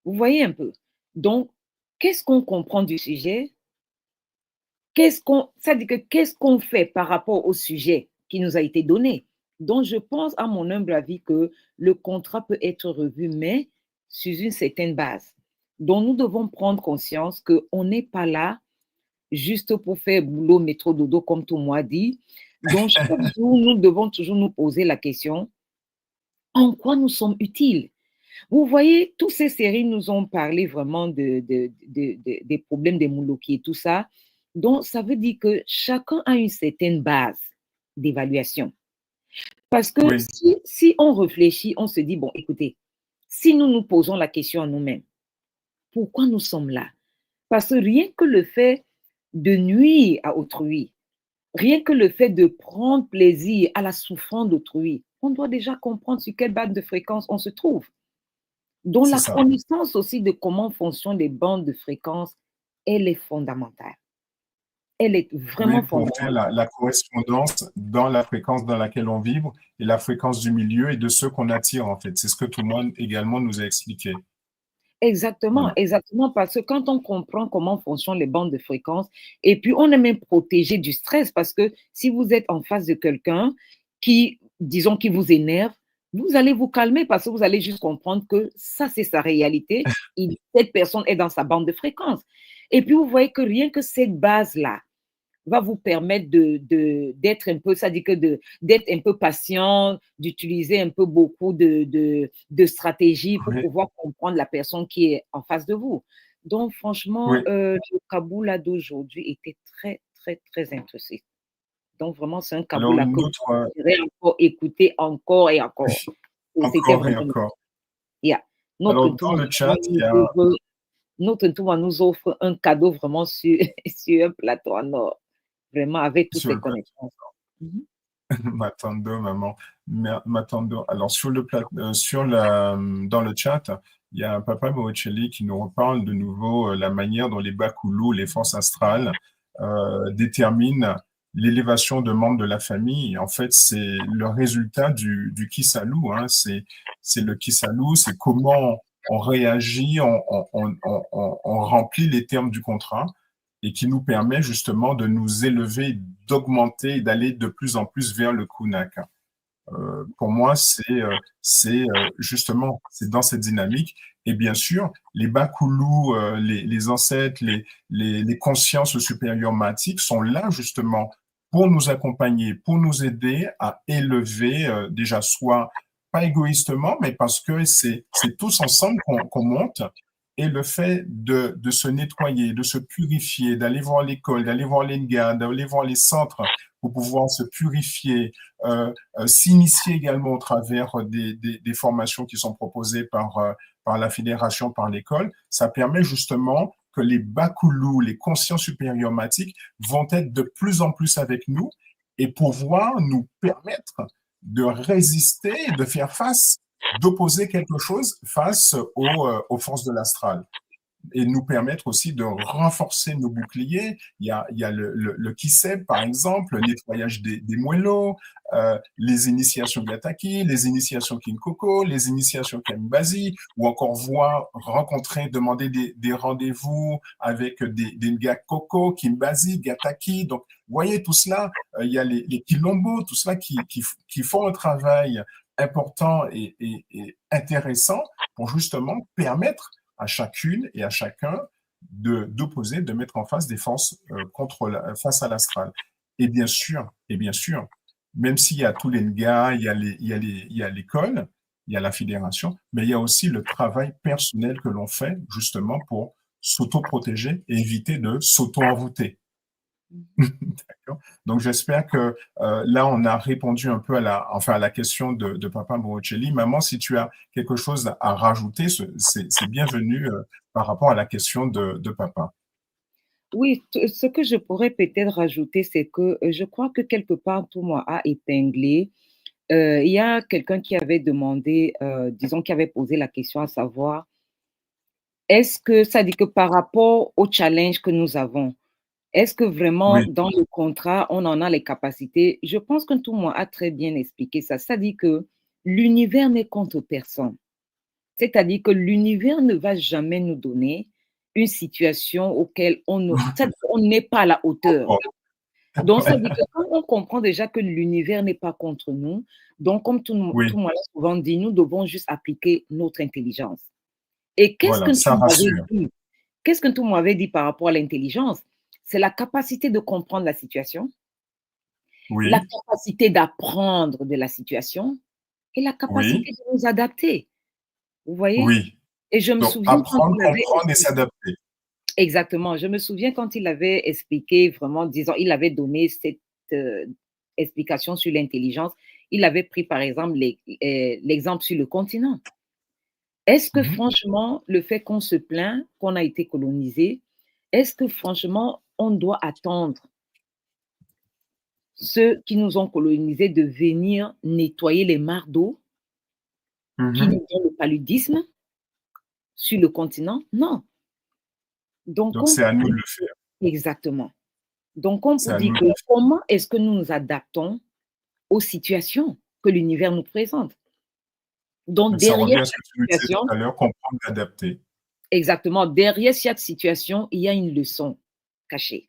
vous voyez un peu. Donc, qu'est-ce qu'on comprend du sujet? C'est-à-dire que qu'est-ce qu'on fait par rapport au sujet qui nous a été donné? Donc, je pense, à mon humble avis, que le contrat peut être revu, mais sur une certaine base. Donc, nous devons prendre conscience qu'on n'est pas là juste pour faire boulot, métro, dodo, comme tout le monde dit. Donc, chaque jour, nous devons toujours nous poser la question, en quoi nous sommes utiles? Vous voyez, toutes ces séries nous ont parlé vraiment des problèmes des mouloki et tout ça. Donc, ça veut dire que chacun a une certaine base d'évaluation. Parce que si on réfléchit, on se dit, bon, écoutez, si nous nous posons la question à nous-mêmes, pourquoi nous sommes là? Parce que rien que le fait de nuire à autrui, rien que le fait de prendre plaisir à la souffrance d'autrui, on doit déjà comprendre sur quelle bande de fréquence on se trouve. Donc, la connaissance aussi de comment fonctionnent les bandes de fréquence, elle est fondamentale. Elle est vraiment fondamentale. Pour faire la correspondance dans la fréquence dans laquelle on vibre et la fréquence du milieu et de ceux qu'on attire, en fait. C'est ce que tout le monde également nous a expliqué. Exactement, Voilà. exactement, parce que quand on comprend comment fonctionnent les bandes de fréquences, et puis on est même protégé du stress, parce que si vous êtes en face de quelqu'un qui, disons, qui vous énerve, vous allez vous calmer parce que vous allez juste comprendre que ça, c'est sa réalité. Cette personne est dans sa bande de fréquences. Et puis vous voyez que rien que cette base-là, va vous permettre d'être un peu, ça dit que d'être un peu patient, d'utiliser un peu beaucoup de stratégies pour Oui, pouvoir comprendre la personne qui est en face de vous. Donc, franchement, oui. le Kaboul d'aujourd'hui était très, très, très intrusif. Donc, vraiment, c'est un Alors, Kaboul une que autre, vous pourrez encore écouter encore et encore. Et c'était encore et vraiment, encore. yeah. Notre Alors, tour dans le chat, il y a, nous offre un cadeau vraiment sur, sur un plateau en or. Vraiment, avec toutes sur ces le connexions. Mhm. Matando, maman. Matando. Alors, dans le chat, il y a Papa Bocelli qui nous reparle de nouveau la manière dont les Bakoulous, les forces astrales, déterminent l'élévation de membres de la famille. En fait, c'est le résultat du Kisalou, hein. C'est le Kisalou, c'est comment on réagit, on remplit les termes du contrat et qui nous permet justement de nous élever, d'augmenter et d'aller de plus en plus vers le Kunak. Pour moi, justement, c'est dans cette dynamique. Et bien sûr, les Bakoulous, les ancêtres, les consciences supérieures matiques sont là justement pour nous accompagner, pour nous aider à élever déjà soit pas égoïstement, mais parce que c'est tous ensemble qu'on monte. Et le fait de se nettoyer, de se purifier, d'aller voir l'école, d'aller voir l'ENGA, d'aller voir les centres pour pouvoir se purifier, s'initier également au travers des formations qui sont proposées par la fédération, par l'école, ça permet justement que les Bakoulous, les consciences supérieures matiques, vont être de plus en plus avec nous et pouvoir nous permettre de résister, de faire face, d'opposer quelque chose face aux forces de l'astral et nous permettre aussi de renforcer nos boucliers. Il y a le Kiseb, par exemple, le nettoyage des moelleaux, les initiations Gataki, les initiations Kinkoko, les initiations Kembazi, ou encore voir, rencontrer, demander des rendez-vous avec des Ngakoko, Kimbazi, Gataki. Donc, vous voyez tout cela, il y a les Kilombo, tout cela qui font un travail important et intéressant pour justement permettre à chacune et à chacun d'opposer, de mettre en face des forces face à l'astral. Et bien sûr, même s'il y a tous les NGA, il y a l'école, il y a la fédération, mais il y a aussi le travail personnel que l'on fait justement pour s'auto-protéger et éviter de s'auto-envoûter. D'accord. Donc j'espère que là on a répondu un peu à la question de Papa Bocelli. Maman, si tu as quelque chose à rajouter, c'est bienvenu par rapport à la question de Papa. Oui, ce que je pourrais peut-être rajouter, c'est que je crois que quelque part, tout moi a épinglé. Il y a quelqu'un qui avait demandé, disons, qui avait posé la question à savoir, est-ce que ça dit que par rapport au challenge que nous avons, est-ce que vraiment Oui, dans le contrat, on en a les capacités? Je pense que tout moi a très bien expliqué ça. Ça dit que l'univers n'est contre personne. C'est-à-dire que l'univers ne va jamais nous donner une situation auquel on n'est pas à la hauteur. Donc, ça veut dire que quand on comprend déjà que l'univers n'est pas contre nous, donc comme tout le monde oui, l'a souvent dit, nous devons juste appliquer notre intelligence. Et voilà, ça rassure. qu'est-ce que tout m'avait dit par rapport à l'intelligence? C'est la capacité de comprendre la situation, la Oui, capacité d'apprendre de la situation et la oui, capacité de nous adapter. Vous voyez? oui. Et je me Donc souviens quand apprendre, il avait comprendre et s'adapter. exactement, je me souviens quand il avait expliqué vraiment, disons, il avait donné cette explication sur l'intelligence. Il avait pris par exemple l'exemple sur le continent. Est-ce que Mhm. franchement, le fait qu'on se plaint, qu'on a été colonisé, est-ce que franchement, on doit attendre ceux qui nous ont colonisés de venir nettoyer les mares d'eau qui Mhm. nous donnent le paludisme sur le continent? Non. Donc, Donc on c'est à peut nous de dire le faire. exactement. Donc, on C'est peut à dire nous de que le faire. comment est-ce que nous nous adaptons aux situations que l'univers nous présente? Donc, Donc ça derrière revient à ce que chaque tu nous disais tout situation, à l'heure, comprendre et adapter. Exactement. Derrière chaque situation, il y a une leçon cachée.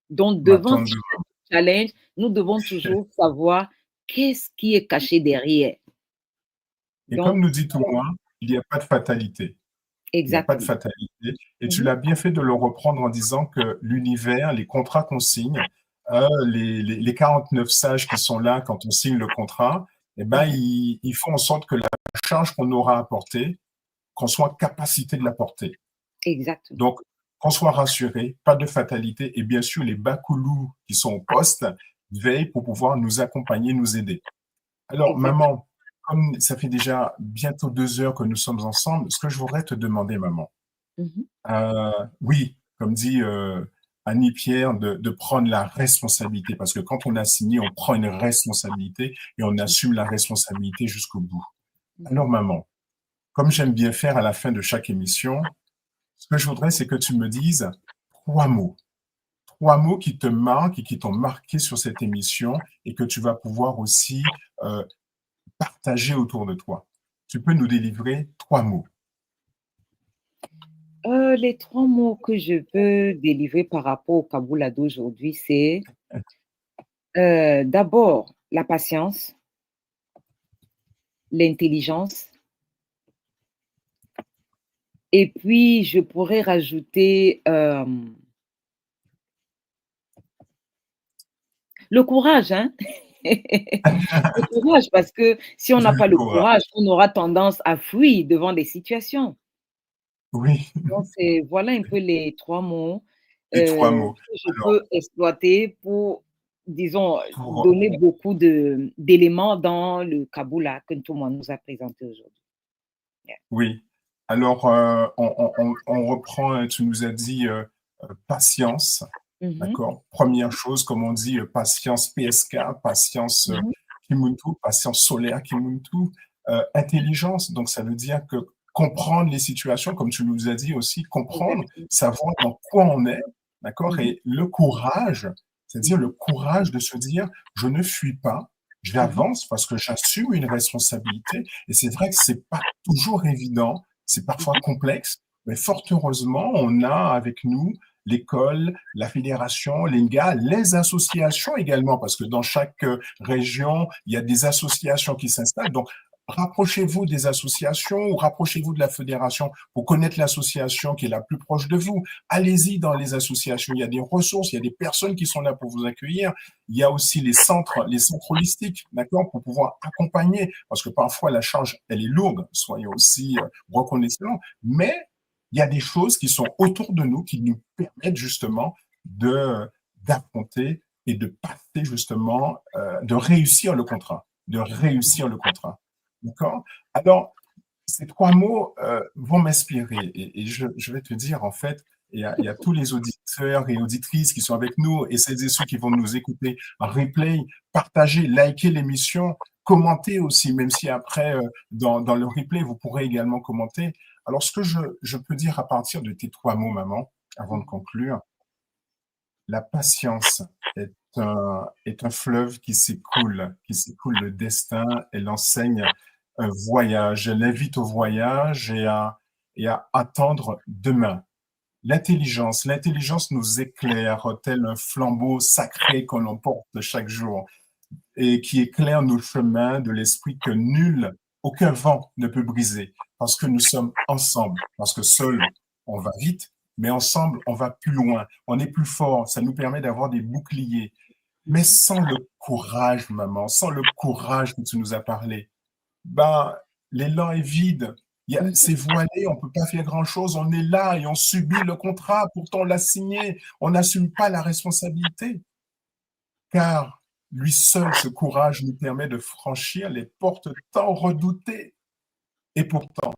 Donc, Ma devant tante de chaque challenge, nous devons toujours savoir qu'est-ce qui est caché derrière. Et comme Donc, nous dit Thomas, il n'y a pas de fatalité. Il n'y a pas de exactement. fatalité. Et tu Mhm. l'as bien fait de le reprendre en disant que l'univers, les contrats qu'on signe, les 49 sages qui sont là quand on signe le contrat, eh ben, ils font en sorte que la charge qu'on aura à porter, qu'on soit en capacité de la porter. Exactement. Donc, qu'on soit rassuré, pas de fatalité. Et bien sûr, les bakoulous qui sont au poste veillent pour pouvoir nous accompagner, nous aider. Alors, Exactement. maman, comme ça fait déjà bientôt 2 heures que nous sommes ensemble, ce que je voudrais te demander, maman, Mhm. oui, comme dit Annie Pierre, de prendre la responsabilité, parce que quand on a signé, on prend une responsabilité et on assume la responsabilité jusqu'au bout. Alors, maman, comme j'aime bien faire à la fin de chaque émission, ce que je voudrais, c'est que tu me dises 3 mots. 3 mots qui te marquent et qui t'ont marqué sur cette émission et que tu vas pouvoir aussi partager autour de toi. Tu peux nous délivrer 3 mots. Les 3 mots que je peux délivrer par rapport au Kaboula d'aujourd'hui, c'est d'abord la patience, l'intelligence, et puis je pourrais rajouter le courage, hein? Le courage, parce que si on n'a pas le Courage. courage, on aura tendance à fuir devant des situations. Oui, Donc, voilà un peu les 3 mots les 3 mots. que je Alors, peux exploiter pour, disons, pour, donner beaucoup d'éléments dans le Kaboula que tout le monde nous a présenté aujourd'hui. Yeah. oui. Alors, on reprend, tu nous as dit patience, Mhm, d'accord? Première chose, comme on dit, patience PSK, patience mhm, Kimuntu, patience solaire Kimuntu, intelligence, donc ça veut dire que comprendre les situations, comme tu nous as dit aussi, comprendre, exactement. savoir dans quoi on est, d'accord? Mhm, Et le courage, c'est-à-dire mhm, le courage de se dire, je ne fuis pas, mhm, j'avance parce que j'assume une responsabilité. Et c'est vrai que c'est pas toujours évident, c'est parfois complexe, mais fort heureusement, on a avec nous l'école, la fédération, l'INGA, les associations également, parce que dans chaque région, il y a des associations qui s'installent. Donc, rapprochez-vous des associations ou rapprochez-vous de la fédération pour connaître l'association qui est la plus proche de vous. Allez-y dans les associations. Il y a des ressources, il y a des personnes qui sont là pour vous accueillir. Il y a aussi les centres holistiques, d'accord, pour pouvoir accompagner, parce que parfois la charge, elle est lourde, soyons aussi reconnaissants, mais il y a des choses qui sont autour de nous qui nous permettent justement d'affronter et de passer justement, de réussir le contrat, D'accord? Alors, ces 3 mots vont m'inspirer et je vais te dire, en fait, il y a tous les auditeurs et auditrices qui sont avec nous et celles et ceux qui vont nous écouter en replay, partagez, likez l'émission, commentez aussi, même si après, dans le replay, vous pourrez également commenter. Alors, ce que je peux dire à partir de tes 3 mots, maman, avant de conclure, la patience est un fleuve qui s'écoule le destin, elle enseigne un voyage, elle invite au voyage et à attendre demain. L'intelligence nous éclaire tel un flambeau sacré qu'on emporte chaque jour et qui éclaire nos chemins de l'esprit que nul, aucun vent ne peut briser parce que nous sommes ensemble, parce que seul, on va vite, mais ensemble, on va plus loin, on est plus fort, ça nous permet d'avoir des boucliers. Mais sans le courage, maman, sans le courage que tu nous as parlé, ben, l'élan est vide. mhm. C'est voilé, on peut pas faire grand-chose, on est là et on subit le contrat, pourtant on l'a signé, on n'assume pas la responsabilité, car lui seul, ce courage nous permet de franchir les portes tant redoutées. Et pourtant,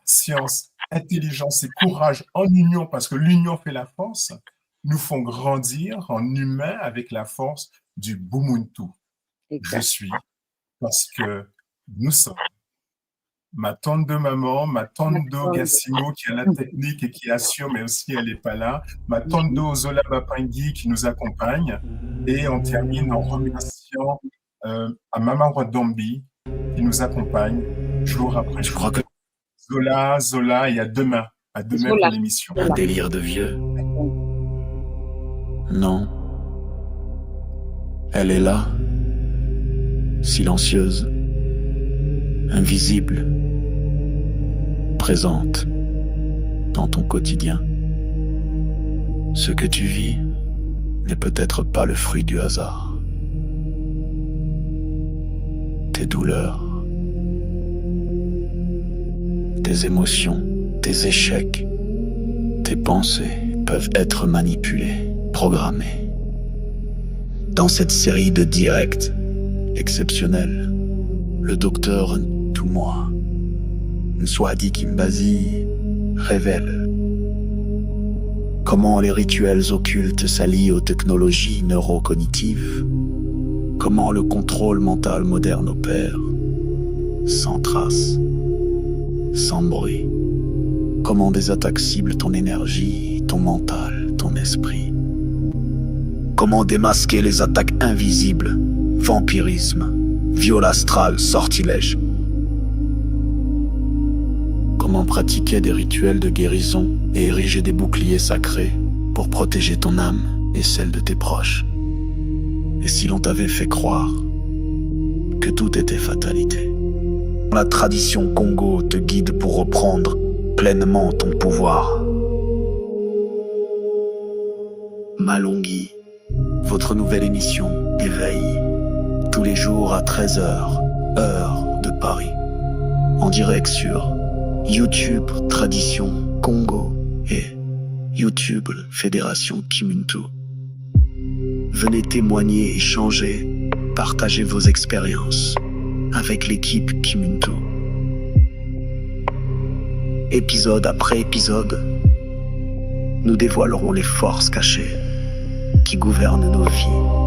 science, intelligence et courage en union, parce que l'union fait la force, nous font grandir en humain avec la force du Bumuntu. Je Exact. suis parce que nous sommes. Ma tante de maman, ma tante d'O Gassimo qui a la technique et qui assure, mais aussi elle n'est pas là. Ma tante d'O Zola Bapangui qui nous accompagne. Et on termine en remerciant à Maman Wadombi qui nous accompagne jour après Je jour. crois que Zola et à demain. à 2 mètres de l'émission. Un délire de vieux? Non. Elle est là, silencieuse, invisible, présente dans ton quotidien. Ce que tu vis n'est peut-être pas le fruit du hasard. Tes douleurs, tes émotions, tes échecs, tes pensées peuvent être manipulées, programmées. Dans cette série de directs exceptionnels, le docteur Ntumwa Nswadi Kimbazi révèle comment les rituels occultes s'allient aux technologies neurocognitives, comment le contrôle mental moderne opère, sans trace, sans bruit, comment des attaques ciblent ton énergie, ton mental, ton esprit, comment démasquer les attaques invisibles, vampirisme, viol astral, sortilège, comment pratiquer des rituels de guérison et ériger des boucliers sacrés pour protéger ton âme et celle de tes proches. Et si l'on t'avait fait croire que tout était fatalité? La tradition Congo te guide pour reprendre pleinement ton pouvoir. Malongi, votre nouvelle émission Éveil, tous les jours à 13h, heure de Paris, en direct sur YouTube Tradition Congo et YouTube Fédération Kimuntu. Venez témoigner, échanger, partager vos expériences avec l'équipe Kimuntu. Épisode après épisode, nous dévoilerons les forces cachées qui gouvernent nos vies.